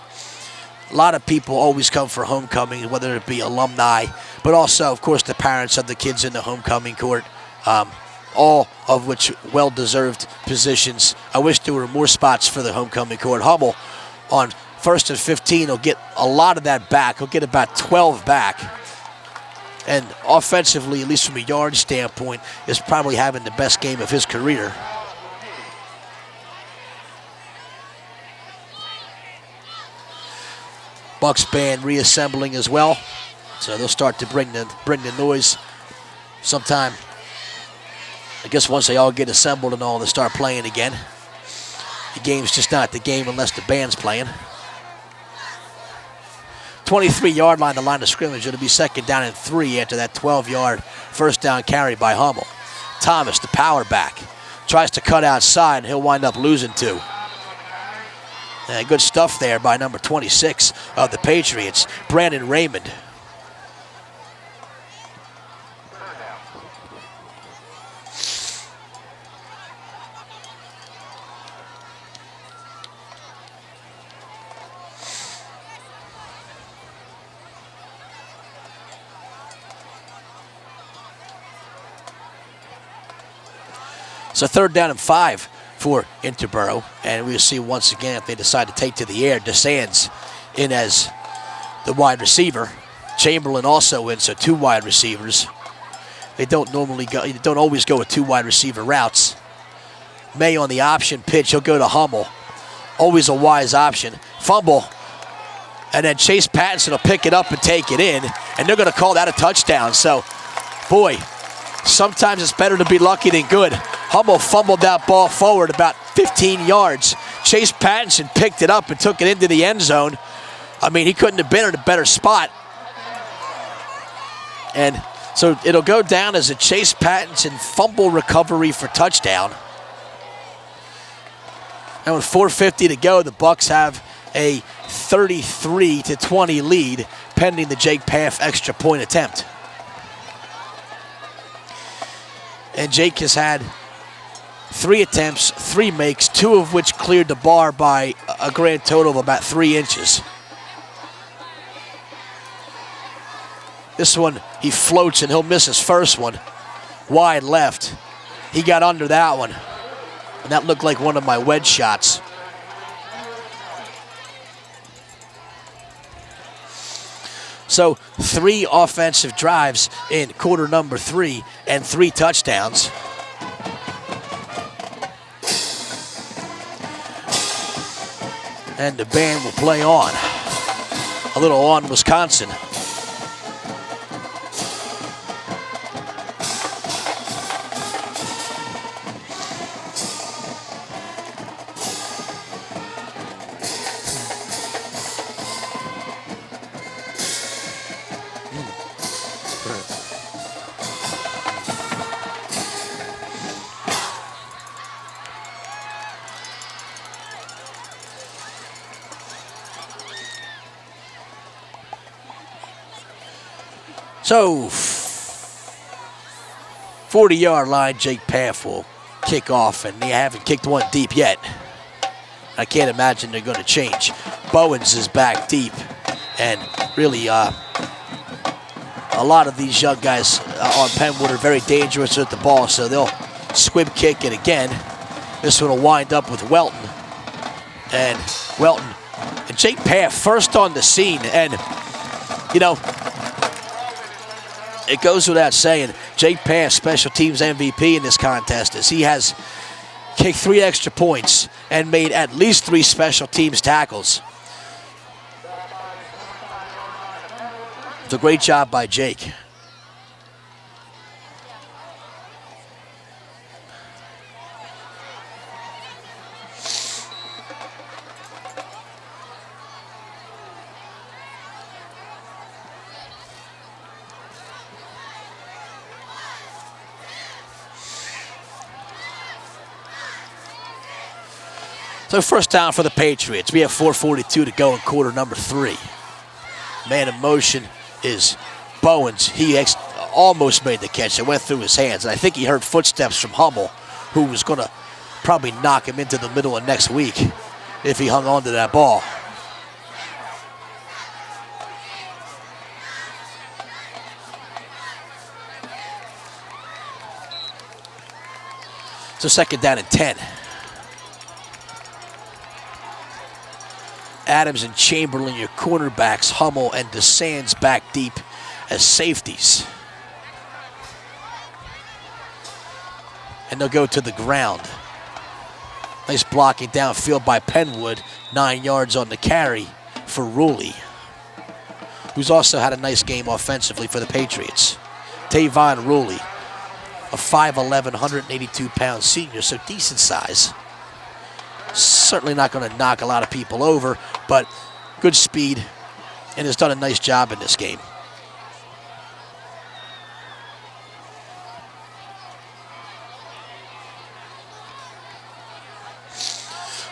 A lot of people always come for homecoming, whether it be alumni, but also, of course, the parents of the kids in the homecoming court, all of which well-deserved positions. I wish there were more spots for the homecoming court. Hummel on 1st and 15 will get a lot of that back. He'll get about 12 back. And offensively, at least from a yard standpoint, is probably having the best game of his career. Bucks band reassembling as well, so they'll start to bring the noise sometime. I guess once they all get assembled and all, they start playing again. The game's just not the game unless the band's playing. 23-yard line, the line of scrimmage. It'll be 2nd down and 3 after that 12-yard 1st down carry by Hummel. Thomas, the power back, tries to cut outside, and he'll wind up losing 2. Good stuff there by number 26 of the Patriots, Brandon Raymond. So 3rd down and 5 for Interboro. And we'll see once again if they decide to take to the air. DeSands in as the wide receiver. Chamberlain also in, so 2 wide receivers. They don't always go with 2 wide receiver routes. May on the option pitch, he'll go to Hummel. Always a wise option. Fumble. And then Chase Pattinson will pick it up and take it in. And they're going to call that a touchdown. So, boy, sometimes it's better to be lucky than good. Hummel fumbled that ball forward about 15 yards. Chase Pattinson picked it up and took it into the end zone. I mean, he couldn't have been in a better spot. And so it'll go down as a Chase Pattinson fumble recovery for touchdown. And with 4:50 to go, the Bucks have a 33-20 lead pending the Jake Paff extra point attempt. And Jake has had 3 attempts, 3 makes, 2 of which cleared the bar by a grand total of about 3 inches. This one, he floats and he'll miss his first one. Wide left. He got under that one. And that looked like one of my wedge shots. So 3 offensive drives in quarter number 3 and 3 touchdowns. And the band will play on. A little on Wisconsin. So, 40-yard line, Jake Paff will kick off, and they haven't kicked one deep yet. I can't imagine they're going to change. Bowens is back deep, and really a lot of these young guys on PennWood are very dangerous with the ball, so they'll squib kick it again. This one will wind up with Welton. And Jake Paff first on the scene, and, you know, it goes without saying, Jake Paff, special teams MVP in this contest, as he has kicked 3 extra points and made at least 3 special teams tackles. It's a great job by Jake. So first down for the Patriots. We have 4:42 to go in quarter number 3. Man in motion is Bowens. He almost made the catch. It went through his hands. And I think he heard footsteps from Hummel, who was going to probably knock him into the middle of next week if he hung on to that ball. So second down and 10. Adams and Chamberlain, your cornerbacks. Hummel and DeSands back deep as safeties. And they'll go to the ground. Nice blocking downfield by PennWood. 9 yards on the carry for Ruley, who's also had a nice game offensively for the Patriots. Tavon Ruley, a 5'11", 182-pound senior, so decent size. Certainly not going to knock a lot of people over, but good speed and has done a nice job in this game.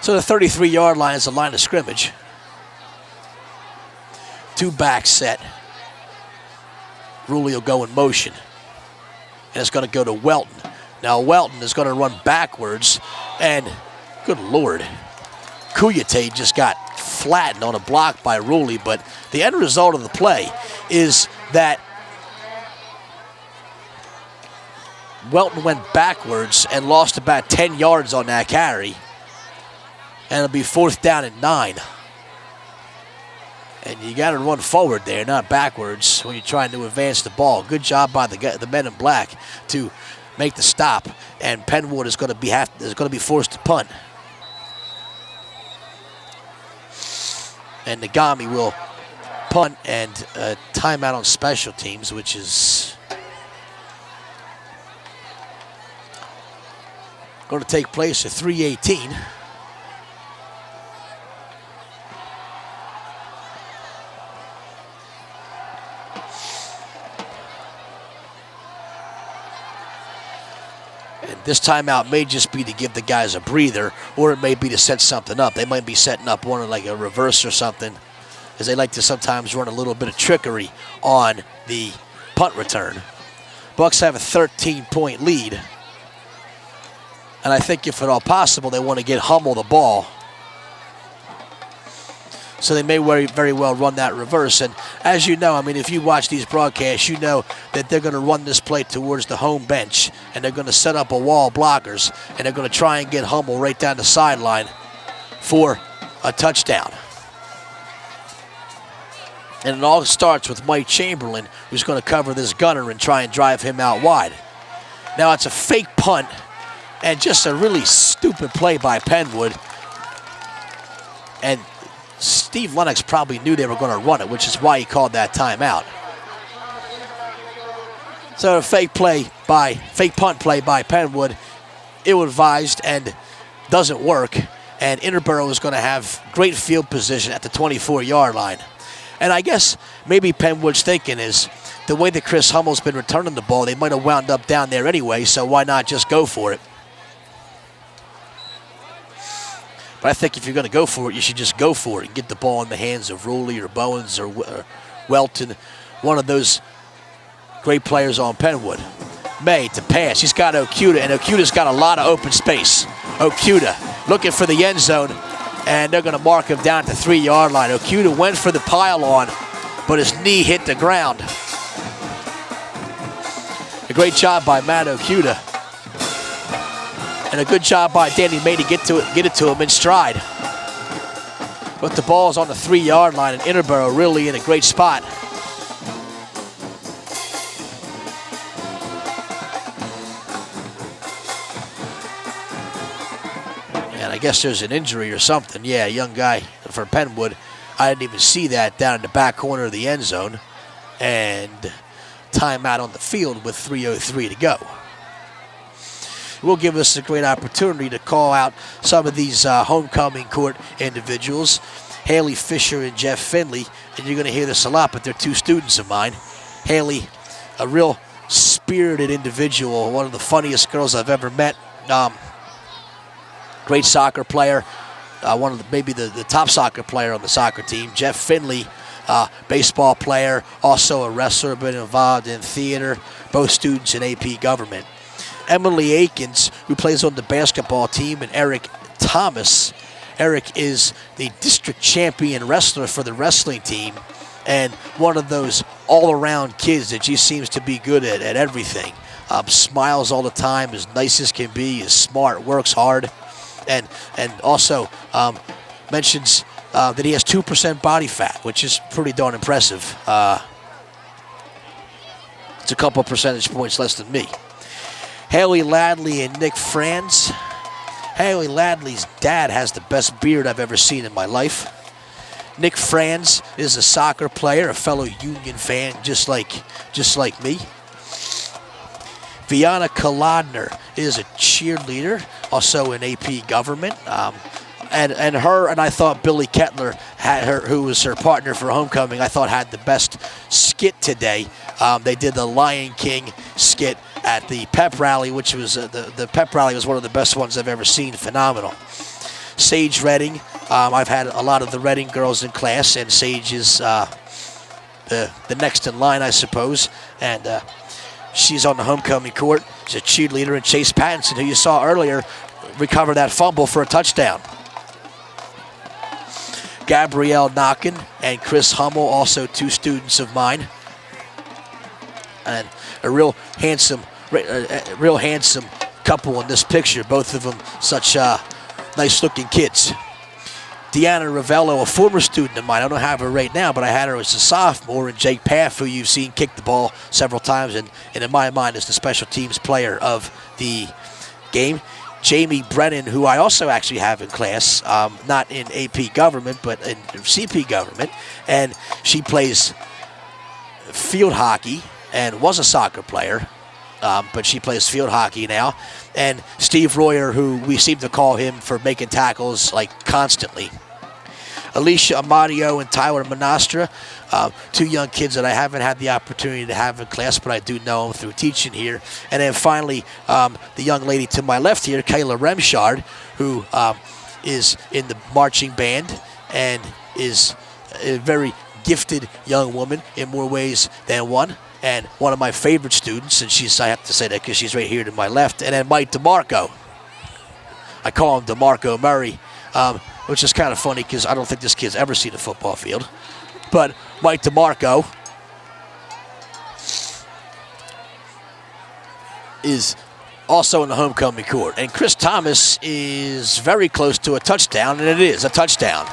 So the 33-yard line is the line of scrimmage. 2 back set. Ruley will go in motion. And it's going to go to Welton. Now Welton is going to run backwards, and good Lord, Kuyate just got flattened on a block by Ruley, but the end result of the play is that Welton went backwards and lost about 10 yards on that carry, and it'll be 4th down and 9. And you got to run forward there, not backwards, when you're trying to advance the ball. Good job by the men in black to make the stop, and PennWood is going to be forced to punt. And Nagami will punt and timeout on special teams, which is going to take place at 3:18. this timeout may just be to give the guys a breather, or it may be to set something up. They might be setting up one like a reverse or something, as they like to sometimes run a little bit of trickery on the punt return. Bucks have a 13-point lead, and I think if at all possible, they want to get Hummel the ball. So they may very well run that reverse. And as you know, I mean, if you watch these broadcasts, you know that they're going to run this play towards the home bench, and they're going to set up a wall of blockers, and they're going to try and get Hummel right down the sideline for a touchdown. And it all starts with Mike Chamberlain, who's going to cover this gunner and try and drive him out wide. Now it's a fake punt and just a really stupid play by PennWood. And Steve Lennox probably knew they were going to run it, which is why he called that timeout. So a fake punt play by PennWood, ill-advised and doesn't work. And Interboro is going to have great field position at the 24-yard line. And I guess maybe PennWood's thinking is the way that Chris Hummel's been returning the ball, they might have wound up down there anyway, so why not just go for it? But I think if you're going to go for it, you should just go for it and get the ball in the hands of Rowley or Bowens or Welton, one of those great players on PennWood. May to pass. He's got Okuda, and Okuda's got a lot of open space. Okuda looking for the end zone, and they're going to mark him down at the 3-yard line. Okuda went for the pile-on, but his knee hit the ground. A great job by Matt Okuda. And a good job by Danny May to get it to him in stride. But the ball's on the 3-yard line, and Interboro really in a great spot. And I guess there's an injury or something. Yeah, a young guy for PennWood. I didn't even see that down in the back corner of the end zone. And timeout on the field with 3:03 to go. Will give us a great opportunity to call out some of these homecoming court individuals, Haley Fisher and Jeff Finley. And you're going to hear this a lot, but they're two students of mine. Haley, a real spirited individual, one of the funniest girls I've ever met. Great soccer player, maybe the top soccer player on the soccer team. Jeff Finley, baseball player, also a wrestler, been involved in theater, both students in AP government. Emily Akins, who plays on the basketball team, and Eric Thomas. Eric is the district champion wrestler for the wrestling team, and one of those all-around kids that just seems to be good at everything. Smiles all the time, as nice as can be, is smart, works hard, and also mentions that he has 2% body fat, which is pretty darn impressive. It's a couple percentage points less than me. Haley Ladley and Nick Franz. Haley Ladley's dad has the best beard I've ever seen in my life. Nick Franz is a soccer player, a fellow Union fan, just like me. Vianna Kolodner is a cheerleader, also in AP government. And her, and I thought Billy Kettler had her, who was her partner for homecoming, I thought had the best skit today. They did the Lion King skit at the pep rally, which was the pep rally was one of the best ones I've ever seen. Phenomenal. Sage Redding, I've had a lot of the Redding girls in class, and Sage is the next in line, I suppose. And she's on the homecoming court. She's a cheerleader, and Chase Pattinson, who you saw earlier, recovered that fumble for a touchdown. Gabrielle Knockin and Chris Hummel, also two students of mine. And a real handsome couple in this picture. Both of them such nice-looking kids. Deanna Ravello, a former student of mine. I don't have her right now, but I had her as a sophomore. And Jake Paff, who you've seen kick the ball several times, and in my mind is the special teams player of the game. Jamie Brennan, who I also actually have in class, not in AP government, but in CP government. And she plays field hockey and was a soccer player, but she plays field hockey now. And Steve Royer, who we seem to call him for making tackles like constantly. Alicia Amadio and Tyler Monastra, two young kids that I haven't had the opportunity to have in class, but I do know them through teaching here. And then finally, the young lady to my left here, Kayla Remshard, who is in the marching band and is a very gifted young woman in more ways than one, and one of my favorite students, and I have to say that because she's right here to my left. And then Mike DeMarco. I call him DeMarco Murray, which is kind of funny because I don't think this kid's ever seen a football field. But Mike DeMarco is also in the homecoming court. And Chris Thomas is very close to a touchdown, and it is a touchdown.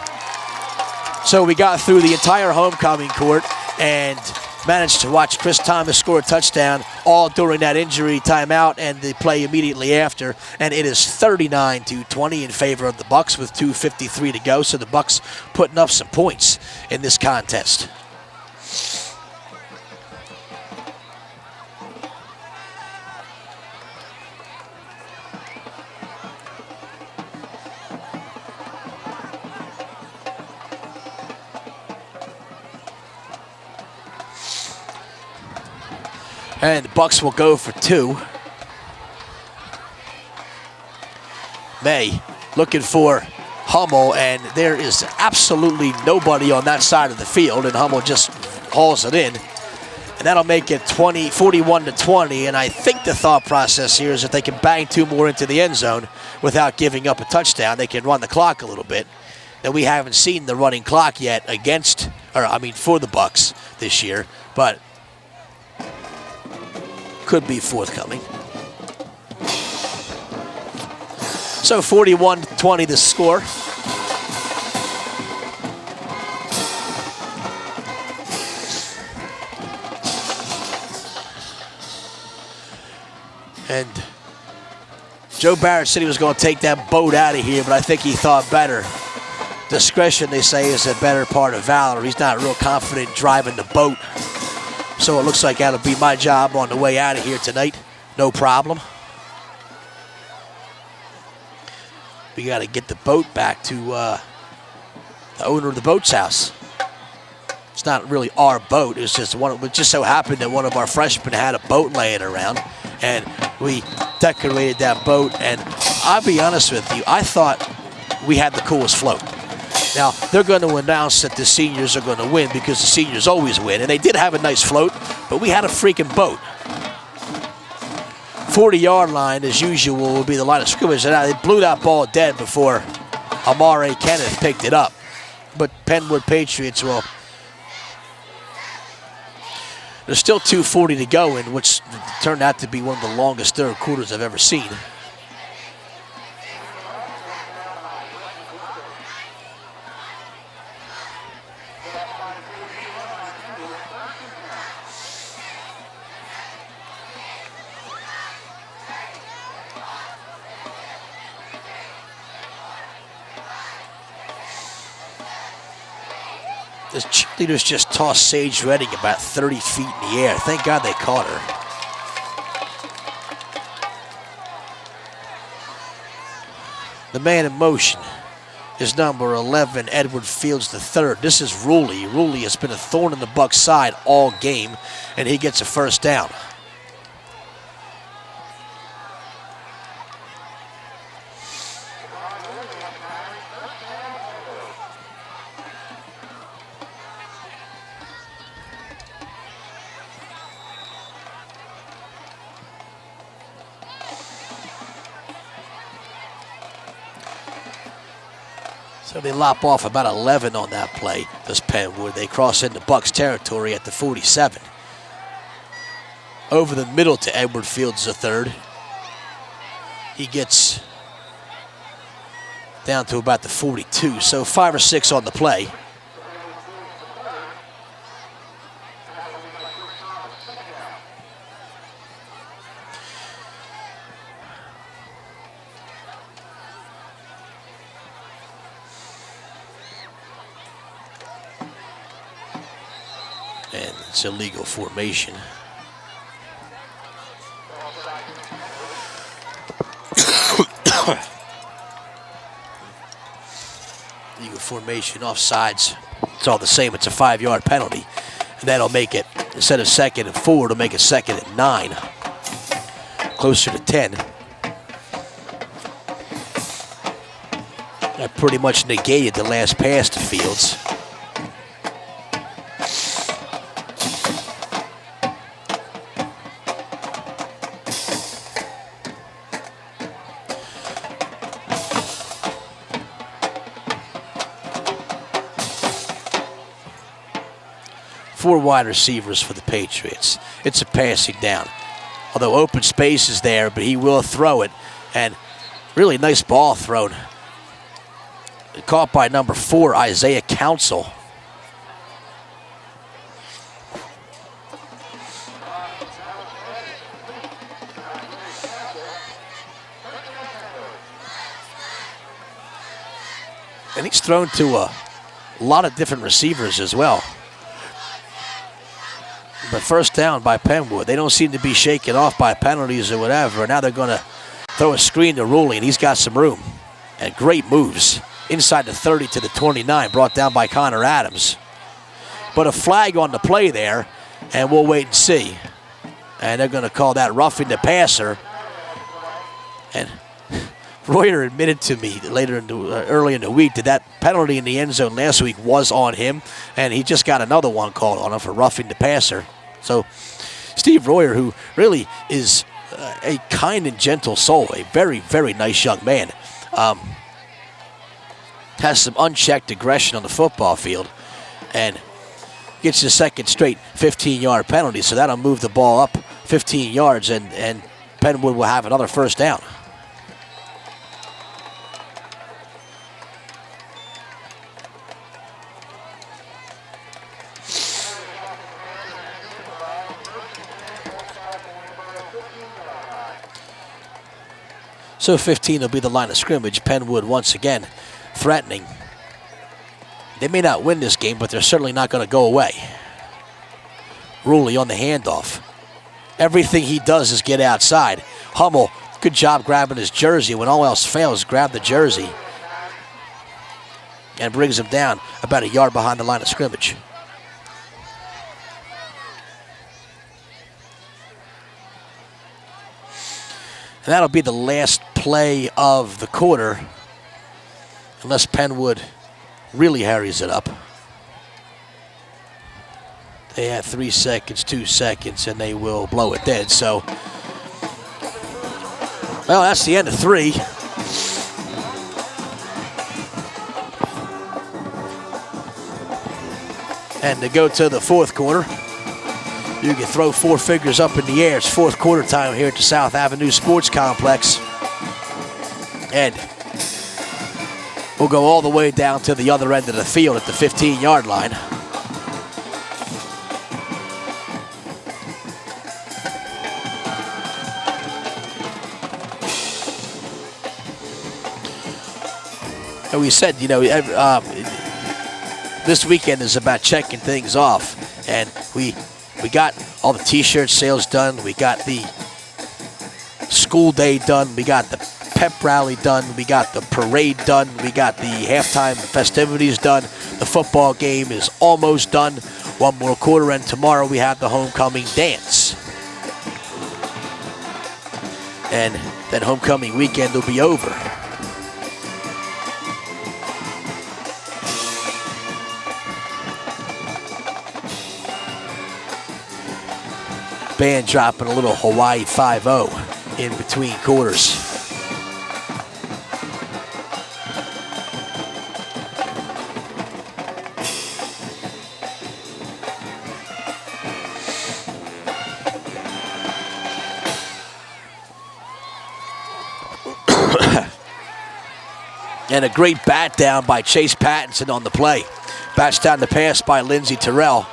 So we got through the entire homecoming court and managed to watch Chris Thomas score a touchdown all during that injury timeout and the play immediately after. And it is 39-20 in favor of the Bucks with 2:53 to go. So the Bucks putting up some points in this contest. And the Bucks will go for two. May looking for Hummel, and there is absolutely nobody on that side of the field, and Hummel just hauls it in. And that'll make it 41-20, and I think the thought process here is if they can bang two more into the end zone without giving up a touchdown, they can run the clock a little bit. Now, we haven't seen the running clock yet for the Bucks this year, but could be forthcoming. So 41-20 the score. And Joe Barrett said he was going to take that boat out of here, but I think he thought better. Discretion, they say, is a better part of valor. He's not real confident driving the boat. So it looks like that'll be my job on the way out of here tonight. No problem. We got to get the boat back to the owner of the boat's house. It's not really our boat. It's just it just so happened that one of our freshmen had a boat laying around, and we decorated that boat. And I'll be honest with you, I thought we had the coolest float. Now, they're going to announce that the seniors are going to win because the seniors always win. And they did have a nice float, but we had a freaking boat. 40-yard line, as usual, will be the line of scrimmage. And they blew that ball dead before Amare Kenneth picked it up. But PennWood Patriots will. There's still 2:40 to go, in which turned out to be one of the longest third quarters I've ever seen. The cheerleaders just tossed Sage Redding about 30 feet in the air. Thank God they caught her. The man in motion is number 11, Edward Fields III. This is Ruley. Ruley has been a thorn in the Bucs' side all game, and he gets a first down. So they lop off about 11 on that play, does PennWood. They cross into Bucs territory at the 47. Over the middle to Edward Fields III. He gets down to about the 42, so 5 or 6 on the play. And it's illegal formation. Illegal formation, offsides. It's all the same. It's a 5-yard penalty. And that'll make it, instead of 2nd and 4, it'll make it 2nd and 9. Closer to 10. That pretty much negated the last pass to Fields. Four wide receivers for the Patriots. It's a passing down. Although open space is there, but he will throw it. And really nice ball thrown. Caught by number 4, Isaiah Council. And he's thrown to a lot of different receivers as well. But first down by PennWood. They don't seem to be shaken off by penalties or whatever. Now they're going to throw a screen to Ruley, and he's got some room. And great moves. Inside the 30 to the 29, brought down by Connor Adams. But a flag on the play there, and we'll wait and see. And they're going to call that roughing the passer. And Reuter admitted to me early in the week that penalty in the end zone last week was on him, and he just got another one called on him for roughing the passer. So Steve Reuter, who really is a kind and gentle soul, a very, very nice young man, has some unchecked aggression on the football field and gets his second straight 15-yard penalty, so that'll move the ball up 15 yards, and PennWood will have another first down. So 15 will be the line of scrimmage. PennWood once again threatening. They may not win this game, but they're certainly not going to go away. Ruley on the handoff. Everything he does is get outside. Hummel, good job grabbing his jersey. When all else fails, grab the jersey. And brings him down about a yard behind the line of scrimmage. And that'll be the last play of the quarter, unless PennWood really hurries it up. They have 3 seconds, 2 seconds, and they will blow it dead. So, well, that's the end of 3. And to go to the fourth quarter, you can throw 4 figures up in the air. It's fourth quarter time here at the South Avenue Sports Complex. And we'll go all the way down to the other end of the field at the 15-yard line. And we said, you know, this weekend is about checking things off. And we got all the T-shirt sales done. We got the school day done. We got the pep rally done. We got the parade done. We got the halftime festivities done. The football game is almost done. One more quarter, and tomorrow we have the homecoming dance. And then homecoming weekend will be over. Band dropping a little Hawaii 5-0 in between quarters. And a great bat down by Chase Pattinson on the play. Bats down the pass by Lindsey Terrell.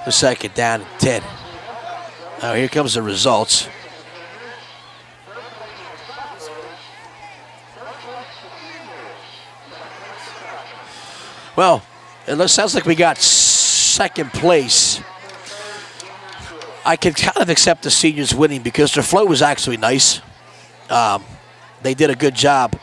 The second down and 10. Now here comes the results. Well, it sounds like we got second place. I can kind of accept the seniors winning because their flow was actually nice. They did a good job.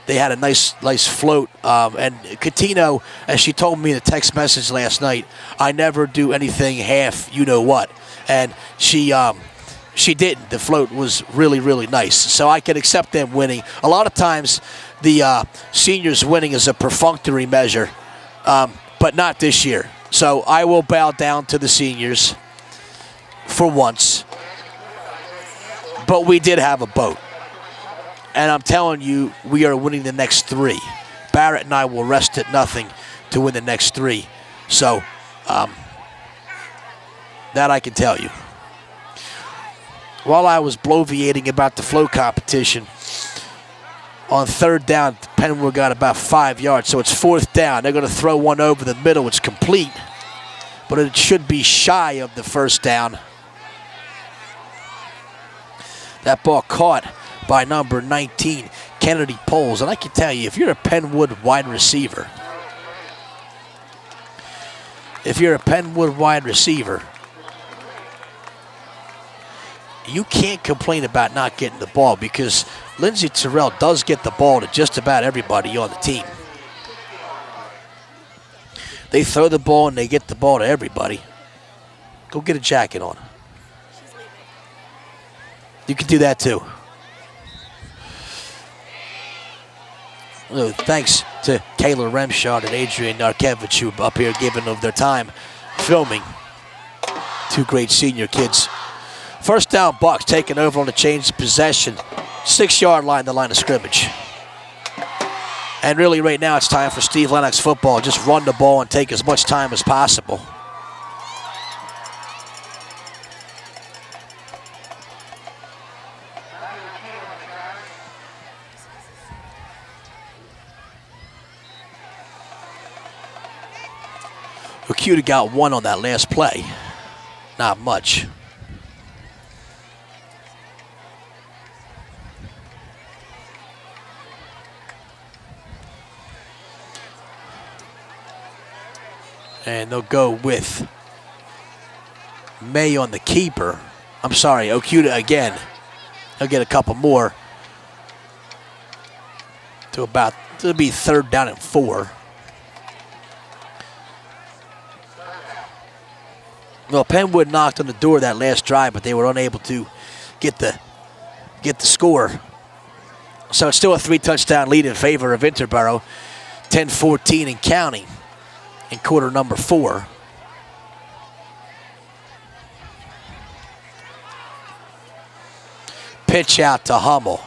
They had a nice float. And Catino, as she told me in a text message last night, I never do anything half you-know-what. And she didn't. The float was really, really nice. So I can accept them winning. A lot of times the seniors winning is a perfunctory measure, but not this year. So I will bow down to the seniors for once. But we did have a boat. And I'm telling you, we are winning the next 3. Barrett and I will rest at nothing to win the next 3. So that I can tell you. While I was bloviating about the float competition, on 3rd down, PennWood got about 5 yards, so it's 4th down. They're going to throw one over the middle. It's complete, but it should be shy of the 1st down. That ball caught by number 19, Kennedy Poles. And I can tell you, if you're a PennWood wide receiver, you can't complain about not getting the ball, because Lindsey Terrell does get the ball to just about everybody on the team. They throw the ball and they get the ball to everybody. Go get a jacket on. You can do that too. Thanks to Kayla Remshard and Adrian Narkevich, who are up here giving of their time filming. 2 great senior kids. 1st down, Bucks taking over on the change of possession. 6-yard line, the line of scrimmage. And really right now it's time for Steve Lennox football. Just run the ball and take as much time as possible. Okuda got 1 on that last play. Not much. And they'll go with May on the keeper. I'm sorry, Okuda again. He'll get a couple more. It'll be 3rd down and 4. Well, PennWood knocked on the door that last drive, but they were unable to get the score. So it's still a 3-touchdown lead in favor of Interboro. 10-14 and counting in quarter number 4. Pitch out to Hummel.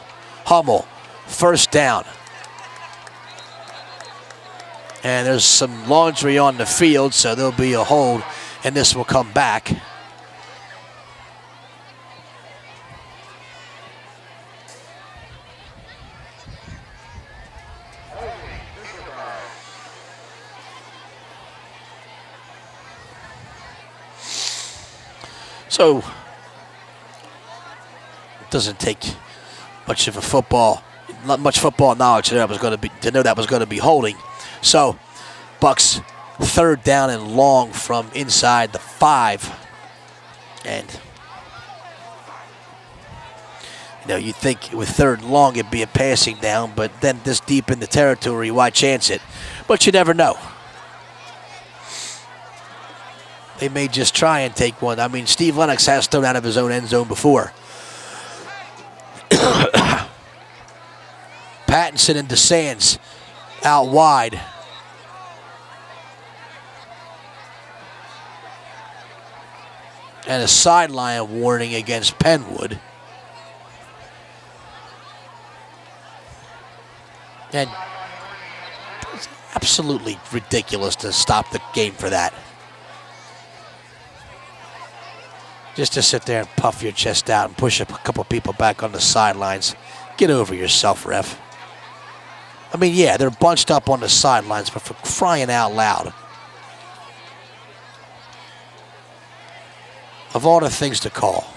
Hummel, 1st down. And there's some laundry on the field, so there'll be a hold. And this will come back. So, it doesn't take much of a football, not much football knowledge to know that was going to be holding. So, Bucks 3rd down and long from inside the 5. And you'd think with 3rd and long it'd be a passing down, but then this deep in the territory, why chance it? But you never know. They may just try and take one. I mean, Steve Lennox has thrown out of his own end zone before. Pattinson and DeSands out wide. And a sideline warning against PennWood. And it's absolutely ridiculous to stop the game for that. Just to sit there and puff your chest out and push a couple people back on the sidelines. Get over yourself, ref. I mean, yeah, they're bunched up on the sidelines, but for crying out loud. Of all the things to call.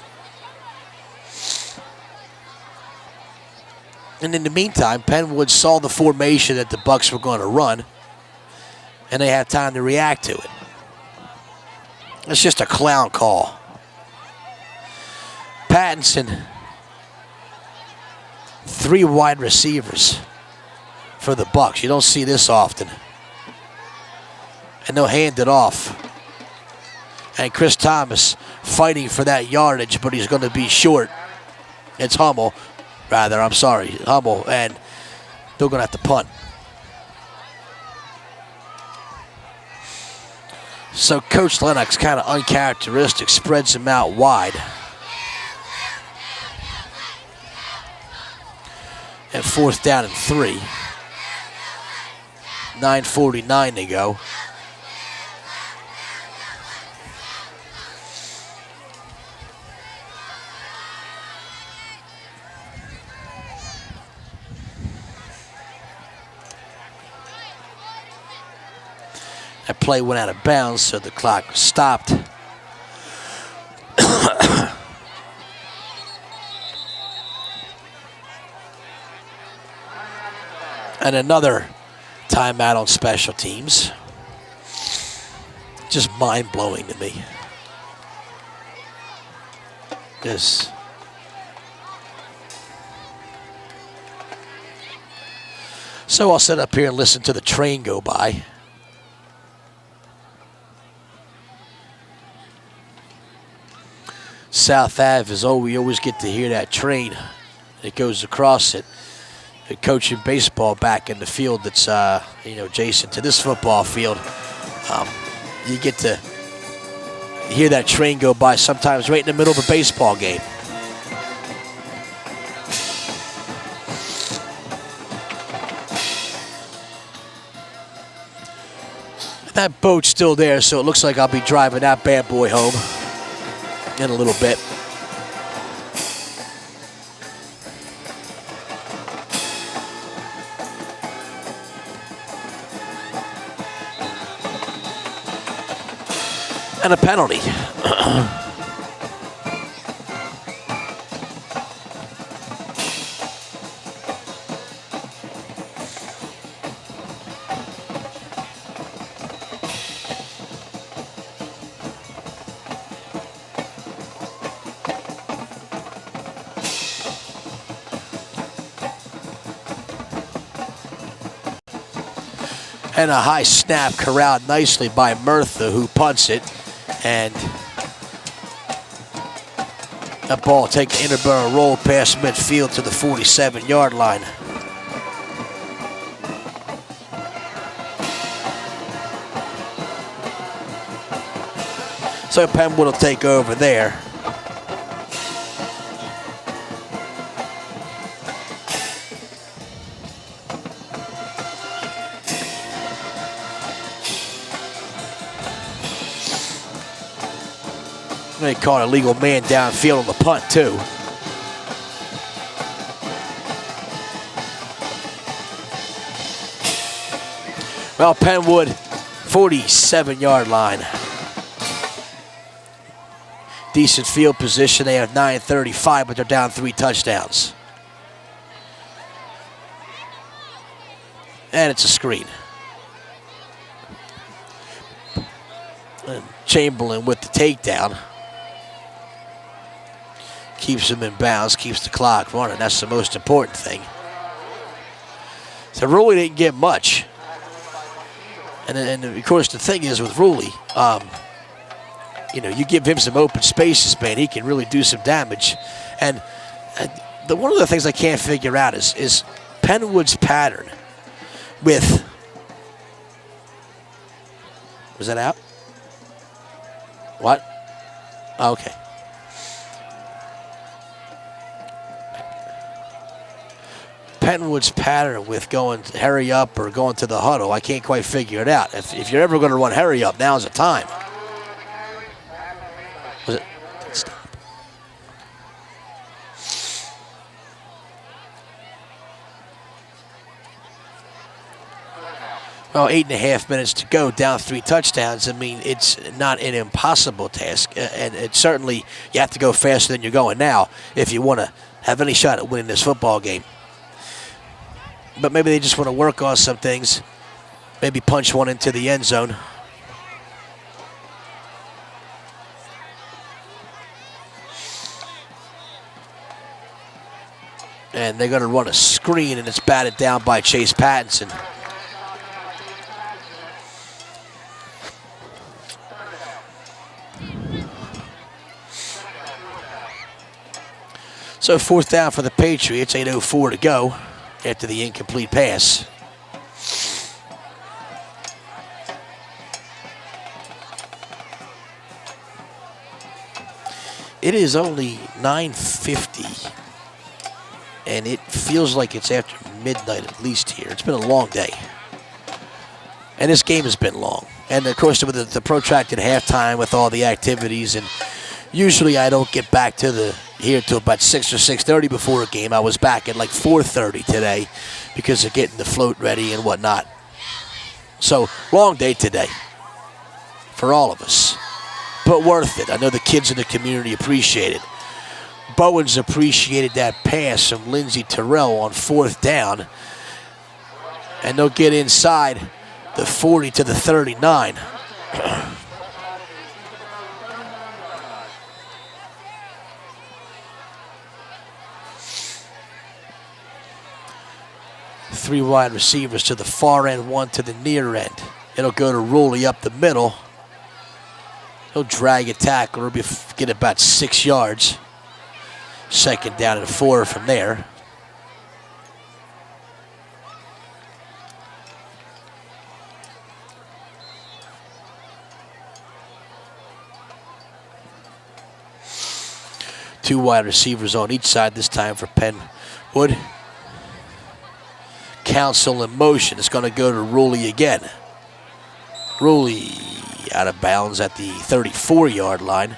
And in the meantime, PennWood saw the formation that the Bucks were going to run, and they had time to react to it. It's just a clown call. Pattinson 3 wide receivers for the Bucs. You don't see this often. And they'll hand it off. And Chris Thomas fighting for that yardage, but he's going to be short. It's Hummel, Hummel, and they're going to have to punt. So Coach Lennox, kind of uncharacteristic, spreads him out wide. And 4th down and 3. 9:49 to go. That play went out of bounds, so the clock stopped. And another timeout on special teams. Just mind-blowing to me. So I'll sit up here and listen to the train go by. South Ave is we always get to hear that train that goes across it. Coaching baseball back in the field that's adjacent to this football field. You get to hear that train go by sometimes right in the middle of a baseball game. That boat's still there, so it looks like I'll be driving that bad boy home in a little bit. And a penalty. And a high snap corralled nicely by Murtha, who punts it. And that ball takes an Interboro roll past midfield to the 47-yard line. So PennWood will take over there. They caught a legal man downfield on the punt, too. Well, PennWood, 47-yard line. Decent field position. They have 9:35, but they're down 3 touchdowns. And it's a screen. And Chamberlain with the takedown. Keeps him in bounds, keeps the clock running. That's the most important thing. So Ruley didn't get much. And of course, the thing is with Ruley, you give him some open spaces, man, he can really do some damage. And one of the things I can't figure out is PennWood's pattern with... Was that out? What? Okay. PennWood's pattern with going hurry up or going to the huddle, I can't quite figure it out. If you're ever going to run hurry up, now's the time. Was it? Stop. Well, 8.5 minutes to go, down 3 touchdowns. I mean, it's not an impossible task. And it certainly, you have to go faster than you're going now if you want to have any shot at winning this football game. But maybe they just want to work on some things. Maybe punch one into the end zone. And they're going to run a screen, and it's batted down by Chase Pattinson. So 4th down for the Patriots, 8:04 to go after the incomplete pass. It is only 9:50, and it feels like it's after midnight at least here. It's been a long day, and this game has been long. And of course, with the protracted halftime with all the activities, and usually I don't get back to here till about 6 or 6:30 before a game. I was back at like 4:30 today because of getting the float ready and whatnot. So, long day today for all of us, but worth it. I know the kids in the community appreciate it. Bowens appreciated that pass from Lindsey Terrell on 4th down, and they'll get inside the 40 to the 39. Three wide receivers to the far end, one to the near end. It'll go to Ruley up the middle. He'll drag a tackle. He'll get about 6 yards. 2nd down and 4 from there. Two wide receivers on each side this time for PennWood. Council in motion. It's going to go to Ruley again. Ruley out of bounds at the 34-yard line.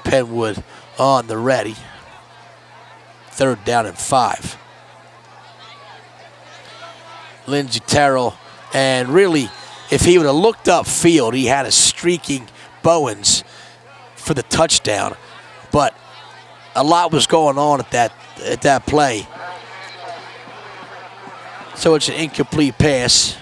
PennWood on the ready. 3rd down and 5. Lindsey Terrell, and really, if he would have looked upfield, he had a streaking Bowens for the touchdown. But a lot was going on at that play. So it's an incomplete pass.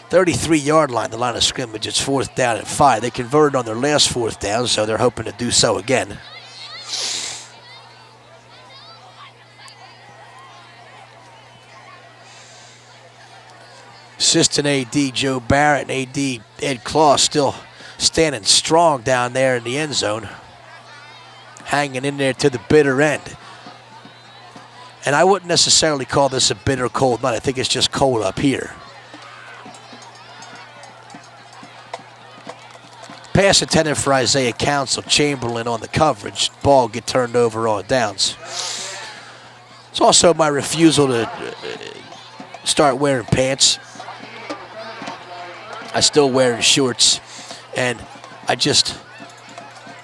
.33-yard line, the line of scrimmage. It's 4th down and 5. They converted on their last 4th down, so they're hoping to do so again. Assistant AD Joe Barrett and AD Ed Claw still standing strong down there in the end zone, hanging in there to the bitter end. And I wouldn't necessarily call this a bitter cold night. I think it's just cold up here. Pass intended for Isaiah Council. Chamberlain on the coverage. Ball get turned over on downs. It's also my refusal to start wearing pants. I still wear shorts, and I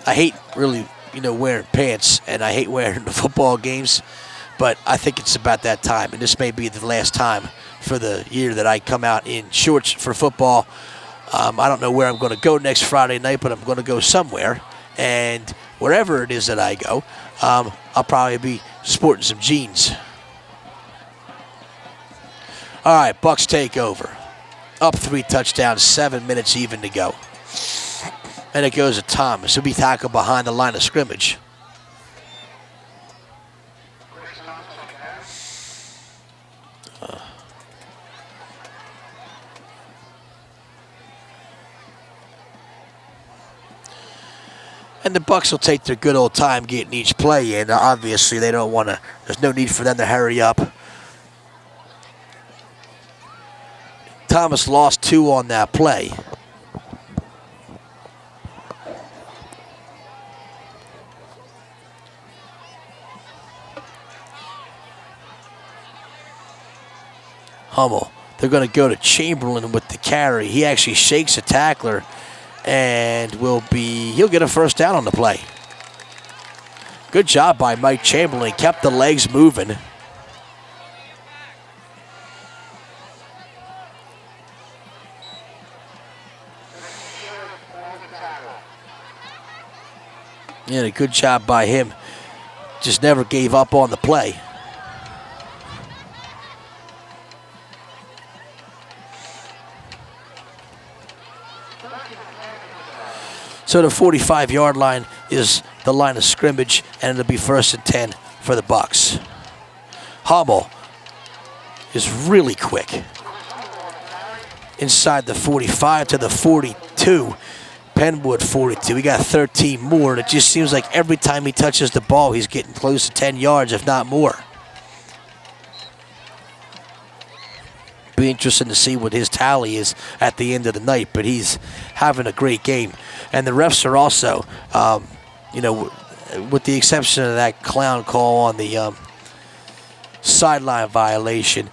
hate really, wearing pants, and I hate wearing the football games, but I think it's about that time, and this may be the last time for the year that I come out in shorts for football. I don't know where I'm going to go next Friday night, but I'm going to go somewhere. And wherever it is that I go, I'll probably be sporting some jeans. All right, Bucks take over. Up 3 touchdowns, 7 minutes even to go. And it goes to Thomas. He'll be tackled behind the line of scrimmage. And the Bucks will take their good old time getting each play in. Obviously, they don't want to. There's no need for them to hurry up. Thomas lost 2 on that play. Hummel. They're going to go to Chamberlain with the carry. He actually shakes a tackler. And he'll get a 1st down on the play. Good job by Mike Chamberlain. Kept the legs moving. Yeah, a good job by him. Just never gave up on the play. So the 45-yard line is the line of scrimmage, and it'll be 1st and 10 for the Bucks. Hummel is really quick. Inside the 45 to the 42. PennWood 42. We got 13 more, and it just seems like every time he touches the ball, he's getting close to 10 yards, if not more. Be interesting to see what his tally is at the end of the night, but he's having a great game. And the refs are also, with the exception of that clown call on the sideline violation,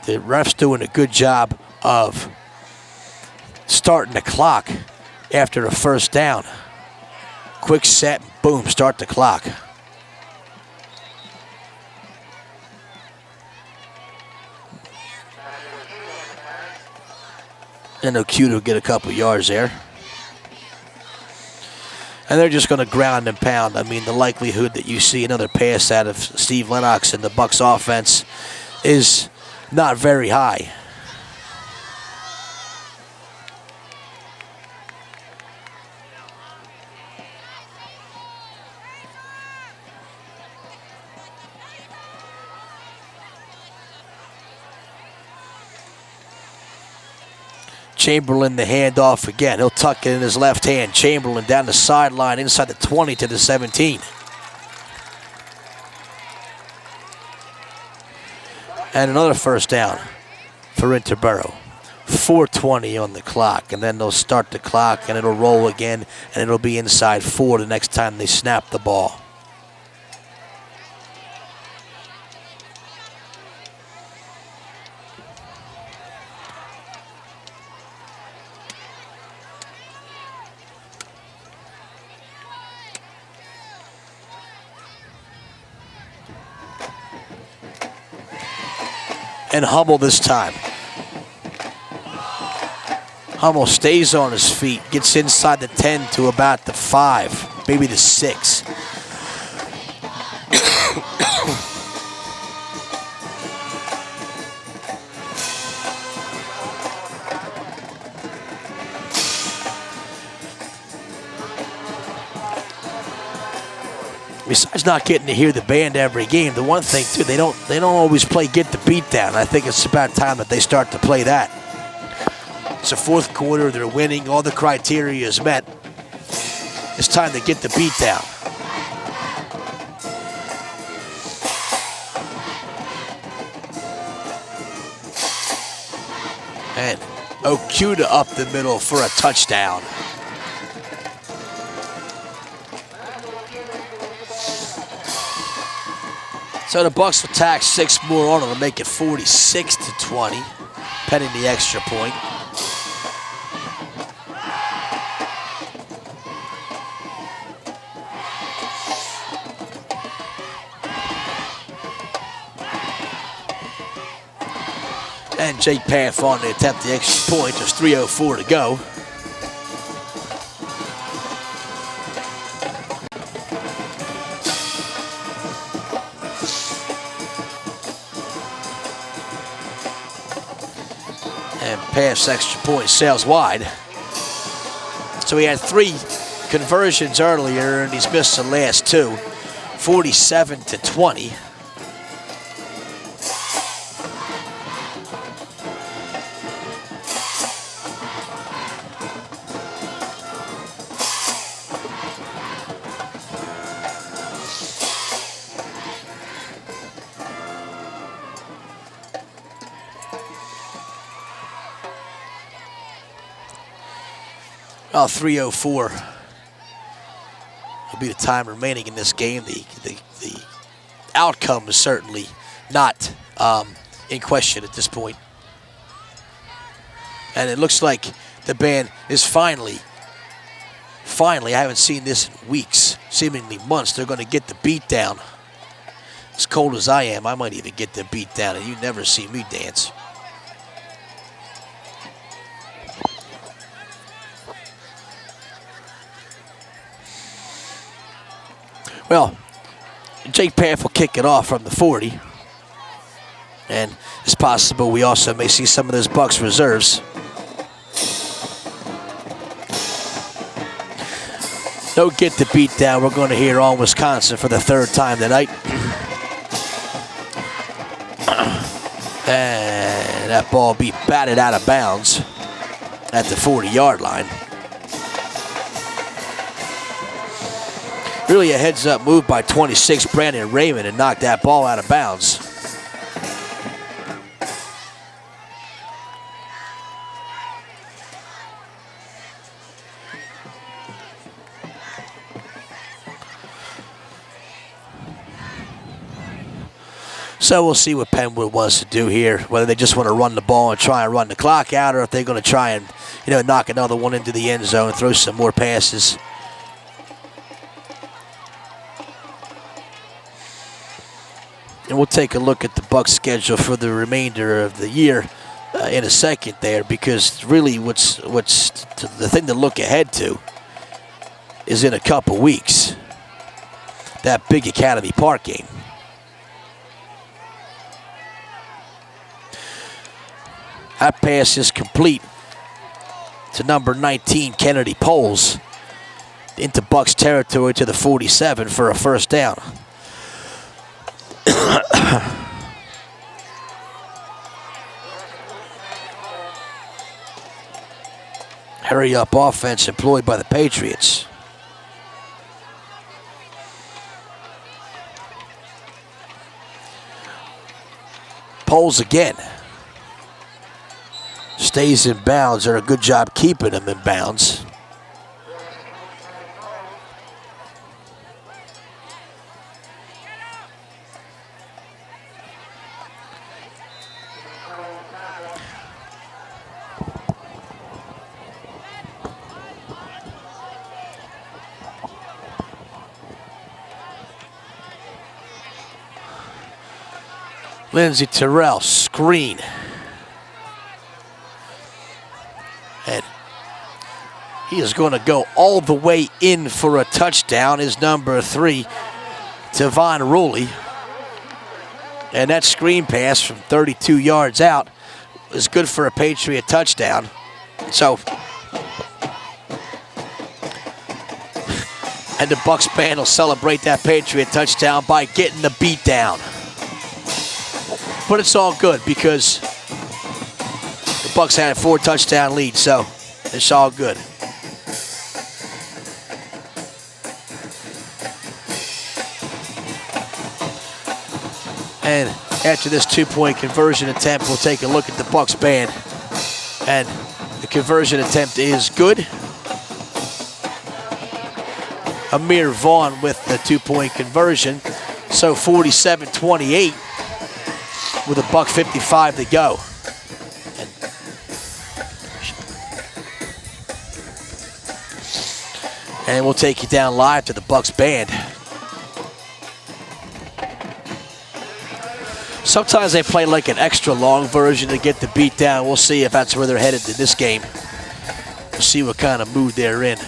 the refs doing a good job of starting the clock after a 1st down. Quick set, boom, start the clock. And O'Q will get a couple yards there. And they're just going to ground and pound. I mean, the likelihood that you see another pass out of Steve Lennox and the Bucs offense is not very high. Chamberlain the handoff again. He'll tuck it in his left hand. Chamberlain down the sideline inside the 20 to the 17. And another 1st down for Interboro. 4:20 on the clock, and then they'll start the clock and it'll roll again, and it'll be inside 4 the next time they snap the ball. And Hummel this time. Hummel stays on his feet, gets inside the 10 to about the 5, maybe the 6. Besides not getting to hear the band every game, the one thing too, they don't always play Get the Beat Down. I think it's about time that they start to play that. It's the 4th quarter, they're winning, all the criteria is met. It's time to get the beat down. And Okuda up the middle for a touchdown. So the Bucs will tack 6 more on them to make it 46-20, pending the extra point. And Jake Paff on to attempt the extra point. There's 3:04 to go. And Paff's extra point sails wide. So he had 3 conversions earlier, and he's missed the last 2. 47-20. Well, 3:04 will be the time remaining in this game. The outcome is certainly not in question at this point. And it looks like the band is finally finally, I haven't seen this in weeks, seemingly months, they're going to get the beat down. As cold as I am, I might even get the beat down, and you never see me dance. Well, Jake Paff will kick it off from the 40. And it's possible we also may see some of those Bucks reserves. No get the beat down we're going to hear on Wisconsin for the third time tonight. And that ball be batted out of bounds at the 40-yard line. Really a heads-up move by 26 Brandon Raymond and knocked that ball out of bounds. So we'll see what PennWood wants to do here, whether they just want to run the ball and try and run the clock out, or if they're going to try and, knock another one into the end zone and throw some more passes. And we'll take a look at the Bucs schedule for the remainder of the year in a second there, because really what's the thing to look ahead to is in a couple weeks, that big Academy Park game. That pass is complete to number 19, Kennedy Poles, into Bucs territory to the 47 for a first down. Hurry up offense employed by the Patriots. Poles again. Stays in bounds, or a good job keeping him in bounds. Lindsey Terrell, screen. And he is going to go all the way in for a touchdown, is number 3, Tavon Ruley. And that screen pass from 32 yards out is good for a Patriot touchdown. So, and the Bucs band will celebrate that Patriot touchdown by getting the beat down. But it's all good because the Bucs had a 4-touchdown lead, so it's all good. And after this 2-point conversion attempt, we'll take a look at the Bucs band. And the conversion attempt is good. Amir Vaughn with the 2-point conversion. So 47-28 with a $1:55 to go. And we'll take you down live to the Bucs band. Sometimes they play like an extra long version to get the beat down. We'll see if that's where they're headed in this game. We'll see what kind of mood they're in.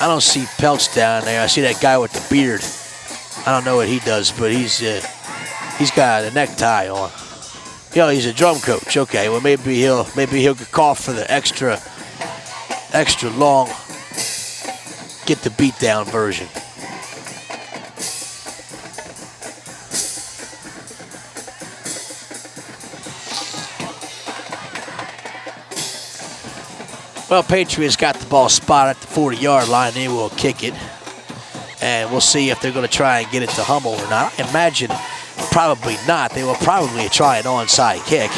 I don't see Peltz down there. I see that guy with the beard. I don't know what he does, but he's got a necktie on. He's a drum coach. Okay, well maybe he'll get called for the extra long get the beat down version. Well, Patriots got the ball spotted at the 40-yard line. They will kick it. And we'll see if they're going to try and get it to Hummel or not. I imagine probably not. They will probably try an onside kick.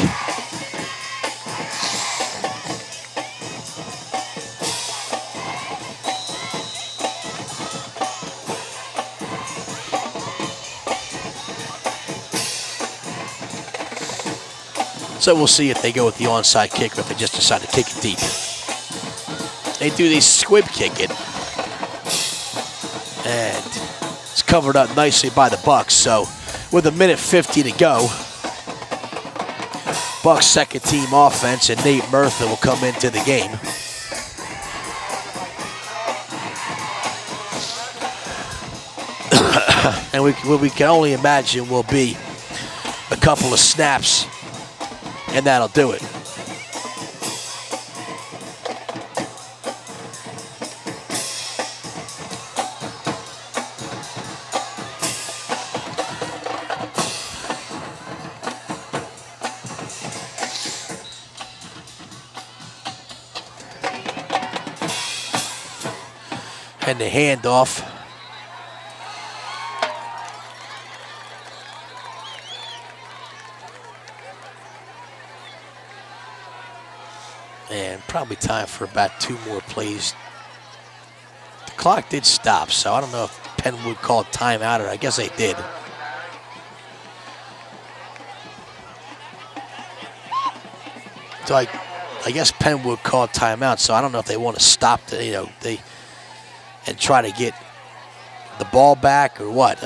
So we'll see if they go with the onside kick or if they just decide to kick it deep. They do, they squib kick it. And it's covered up nicely by the Bucks. So with 1:50 to go, Bucks second team offense and Nate Murtha will come into the game. And what we can only imagine will be a couple of snaps, and that'll do it. And the handoff. And probably time for about 2 more plays. The clock did stop, so I don't know if PennWood called timeout, or I guess they did. So I guess PennWood called timeout, so I don't know if they want to stop the, and try to get the ball back or what.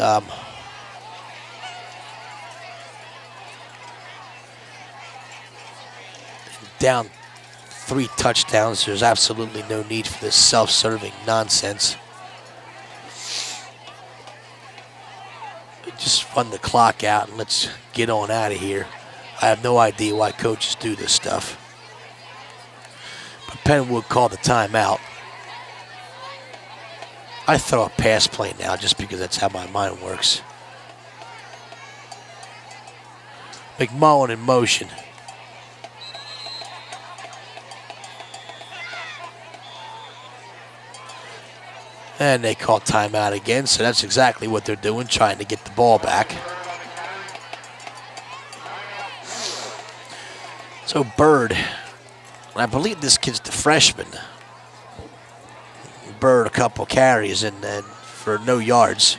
Down 3 touchdowns. There's absolutely no need for this self-serving nonsense. Just run the clock out and let's get on out of here. I have no idea why coaches do this stuff. But PennWood called the timeout. I throw a pass play now just because that's how my mind works. McMullen in motion. And they call timeout again, so that's exactly what they're doing, trying to get the ball back. So Bird, I believe this kid's the freshman. Bird a couple carries and then for no yards.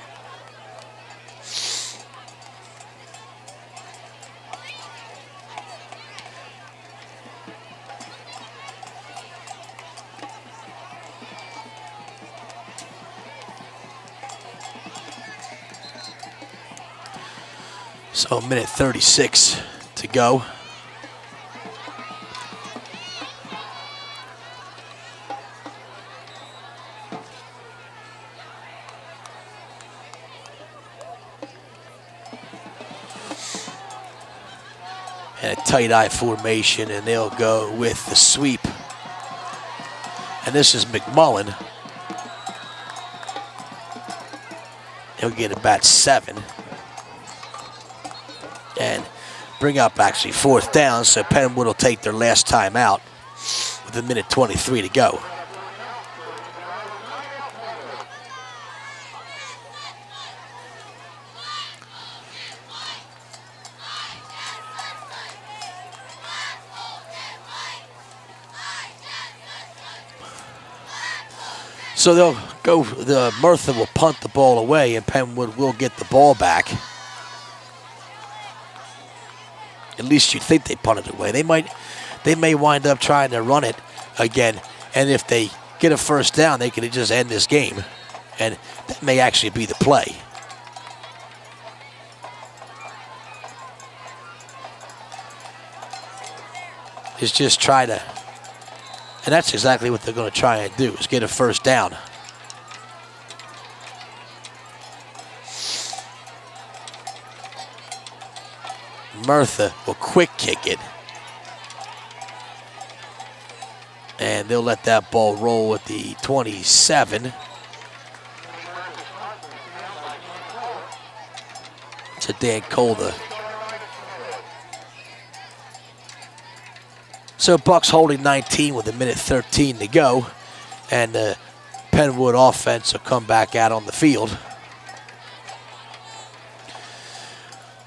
So 1:36 to go. And a tight eye formation, and they'll go with the sweep. And this is McMullen. He'll get about 7. And bring up actually 4th down, so PennWood will take their last time out with 1:23 to go. So they'll go, Murtha will punt the ball away and PennWood will get the ball back. At least you'd think they punted it away. They may wind up trying to run it again, and if they get a 1st down, they could just end this game, and that may actually be the play. Is just try to, and that's exactly what they're going to try and do, is get a 1st down. Murtha will quick kick it. And they'll let that ball roll at the 27. To Dan Colda. So Bucks holding 19 with 1:13 to go. And the PennWood offense will come back out on the field.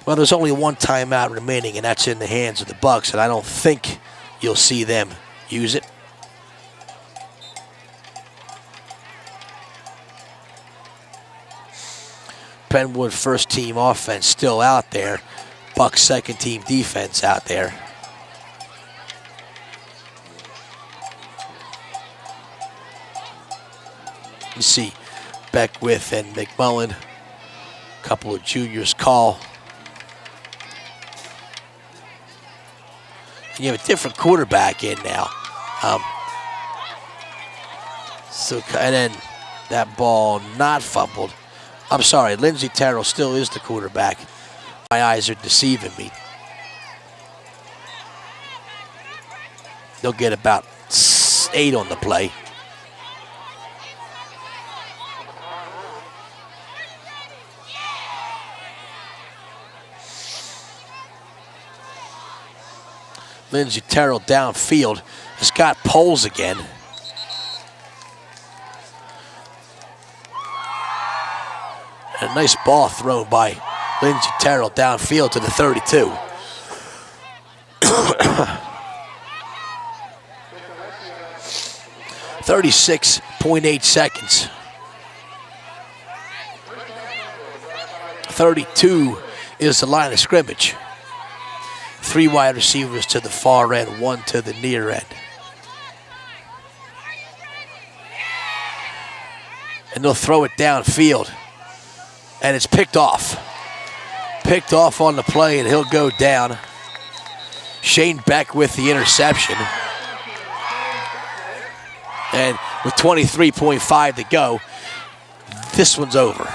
Well, there's only 1 timeout remaining, and that's in the hands of the Bucks, and I don't think you'll see them use it. PennWood 1st team offense still out there. Bucks 2nd team defense out there. You see Beckwith and McMullen, a couple of juniors call. And you have a different quarterback in now. And then that ball not fumbled. I'm sorry, Lindsey Terrell still is the quarterback. My eyes are deceiving me. They'll get about 8 on the play. Lindsey Terrell downfield has got poles again. And a nice ball thrown by Lindsey Terrell downfield to the 32. 36.8 seconds. 32 is the line of scrimmage. 3 wide receivers to the far end, 1 to the near end. And they'll throw it downfield. And it's picked off. Picked off on the play, and he'll go down. Shane Beck with the interception. And with 23.5 to go, this one's over.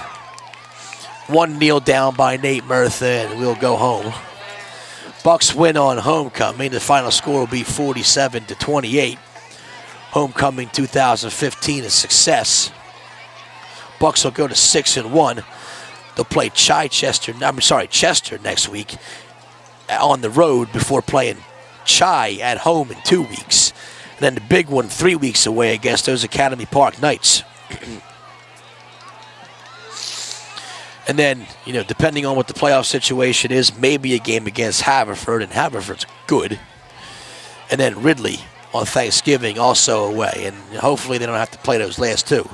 1 kneel down by Nate Murtha, and we'll go home. Bucks win on homecoming. The final score will be 47-28. Homecoming 2015 a success. Bucks will go to 6-1. They'll play Chester next week on the road before playing Chi at home in 2 weeks. And then the big one 3 weeks away against those Academy Park Knights. And then, depending on what the playoff situation is, maybe a game against Haverford, and Haverford's good. And then Ridley on Thanksgiving also away, and hopefully they don't have to play those last 2.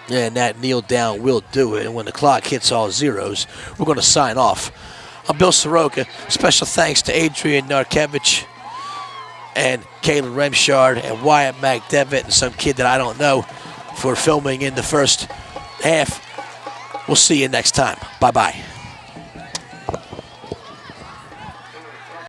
And that kneel down will do it. And when the clock hits all zeros, we're going to sign off. I'm Bill Soroka. Special thanks to Adrian Narkevich and Kayla Remshard and Wyatt McDevitt and some kid that I don't know for filming in the first half. We'll see you next time. Bye-bye.